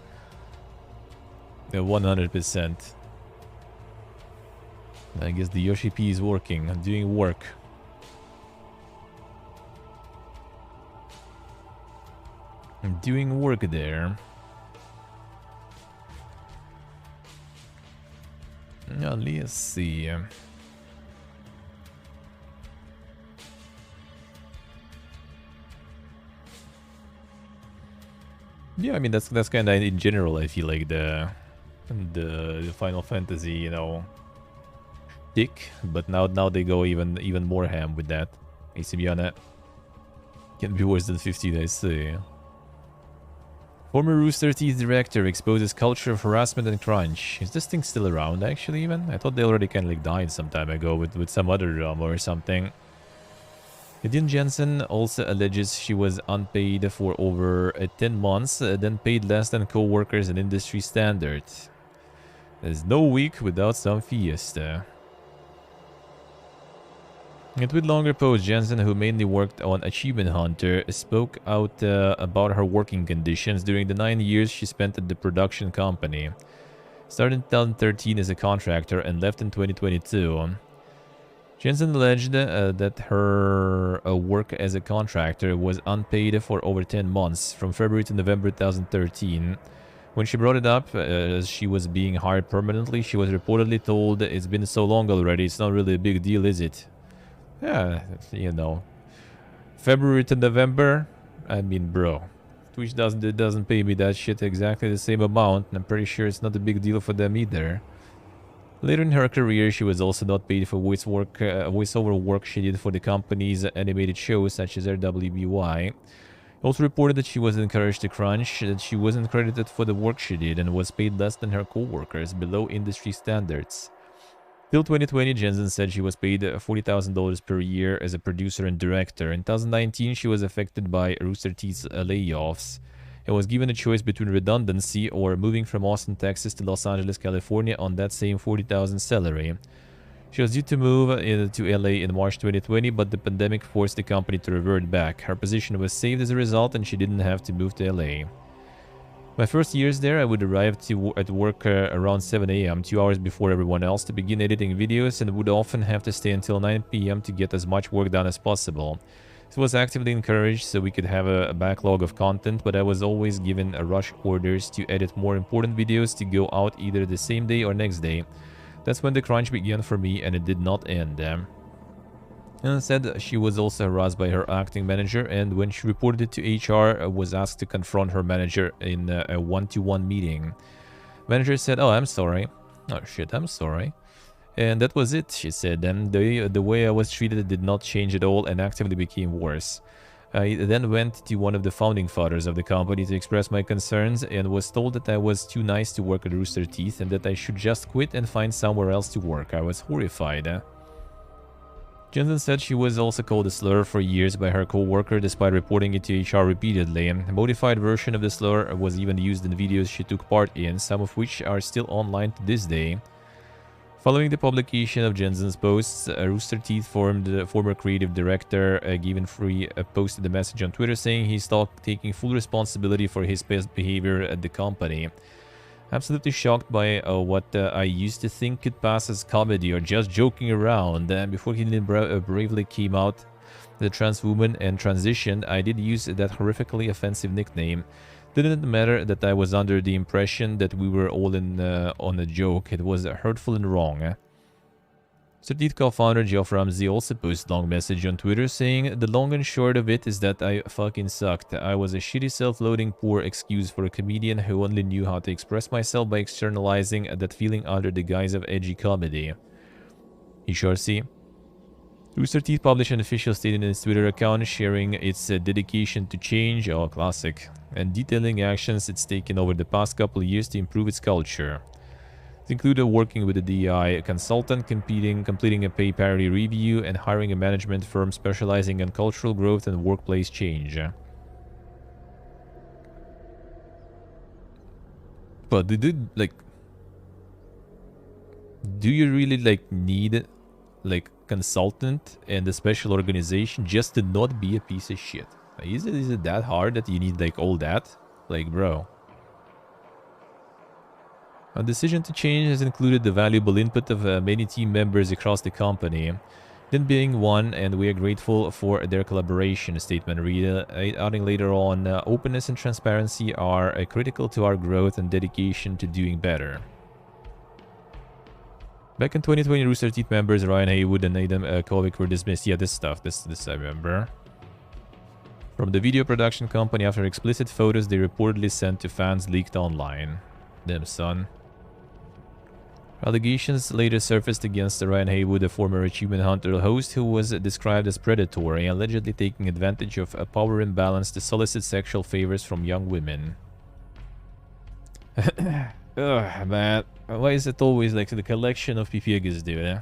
Yeah, 100%. I guess the Yoshi P is working, doing work. I'm doing work there. Now let's see. Yeah, I mean that's kind of in general. I feel like the Final Fantasy, you know, tick, but now they go even more ham with that. ACB on that can be worse than 15, I see. Former Rooster Teeth director exposes culture of harassment and crunch. Is this thing still around? Actually, even I thought they already kind of like died some time ago with some other drama or something. Gideon Jensen also alleges she was unpaid for over 10 months, then paid less than co-workers and industry standards. There's no week without some fiesta. In a tweet longer post, Jensen, who mainly worked on Achievement Hunter, spoke out about her working conditions during the 9 years she spent at the production company. Started in 2013 as a contractor and left in 2022. Jensen alleged that her work as a contractor was unpaid for over 10 months, from February to November 2013. When she brought it up as she was being hired permanently, she was reportedly told, "It's been so long already, it's not really a big deal, is it?" Yeah, you know. February to November? I mean, bro. Twitch doesn't pay me that shit exactly the same amount, and I'm pretty sure it's not a big deal for them either. Later in her career, she was also not paid for voiceover work she did for the company's animated shows, such as RWBY. Also reported that she was encouraged to crunch, that she wasn't credited for the work she did, and was paid less than her co-workers, below industry standards. Till 2020, Jensen said she was paid $40,000 per year as a producer and director. In 2019, she was affected by Rooster Teeth's layoffs and was given a choice between redundancy or moving from Austin, Texas to Los Angeles, California on that same $40,000 salary. She was due to move to LA in March 2020, but the pandemic forced the company to revert back. Her position was saved as a result, and she didn't have to move to LA. My first years there, I would arrive at work around 7 AM, 2 hours before everyone else, to begin editing videos, and would often have to stay until 9 PM to get as much work done as possible. This was actively encouraged so we could have a backlog of content, but I was always given rush orders to edit more important videos to go out either the same day or next day. That's when the crunch began for me, and it did not end. And said she was also harassed by her acting manager, and when she reported it to HR, was asked to confront her manager in a one-to-one meeting. Manager said, "Oh, I'm sorry." "Oh shit, I'm sorry." And that was it, she said. And the way I was treated did not change at all and actively became worse. I then went to one of the founding fathers of the company to express my concerns and was told that I was too nice to work at Rooster Teeth and that I should just quit and find somewhere else to work. I was horrified. Jensen said she was also called a slur for years by her co-worker despite reporting it to HR repeatedly. A modified version of the slur was even used in videos she took part in, some of which are still online to this day. Following the publication of Jensen's posts, Rooster Teeth former creative director Given Free posted a message on Twitter saying he stopped taking full responsibility for his past behavior at the company. Absolutely shocked by what I used to think could pass as comedy or just joking around. Before he bravely came out the trans woman and transitioned, I did use that horrifically offensive nickname. Didn't matter that I was under the impression that we were all in on a joke. It was hurtful and wrong. Teeth co-founder Geoff Ramsey also posted a long message on Twitter saying, "The long and short of it is that I fucking sucked. I was a shitty self-loathing poor excuse for a comedian who only knew how to express myself by externalizing that feeling under the guise of edgy comedy." see. Rooster Teeth published an official statement in its Twitter account sharing its dedication to change, classic, and detailing actions it's taken over the past couple of years to improve its culture. It included working with a DEI consultant, completing a pay parity review, and hiring a management firm specializing in cultural growth and workplace change. But do you really need consultant and a special organization just to not be a piece of shit? Is it that hard that you need all that? Bro. A decision to change has included the valuable input of many team members across the company, then being one, and we are grateful for their collaboration, a statement read, adding later on, openness and transparency are critical to our growth and dedication to doing better. Back in 2020, Rooster Teeth members Ryan Haywood and Adam Kovic were dismissed. Yeah, this I remember. From the video production company after explicit photos they reportedly sent to fans leaked online. Damn, son. Allegations later surfaced against Ryan Haywood, a former Achievement Hunter host who was described as predatory, allegedly taking advantage of a power imbalance to solicit sexual favors from young women. Ugh, man. Why is it always the collection of pipigas, dude?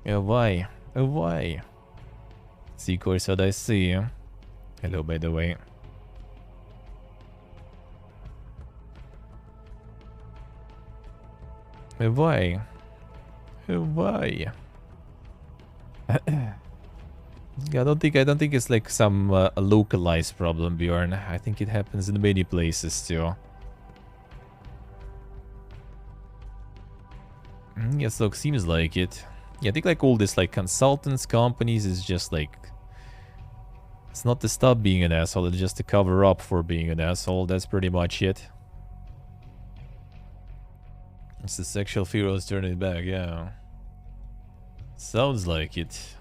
Why? Why? See, course, what I see. Hello, by the way. Why? Why? I don't think it's some a localized problem, Bjorn. I think it happens in many places too. Yes, look, seems like it. Yeah, I think all this consultants, companies is just it's not to stop being an asshole, it's just to cover up for being an asshole. That's pretty much it. It's the sexual heroes turning back, yeah. Sounds like it.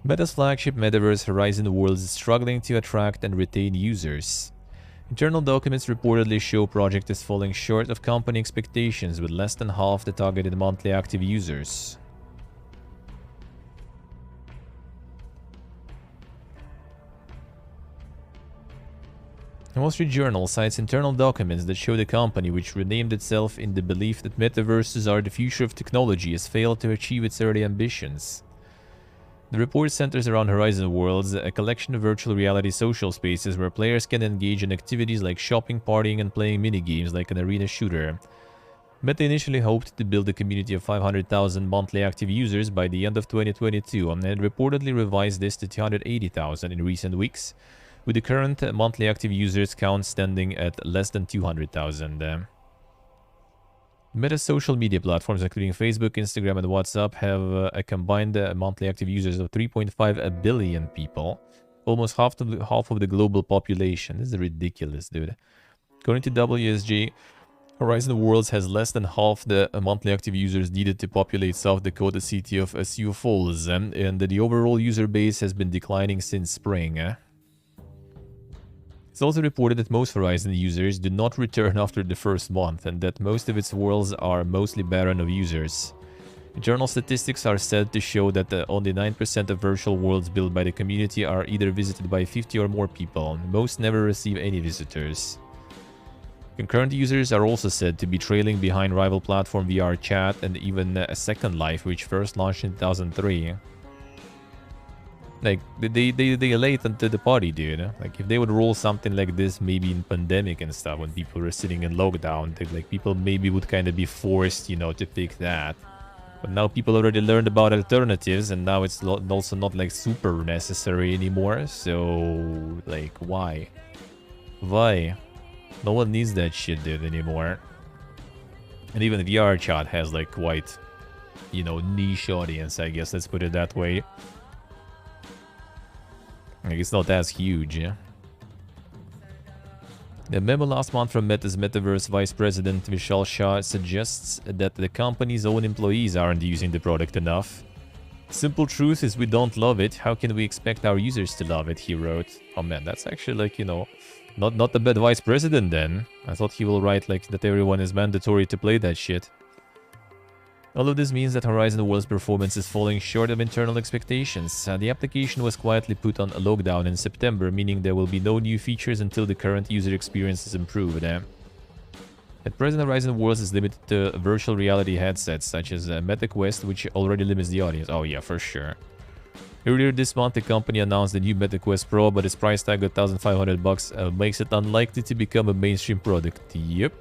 Meta's flagship metaverse Horizon Worlds is struggling to attract and retain users. Internal documents reportedly show project is falling short of company expectations with less than half the targeted monthly active users. The Wall Street Journal cites internal documents that show the company, which renamed itself in the belief that metaverses are the future of technology, has failed to achieve its early ambitions. The report centers around Horizon Worlds, a collection of virtual reality social spaces where players can engage in activities like shopping, partying, and playing minigames like an arena shooter. Meta initially hoped to build a community of 500,000 monthly active users by the end of 2022 and had reportedly revised this to 280,000 in recent weeks, with the current monthly active users count standing at less than 200,000. Meta's social media platforms, including Facebook, Instagram, and WhatsApp, have a combined monthly active users of 3.5 billion people, almost half of the global population. This is ridiculous, dude. According to WSJ, Horizon Worlds has less than half the monthly active users needed to populate South Dakota city of Sioux Falls, and the overall user base has been declining since spring. It's also reported that most Horizon users do not return after the first month, and that most of its worlds are mostly barren of users. Internal statistics are said to show that only 9% of virtual worlds built by the community are either visited by 50 or more people. Most never receive any visitors. Concurrent users are also said to be trailing behind rival platform VR Chat and even Second Life, which first launched in 2003. Like, they late into the party, dude. Like, if they would roll something like this maybe in pandemic and stuff, when people were sitting in lockdown, like, people maybe would kind of be forced, you know, to pick that. But now people already learned about alternatives, and now it's also not, like, super necessary anymore. So, like, why? Why? No one needs that shit, dude, anymore. And even VR Chat has, like, quite, you know, niche audience, I guess. Let's put it that way. Like, it's not as huge, yeah? The memo last month from Meta's Metaverse Vice President Vishal Shah suggests that the company's own employees aren't using the product enough. Simple truth is we don't love it. How can we expect our users to love it, he wrote. Oh man, that's actually, like, you know, not a bad Vice President then. I thought he will write, like, that everyone is mandatory to play that shit. All of this means that Horizon Worlds' performance is falling short of internal expectations. The application was quietly put on a lockdown in September, meaning there will be no new features until the current user experience is improved. At present, Horizon Worlds is limited to virtual reality headsets, such as Meta Quest, which already limits the audience. Oh yeah, for sure. Earlier this month, the company announced the new Meta Quest Pro, but its price tag of $1,500 makes it unlikely to become a mainstream product. Yep.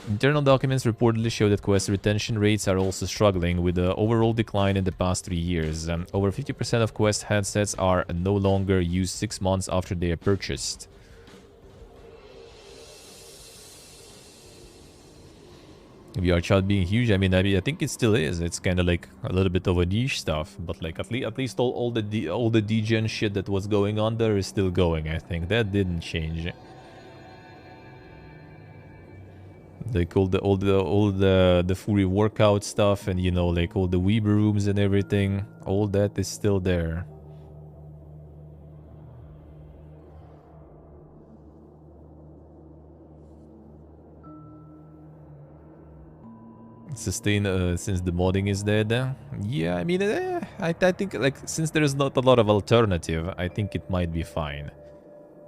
Internal documents reportedly show that Quest retention rates are also struggling, with the overall decline in the past 3 years. Over 50% of Quest headsets are no longer used 6 months after they are purchased. VR Chat being huge, I mean, I think it still is. It's kind of like a little bit of a niche stuff, but like at least all the degen shit that was going on there is still going. I think that didn't change. Like all the Fury workout stuff, and you know, like all the Weeb rooms and everything, all that is still there. Sustain since the modding is dead. Yeah, I mean, I think, like, since there is not a lot of alternative, I think it might be fine.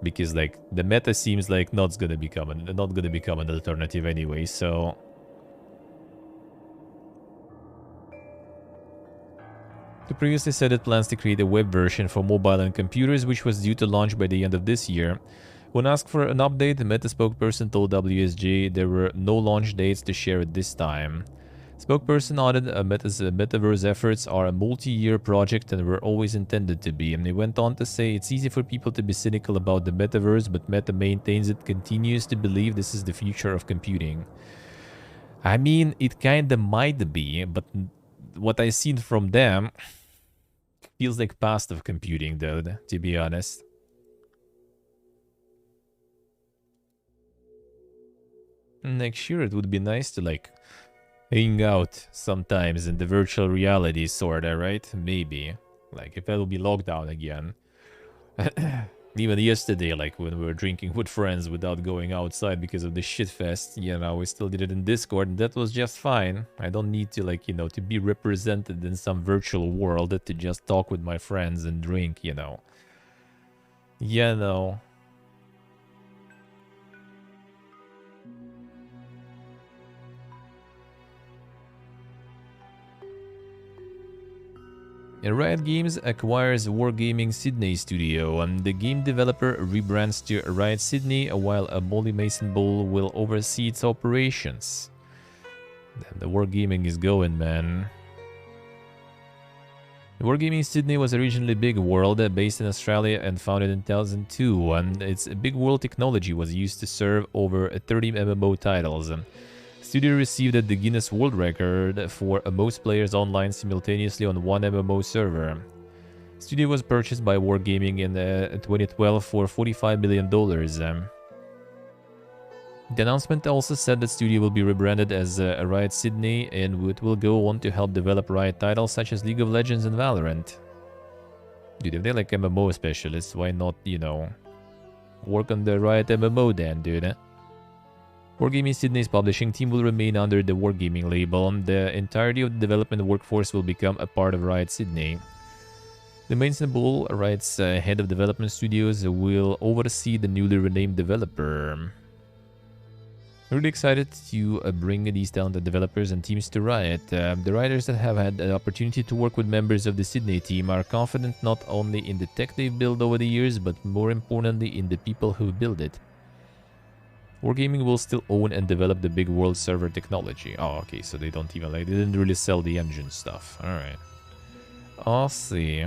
Because, like, the meta seems like not gonna become an alternative anyway, so... The previously said it plans to create a web version for mobile and computers, which was due to launch by the end of this year. When asked for an update, the Meta spokesperson told WSJ there were no launch dates to share at this time. Spokesperson added Meta's metaverse efforts are a multi-year project and were always intended to be, and they went on to say it's easy for people to be cynical about the metaverse, but Meta maintains it continues to believe this is the future of computing. I mean, it kinda might be, but what I've seen from them feels like past of computing, though, to be honest. Like, sure, it would be nice to, like, hang out sometimes in the virtual reality, sorta, right? Maybe. Like, if that'll be locked down again. Even yesterday, like, when we were drinking with friends without going outside because of the shitfest, you know, we still did it in Discord, and that was just fine. I don't need to, like, you know, to be represented in some virtual world to just talk with my friends and drink, you know. You know. Riot Games acquires Wargaming Sydney studio, and the game developer rebrands to Riot Sydney, while a Molly Mason Bull will oversee its operations. Damn, the Wargaming is going, man. Wargaming Sydney was originally Big World, based in Australia and founded in 2002, and its Big World technology was used to serve over 30 MMO titles. The studio received the Guinness World Record for most players online simultaneously on one MMO server. The studio was purchased by Wargaming in 2012 for $45 million. The announcement also said that studio will be rebranded as Riot Sydney and it will go on to help develop Riot titles such as League of Legends and Valorant. Dude, if they're like MMO specialists, why not, you know, work on the Riot MMO then, dude? Wargaming Sydney's publishing team will remain under the Wargaming label, and the entirety of the development workforce will become a part of Riot Sydney. The main symbol, Riot's head of development studios, will oversee the newly renamed developer. Really excited to bring these talented developers and teams to Riot. The writers that have had the opportunity to work with members of the Sydney team are confident not only in the tech they've built over the years, but more importantly in the people who build it. Wargaming will still own and develop the big world server technology. Oh, okay, so they don't even like, they didn't really sell the engine stuff. Alright. I'll see.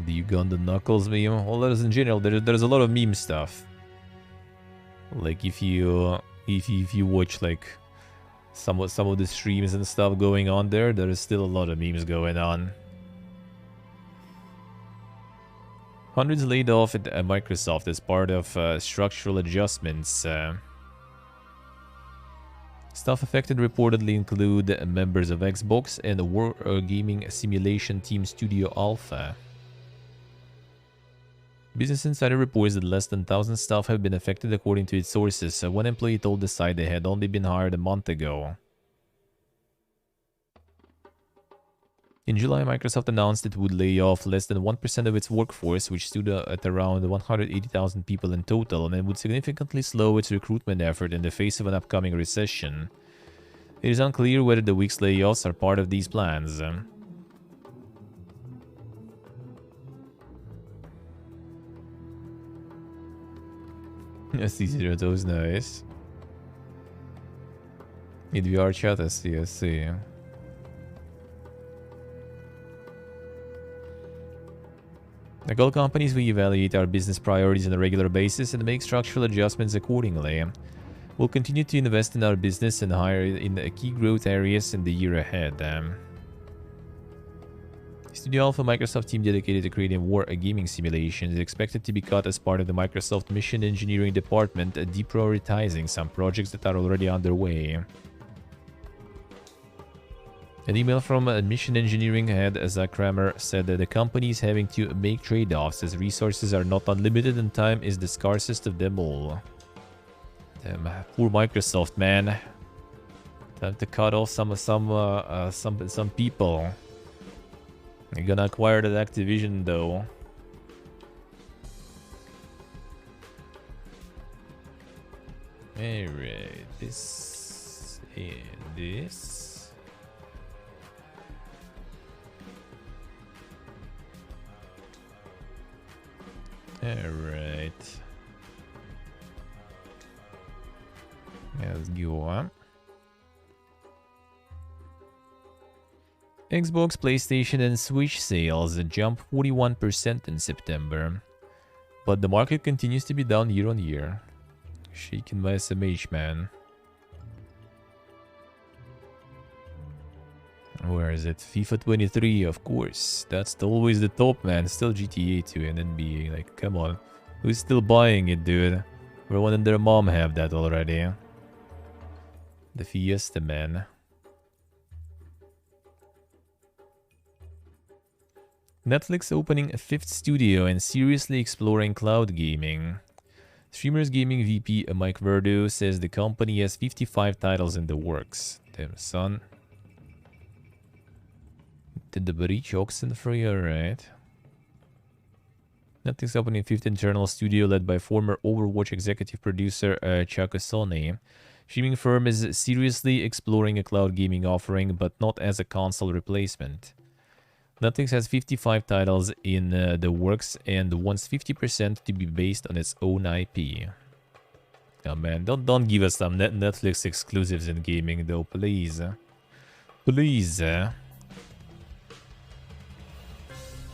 The Ugandan Knuckles meme. Well, there's in general, there's a lot of meme stuff. Like if you watch like some of the streams and stuff going on there, there is still a lot of memes going on. Hundreds laid off at Microsoft as part of structural adjustments. Staff affected reportedly include members of Xbox and the Wargaming Simulation Team Studio Alpha. Business Insider reports that less than 1,000 staff have been affected according to its sources. One employee told the site they had only been hired a month ago. In July, Microsoft announced it would lay off less than 1% of its workforce, which stood at around 180,000 people in total, and would significantly slow its recruitment effort in the face of an upcoming recession. It is unclear whether the week's layoffs are part of these plans. C0, those nice. In VR chat, I see. Like all companies, we evaluate our business priorities on a regular basis and make structural adjustments accordingly. We'll continue to invest in our business and hire in key growth areas in the year ahead. Studio Alpha Microsoft team dedicated to creating war gaming simulations is expected to be cut as part of the Microsoft Mission Engineering Department, deprioritizing some projects that are already underway. An email from Mission Engineering head Zach Kramer said that the company is having to make trade-offs as resources are not unlimited and time is the scarcest of them all. Damn, poor Microsoft, man. Time to cut off some people. You're gonna acquire that Activision though. Alright, this and this. Alright. Let's go on. Xbox, PlayStation and Switch sales jumped 41% in September, but the market continues to be down year on year. Shaken by SMH, man. Where is it? FIFA 23, of course. That's always the top, man. Still GTA 2 and NBA. Like, come on. Who's still buying it, dude? Everyone and their mom have that already. The Fiesta, man. Netflix opening a 5th studio and seriously exploring cloud gaming. Streamers Gaming VP Mike Verdu says the company has 55 titles in the works. Damn, son. Did the breach Oxenfree, alright. Netflix opening a 5th internal studio led by former Overwatch executive producer Chuck Sony. Streaming firm is seriously exploring a cloud gaming offering, but not as a console replacement. Netflix has 55 titles in the works and wants 50% to be based on its own IP. Oh man, don't give us some Netflix exclusives in gaming though, please. Please.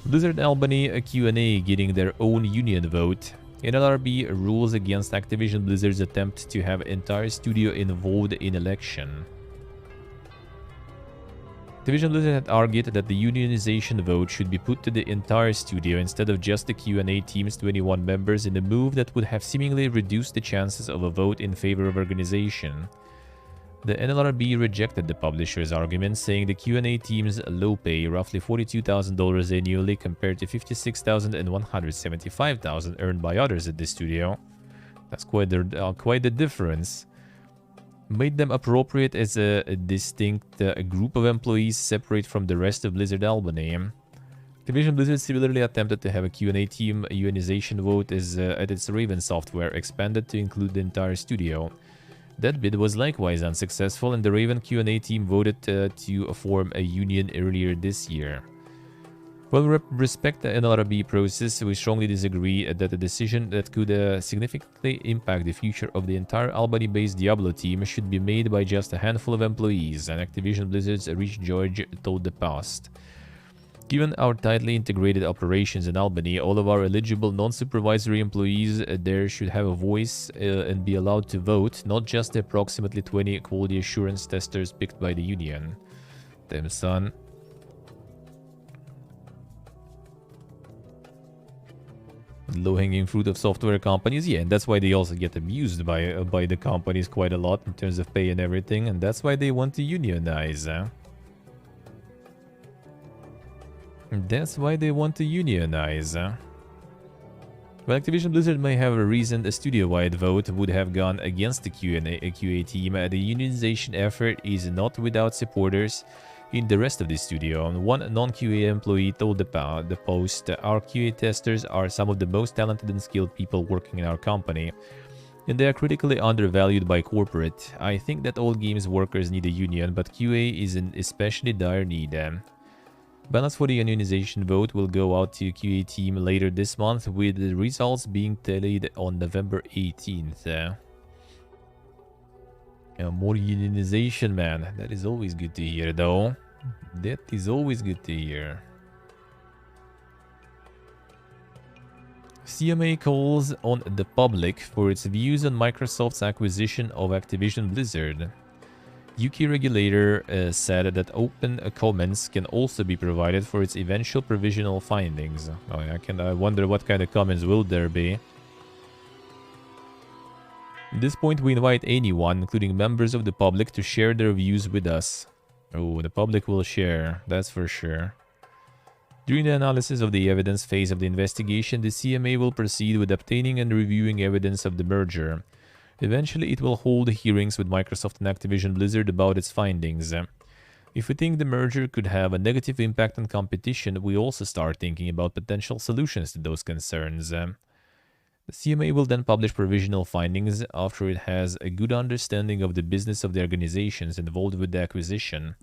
Blizzard Albany Q&A getting their own union vote. NLRB rules against Activision Blizzard's attempt to have entire studio involved in election. Activision Blizzard had argued that the unionization vote should be put to the entire studio instead of just the Q&A team's 21 members in a move that would have seemingly reduced the chances of a vote in favor of organization. The NLRB rejected the publisher's argument, saying the Q&A team's low pay, roughly $42,000 annually compared to $56,000 and $175,000 earned by others at the studio. That's quite the difference. Made them appropriate as a distinct group of employees separate from the rest of Blizzard Albany. Activision Blizzard similarly attempted to have a Q&A team unionization vote at its Raven software expanded to include the entire studio. That bid was likewise unsuccessful, and the Raven Q&A team voted to form a union earlier this year. While we respect the NLRB process, we strongly disagree that a decision that could significantly impact the future of the entire Albany-based Diablo team should be made by just a handful of employees, and Activision Blizzard's Rich George told the Post. Given our tightly integrated operations in Albany, all of our eligible non-supervisory employees there should have a voice and be allowed to vote, not just the approximately 20 quality assurance testers picked by the union. Damn, son. Low-hanging fruit of software companies, yeah, and that's why they also get abused by the companies quite a lot in terms of pay and everything, and that's why they want to unionize. That's why they want to unionize. Well, Activision Blizzard may have a reason a studio-wide vote would have gone against the QA team. The unionization effort is not without supporters in the rest of the studio. One non-QA employee told the Post, "Our QA testers are some of the most talented and skilled people working in our company, and they are critically undervalued by corporate. I think that all games workers need a union, but QA is in especially dire need." Ballots for the unionization vote will go out to QA team later this month, with the results being tallied on November 18th. More unionization, man. That is always good to hear, though. That is always good to hear. CMA calls on the public for its views on Microsoft's acquisition of Activision Blizzard. UK regulator said that open comments can also be provided for its eventual provisional findings. Oh, yeah, I wonder what kind of comments will there be. At this point, we invite anyone, including members of the public, to share their views with us. Oh, the public will share, that's for sure. During the analysis of the evidence phase of the investigation, the CMA will proceed with obtaining and reviewing evidence of the merger. Eventually, it will hold hearings with Microsoft and Activision Blizzard about its findings. If we think the merger could have a negative impact on competition, we also start thinking about potential solutions to those concerns. The CMA will then publish provisional findings after it has a good understanding of the business of the organizations involved with the acquisition.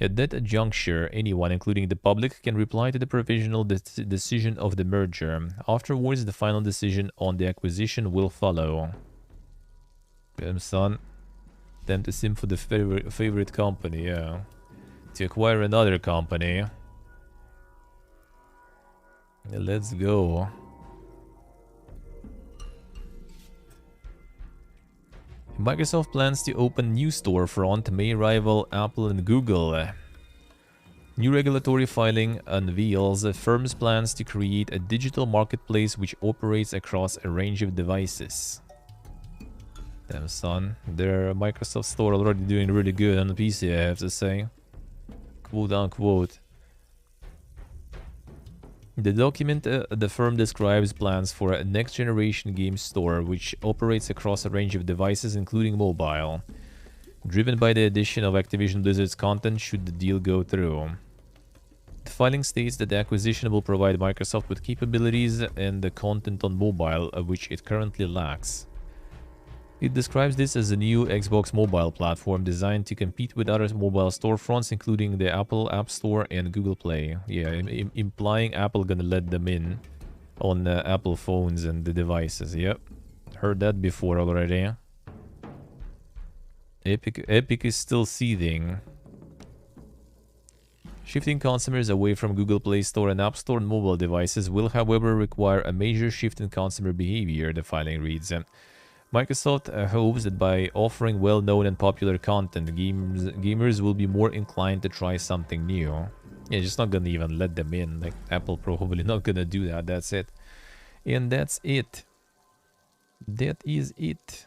At that juncture, anyone, including the public, can reply to the provisional decision of the merger. Afterwards, the final decision on the acquisition will follow. Damn, son. Time to sim for the favorite company, yeah. To acquire another company. Let's go. Microsoft plans to open new storefront may rival Apple and Google. New regulatory filing unveils the firm's plans to create a digital marketplace which operates across a range of devices. Damn, son. Their Microsoft Store already doing really good on the PC, I have to say. Quote unquote. The document, the firm describes plans for a next-generation game store which operates across a range of devices, including mobile, driven by the addition of Activision Blizzard's content should the deal go through. The filing states that the acquisition will provide Microsoft with capabilities and the content on mobile, which it currently lacks. It describes this as a new Xbox mobile platform designed to compete with other mobile storefronts, including the Apple App Store and Google Play. Yeah, implying Apple gonna let them in on Apple phones and the devices. Yep, heard that before already. Epic is still seething. Shifting consumers away from Google Play Store and App Store on mobile devices will, however, require a major shift in consumer behavior, the filing reads. Microsoft hopes that by offering well-known and popular content, gamers will be more inclined to try something new. Yeah, just not gonna even let them in. Like, Apple probably not gonna do that. That's it. And that's it. That is it.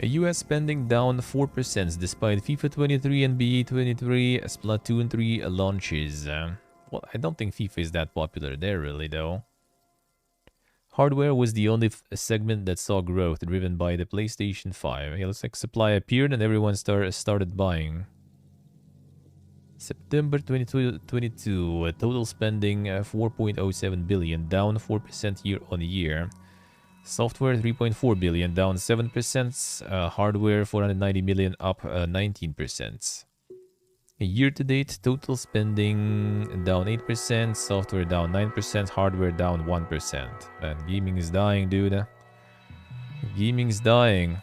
US spending down 4% despite FIFA 23, NBA 23, Splatoon 3 launches. Well, I don't think FIFA is that popular there really though. Hardware was the only segment that saw growth driven by the PlayStation 5. Yeah, looks like supply appeared and everyone started buying. September 2022, total spending 4.07 billion, down 4% year on year. Software 3.4 billion, down 7%. Hardware 490 million, up 19%. Year to date, total spending down 8%, software down 9%, hardware down 1%. Man, gaming is dying, dude. Gaming is dying.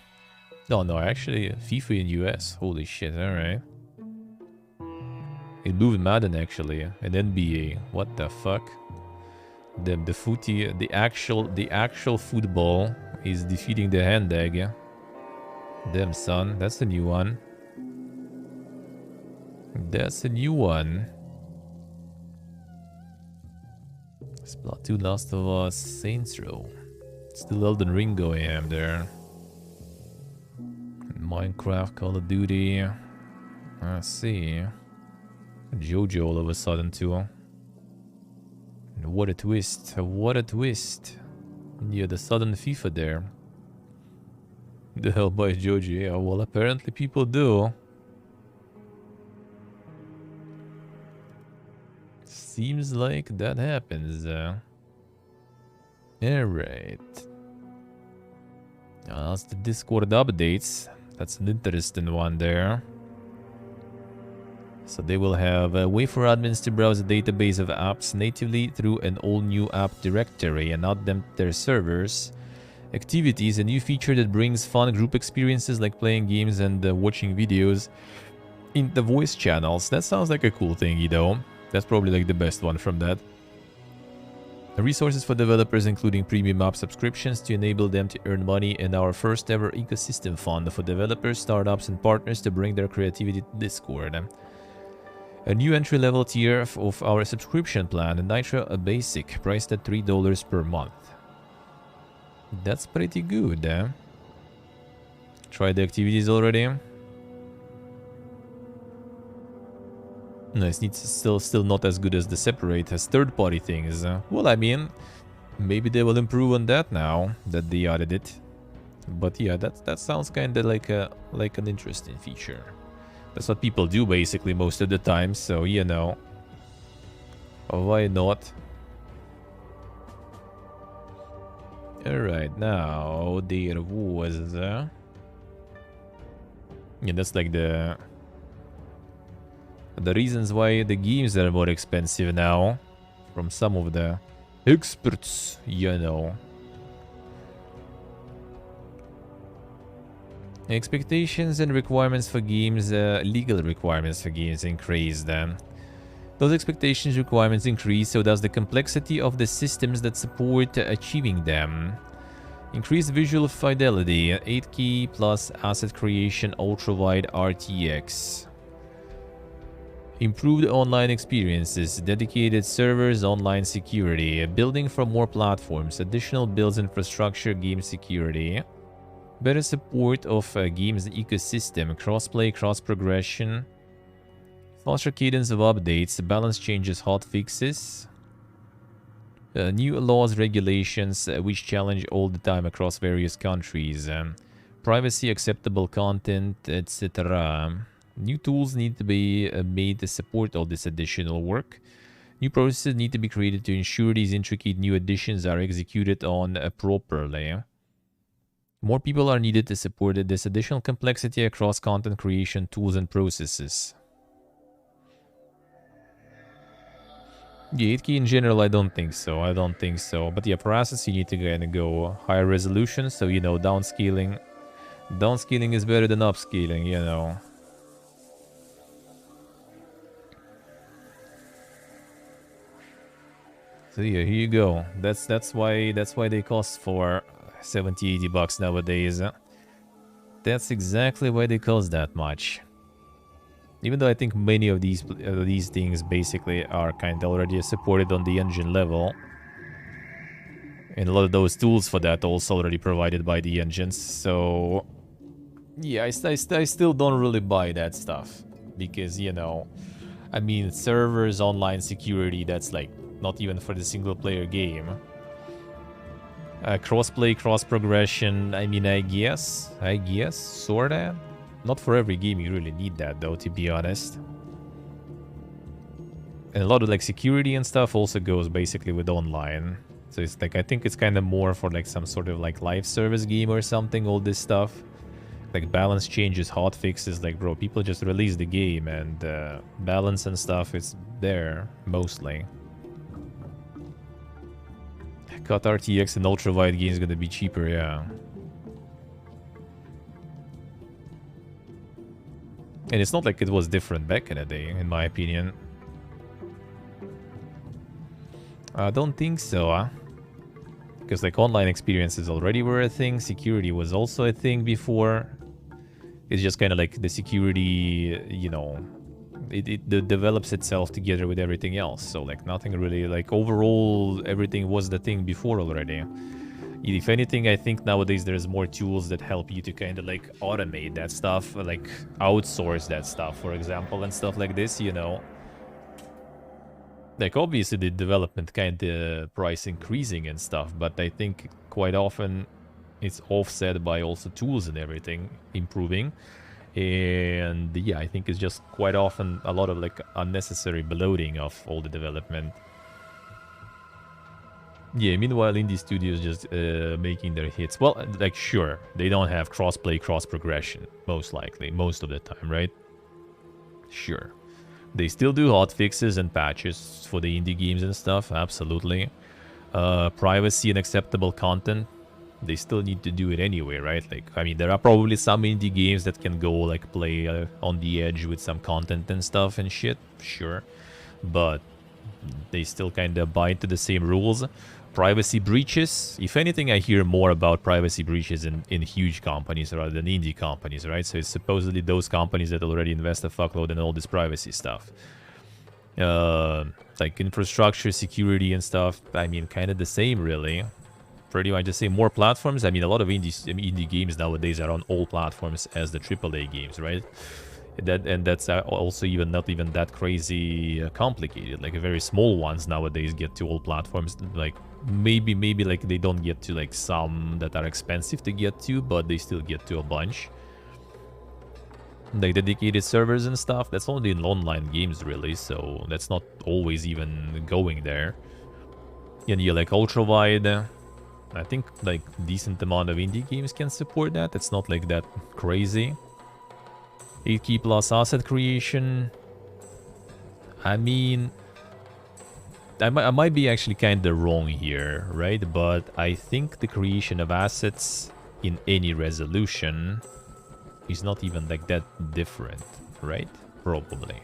No, actually, FIFA in US. Holy shit, alright. It moved Madden actually, and NBA. What the fuck? The footy, the actual football is defeating the hand egg. Damn son, that's the new one. That's a new one. Splatoon, Last of Us, Saints Row. Still Elden Ring going am there. Minecraft, Call of Duty. I see. JoJo all of a sudden too. What a twist. What a twist. Yeah, the sudden FIFA there. The hell by JoJo. Yeah, well, apparently people do. Seems like that happens. Alright. That's the Discord updates. That's an interesting one there. So they will have a way for admins to browse a database of apps natively through an all-new app directory and add them to their servers. Activities, a new feature that brings fun group experiences like playing games and watching videos in the voice channels. That sounds like a cool thingy though. That's probably like the best one from that. Resources for developers including premium app subscriptions to enable them to earn money, and our first ever ecosystem fund for developers, startups and partners to bring their creativity to Discord. A new entry-level tier of our subscription plan, Nitro Basic, priced at $3 per month. That's pretty good, eh? Try the activities already? No, it's still not as good as the separate as third-party things. Well, I mean, maybe they will improve on that now that they added it. But yeah, that sounds kind of like an interesting feature. That's what people do basically most of the time, so you know. Why not? Alright, now there was... yeah, that's like the reasons why the games are more expensive now. From some of the experts, you know. Expectations and requirements for games, legal requirements for games increased. Those expectations requirements increase, so does the complexity of the systems that support achieving them. Increased visual fidelity, 8K plus asset creation, ultra-wide RTX. Improved online experiences, dedicated servers, online security, building for more platforms, additional builds infrastructure, game security. Better support of games ecosystem, crossplay, cross-progression, faster cadence of updates, balance changes, hot fixes, new laws, regulations which challenge all the time across various countries, privacy, acceptable content, etc. New tools need to be made to support all this additional work. New processes need to be created to ensure these intricate new additions are executed on properly. More people are needed to support this additional complexity across content creation tools and processes. Yeah, 8K in general, I don't think so. But yeah, for assets, you need to kind of go higher resolution. So, you know, downscaling. Downscaling is better than upscaling, you know. So yeah, here you go. That's why they cost for 70-80 bucks nowadays. That's exactly why they cost that much. Even though I think many of these things basically are kind of already supported on the engine level. And a lot of those tools for that also already provided by the engines. So yeah, I still don't really buy that stuff. Because, you know, I mean, servers, online security, that's like not even for the single player game. Crossplay, cross progression, I mean, I guess, sorta. Not for every game you really need that though, to be honest. And a lot of like security and stuff also goes basically with online. So it's like, I think it's kind of more for like some sort of like live service game or something, all this stuff. Like balance changes, hot fixes, like bro, people just release the game and balance and stuff is there, mostly. Cut RTX and ultra-wide games gonna be cheaper, yeah. And it's not like it was different back in the day, in my opinion. I don't think so, because like online experiences already were a thing, security was also a thing before. It's just kind of like the security, you know, it develops itself together with everything else. So like nothing really, like overall everything was the thing before already. If anything, I think nowadays there's more tools that help you to kind of like automate that stuff, like outsource that stuff, for example, and stuff like this, you know. Like obviously the development kind of price increasing and stuff, but I think quite often it's offset by also tools and everything improving. And yeah, I think it's just quite often a lot of like unnecessary bloating of all the development. Yeah, meanwhile indie studios just making their hits. Well, like sure, they don't have crossplay, cross progression, most likely, most of the time, right? Sure. They still do hotfixes and patches for the indie games and stuff, absolutely. Privacy and acceptable content, they still need to do it anyway, right? Like, I mean, there are probably some indie games that can go, like, play on the edge with some content and stuff and shit, sure. But they still kind of abide to the same rules. Privacy breaches, if anything, I hear more about privacy breaches in huge companies rather than indie companies, right? So it's supposedly those companies that already invest a fuckload in all this privacy stuff. Like infrastructure, security and stuff, I mean, kind of the same, really. Pretty much the same. More platforms, I mean, a lot of indie games nowadays are on all platforms as the AAA games, right? And that's also not even that crazy complicated. Like very small ones nowadays get to all platforms. Like maybe like they don't get to like some that are expensive to get to, but they still get to a bunch. Like dedicated servers and stuff, that's only in online games really, so that's not always even going there. And yeah, like ultra wide, I think like decent amount of indie games can support that. It's not like that crazy. 8K plus asset creation. I mean, I might be actually kind of wrong here, right? But I think the creation of assets in any resolution is not even like that different, right? Probably.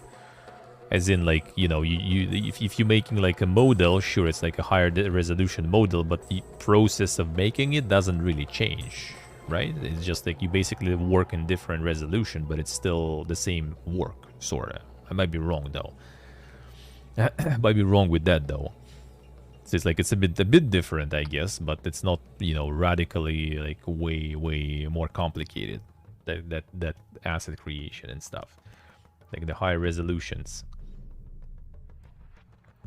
As in, like, you know, if you're making like a model, sure, it's like a higher resolution model, but the process of making it doesn't really change. Right? It's just like you basically work in different resolution, but it's still the same work, sorta. I might be wrong though. I might be wrong with that though. So it's like it's a bit different, I guess, but it's not, you know, radically like way more complicated. That asset creation and stuff, like the higher resolutions.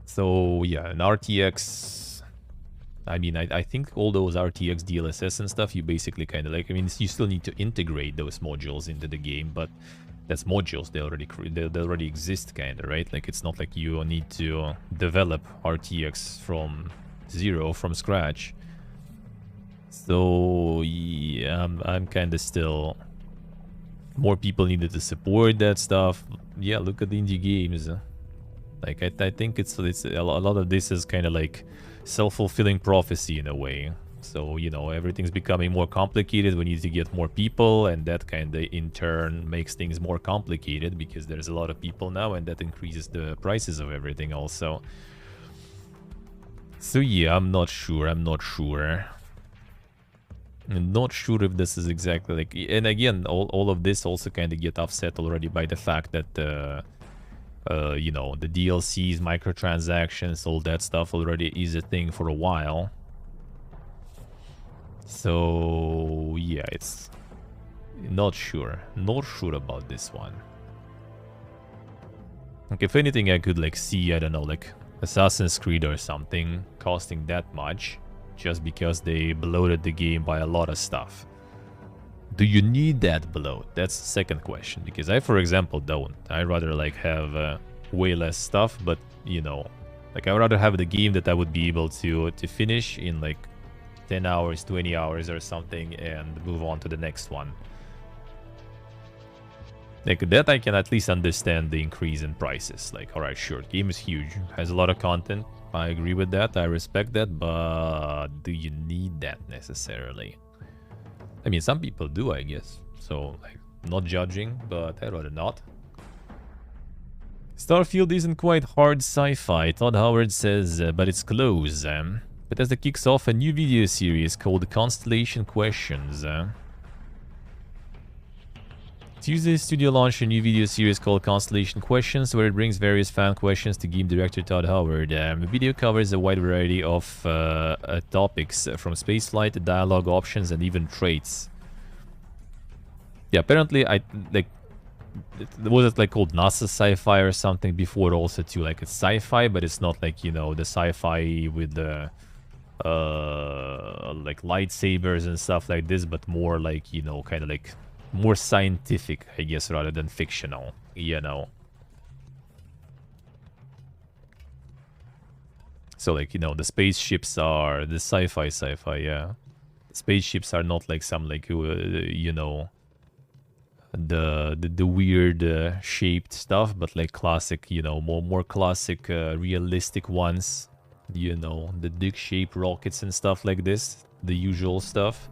So yeah, an RTX. I mean, I think all those RTX DLSS and stuff, you basically kind of like, I mean, you still need to integrate those modules into the game, but that's modules, they already exist, kind of, right? Like, it's not like you need to develop RTX from zero, from scratch. So, yeah, I'm kind of still... More people needed to support that stuff. Yeah, look at the indie games. Like, I think it's a lot of this is kind of like self-fulfilling prophecy in a way. So, you know, everything's becoming more complicated. We need to get more people, and that kind of in turn makes things more complicated because there's a lot of people now, and that increases the prices of everything also. So yeah, I'm not sure. I'm not sure if this is exactly like... And again, all of this also kind of get offset already by the fact that, you know, the DLCs, microtransactions, all that stuff already is a thing for a while. So yeah, it's not sure. Not sure about this one. Like, if anything, I could like see, I don't know, like Assassin's Creed or something costing that much just because they bloated the game by a lot of stuff. Do you need that bloat? That's the second question, because I, for example, don't. I rather like have way less stuff, but you know, like I'd rather have the game that I would be able to finish in like 10 hours, 20 hours or something and move on to the next one. Like that I can at least understand the increase in prices. Like, alright, sure, game is huge, has a lot of content. I agree with that, I respect that, but do you need that necessarily? I mean, some people do, I guess. So, like, not judging, but I'd rather not. Starfield isn't quite hard sci-fi, Todd Howard says, but it's close. Bethesda kicks off a new video series called Constellation Questions. Tuesday, studio launched a new video series called Constellation Questions, where it brings various fan questions to game director Todd Howard. The video covers a wide variety of topics, from spaceflight, dialogue options, and even traits. Yeah, apparently, was it like called NASA sci-fi or something before also too? Like it's sci-fi, but it's not like, you know, the sci-fi with the like lightsabers and stuff like this, but more like, you know, kind of like more scientific, I guess, rather than fictional, you know. So like, you know, the spaceships are the sci-fi, yeah. The spaceships are not like some like, you know, the weird shaped stuff, but like classic, you know, more classic realistic ones, you know, the dick-shaped rockets and stuff like this, the usual stuff.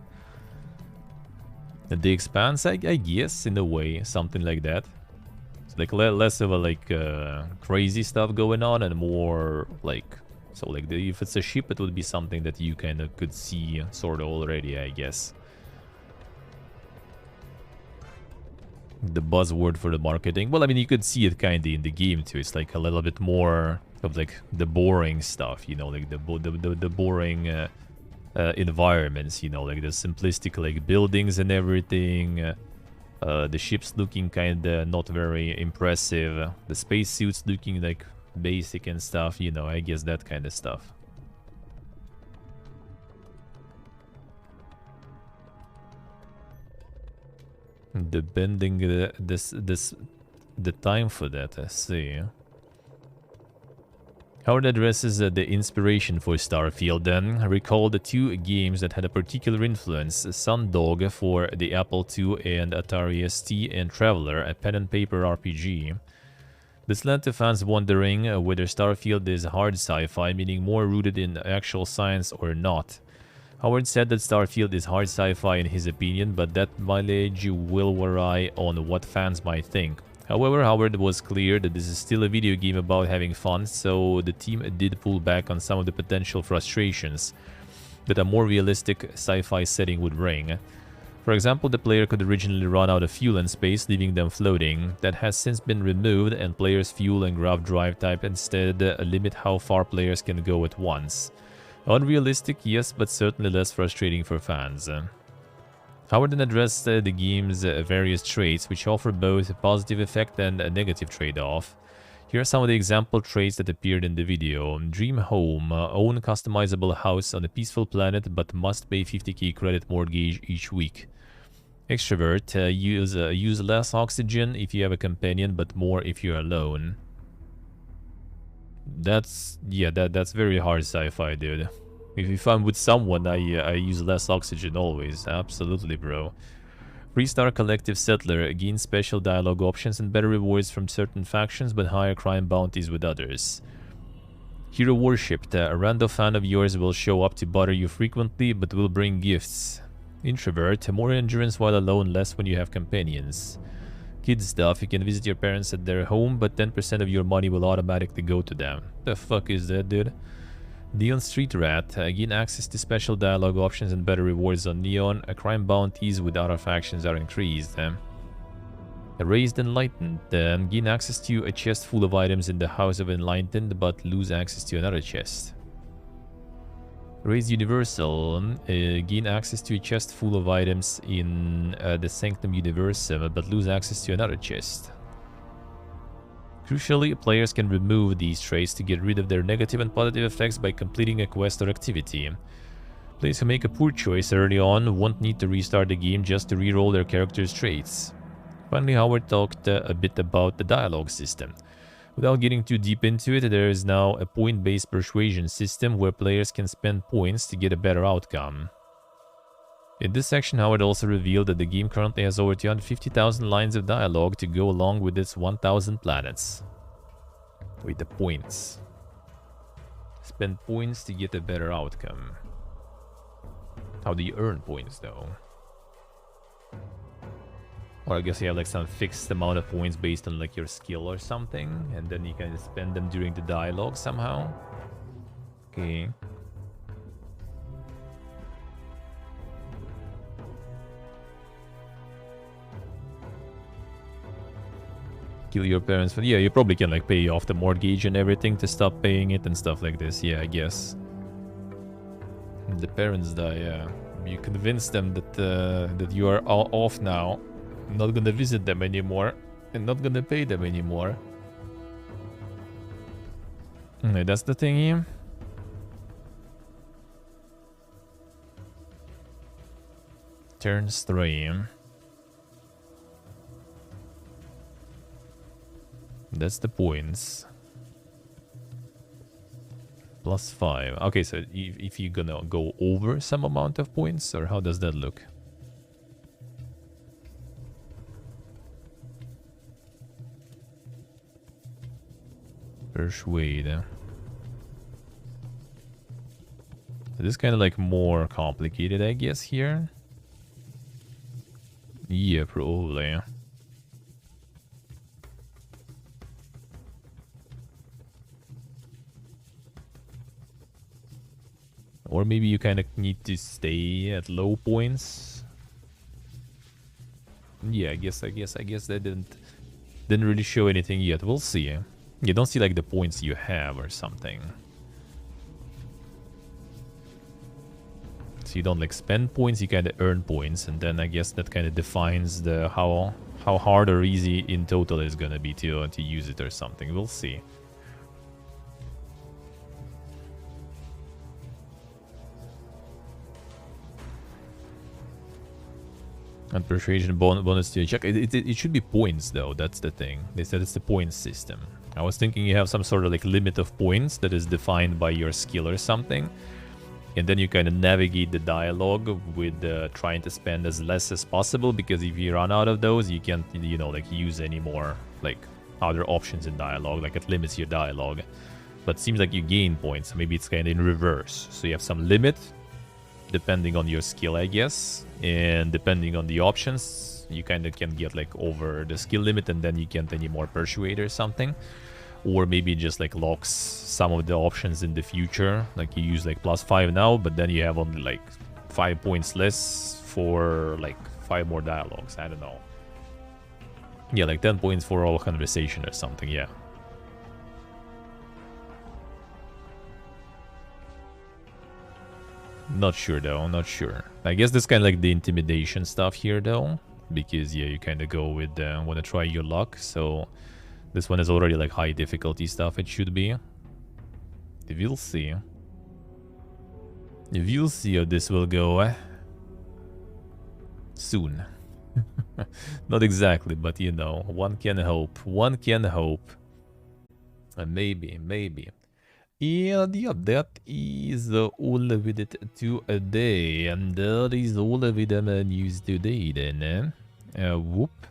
The Expanse, I guess, in a way, something like that. It's like less of a like crazy stuff going on and more like, so like if it's a ship, it would be something that you kind of could see sort of already, I guess. The buzzword for the marketing. Well, I mean, you could see it kind of in the game too. It's like a little bit more of like the boring stuff, you know, like the boring environments, you know, like the simplistic like buildings and everything. The ships looking kind of not very impressive. The spacesuits looking like basic and stuff, you know, I guess that kind of stuff. The bending the time for that, I see. Howard addresses the inspiration for Starfield then. Recall the two games that had a particular influence, Sundog for the Apple II and Atari ST, and Traveler, a pen and paper RPG. This led to fans wondering whether Starfield is hard sci-fi, meaning more rooted in actual science or not. Howard said that Starfield is hard sci-fi in his opinion, but that mileage will vary on what fans might think. However, Howard was clear that this is still a video game about having fun, so the team did pull back on some of the potential frustrations that a more realistic sci-fi setting would bring. For example, the player could originally run out of fuel in space, leaving them floating. That has since been removed, and players' fuel and grav drive type instead limit how far players can go at once. Unrealistic, yes, but certainly less frustrating for fans. Howard then addressed the game's various traits, which offer both a positive effect and a negative trade-off. Here are some of the example traits that appeared in the video. Dream home, own customizable house on a peaceful planet, but must pay 50k credit mortgage each week. Extrovert, use less oxygen if you have a companion, but more if you're alone. That's very hard sci-fi, dude. If I'm with someone, I use less oxygen always. Absolutely, bro. 3-star collective settler, gain special dialogue options and better rewards from certain factions, but higher crime bounties with others. Hero worshipped, a random fan of yours will show up to bother you frequently, but will bring gifts. Introvert, more endurance while alone, less when you have companions. Kids stuff, you can visit your parents at their home, but 10% of your money will automatically go to them. The fuck is that, dude? Neon Street Rat. Gain access to special dialogue options and better rewards on Neon. Crime bounties with other factions are increased. Raised Enlightened. Gain access to a chest full of items in the House of Enlightened, but lose access to another chest. Raised Universal. Gain access to a chest full of items in the Sanctum Universum, but lose access to another chest. Crucially, players can remove these traits to get rid of their negative and positive effects by completing a quest or activity. Players who make a poor choice early on won't need to restart the game just to reroll their character's traits. Finally, Howard talked a bit about the dialogue system. Without getting too deep into it, there is now a point-based persuasion system where players can spend points to get a better outcome. In this section, Howard also revealed that the game currently has over 250,000 lines of dialogue to go along with its 1,000 planets. With the points. Spend points to get a better outcome. How do you earn points, though? Or I guess you have like some fixed amount of points based on like your skill or something, and then you can spend them during the dialogue somehow. Okay. Kill your parents. But yeah, you probably can like pay off the mortgage and everything to stop paying it and stuff like this. Yeah, I guess. The parents die, yeah. You convince them that that you are all off now. Not gonna visit them anymore. And not gonna pay them anymore. Okay, that's the thing here. Turns 3. That's the points. Plus 5. Okay, so if you're gonna go over some amount of points, or how does that look? Persuade. So this is kind of like more complicated, I guess, here. Yeah, probably. Or maybe you kind of need to stay at low points. Yeah, I guess that didn't really show anything yet. We'll see. You don't see like the points you have or something. So you don't like spend points, you kind of earn points, and then I guess that kind of defines the how hard or easy in total it's gonna be to use it or something. We'll see. And persuasion bonus to a check. It should be points though, that's the thing. They said it's the points system. I was thinking you have some sort of like limit of points that is defined by your skill or something. And then you kind of navigate the dialogue with trying to spend as less as possible, because if you run out of those, you can't, you know, like use any more like other options in dialogue, like it limits your dialogue. But it seems like you gain points, so maybe it's kind of in reverse. So you have some limit depending on your skill, I guess, and depending on the options, you kind of can get like over the skill limit and then you can't anymore persuade or something. Or maybe just like locks some of the options in the future, like you use like +5 now, but then you have only like 5 points less for like 5 more dialogues. I don't know. Yeah, like 10 points for all conversation or something, yeah. Not sure though, not sure. I guess that's kind of like the intimidation stuff here though, because yeah, you kind of go with want to try your luck, so this one is already like high difficulty stuff, it should be. We'll see. We'll see how this will go soon. Not exactly, but you know, one can hope. One can hope. Maybe. And yeah, that is all with it today. And that is all with the news today then. Whoop.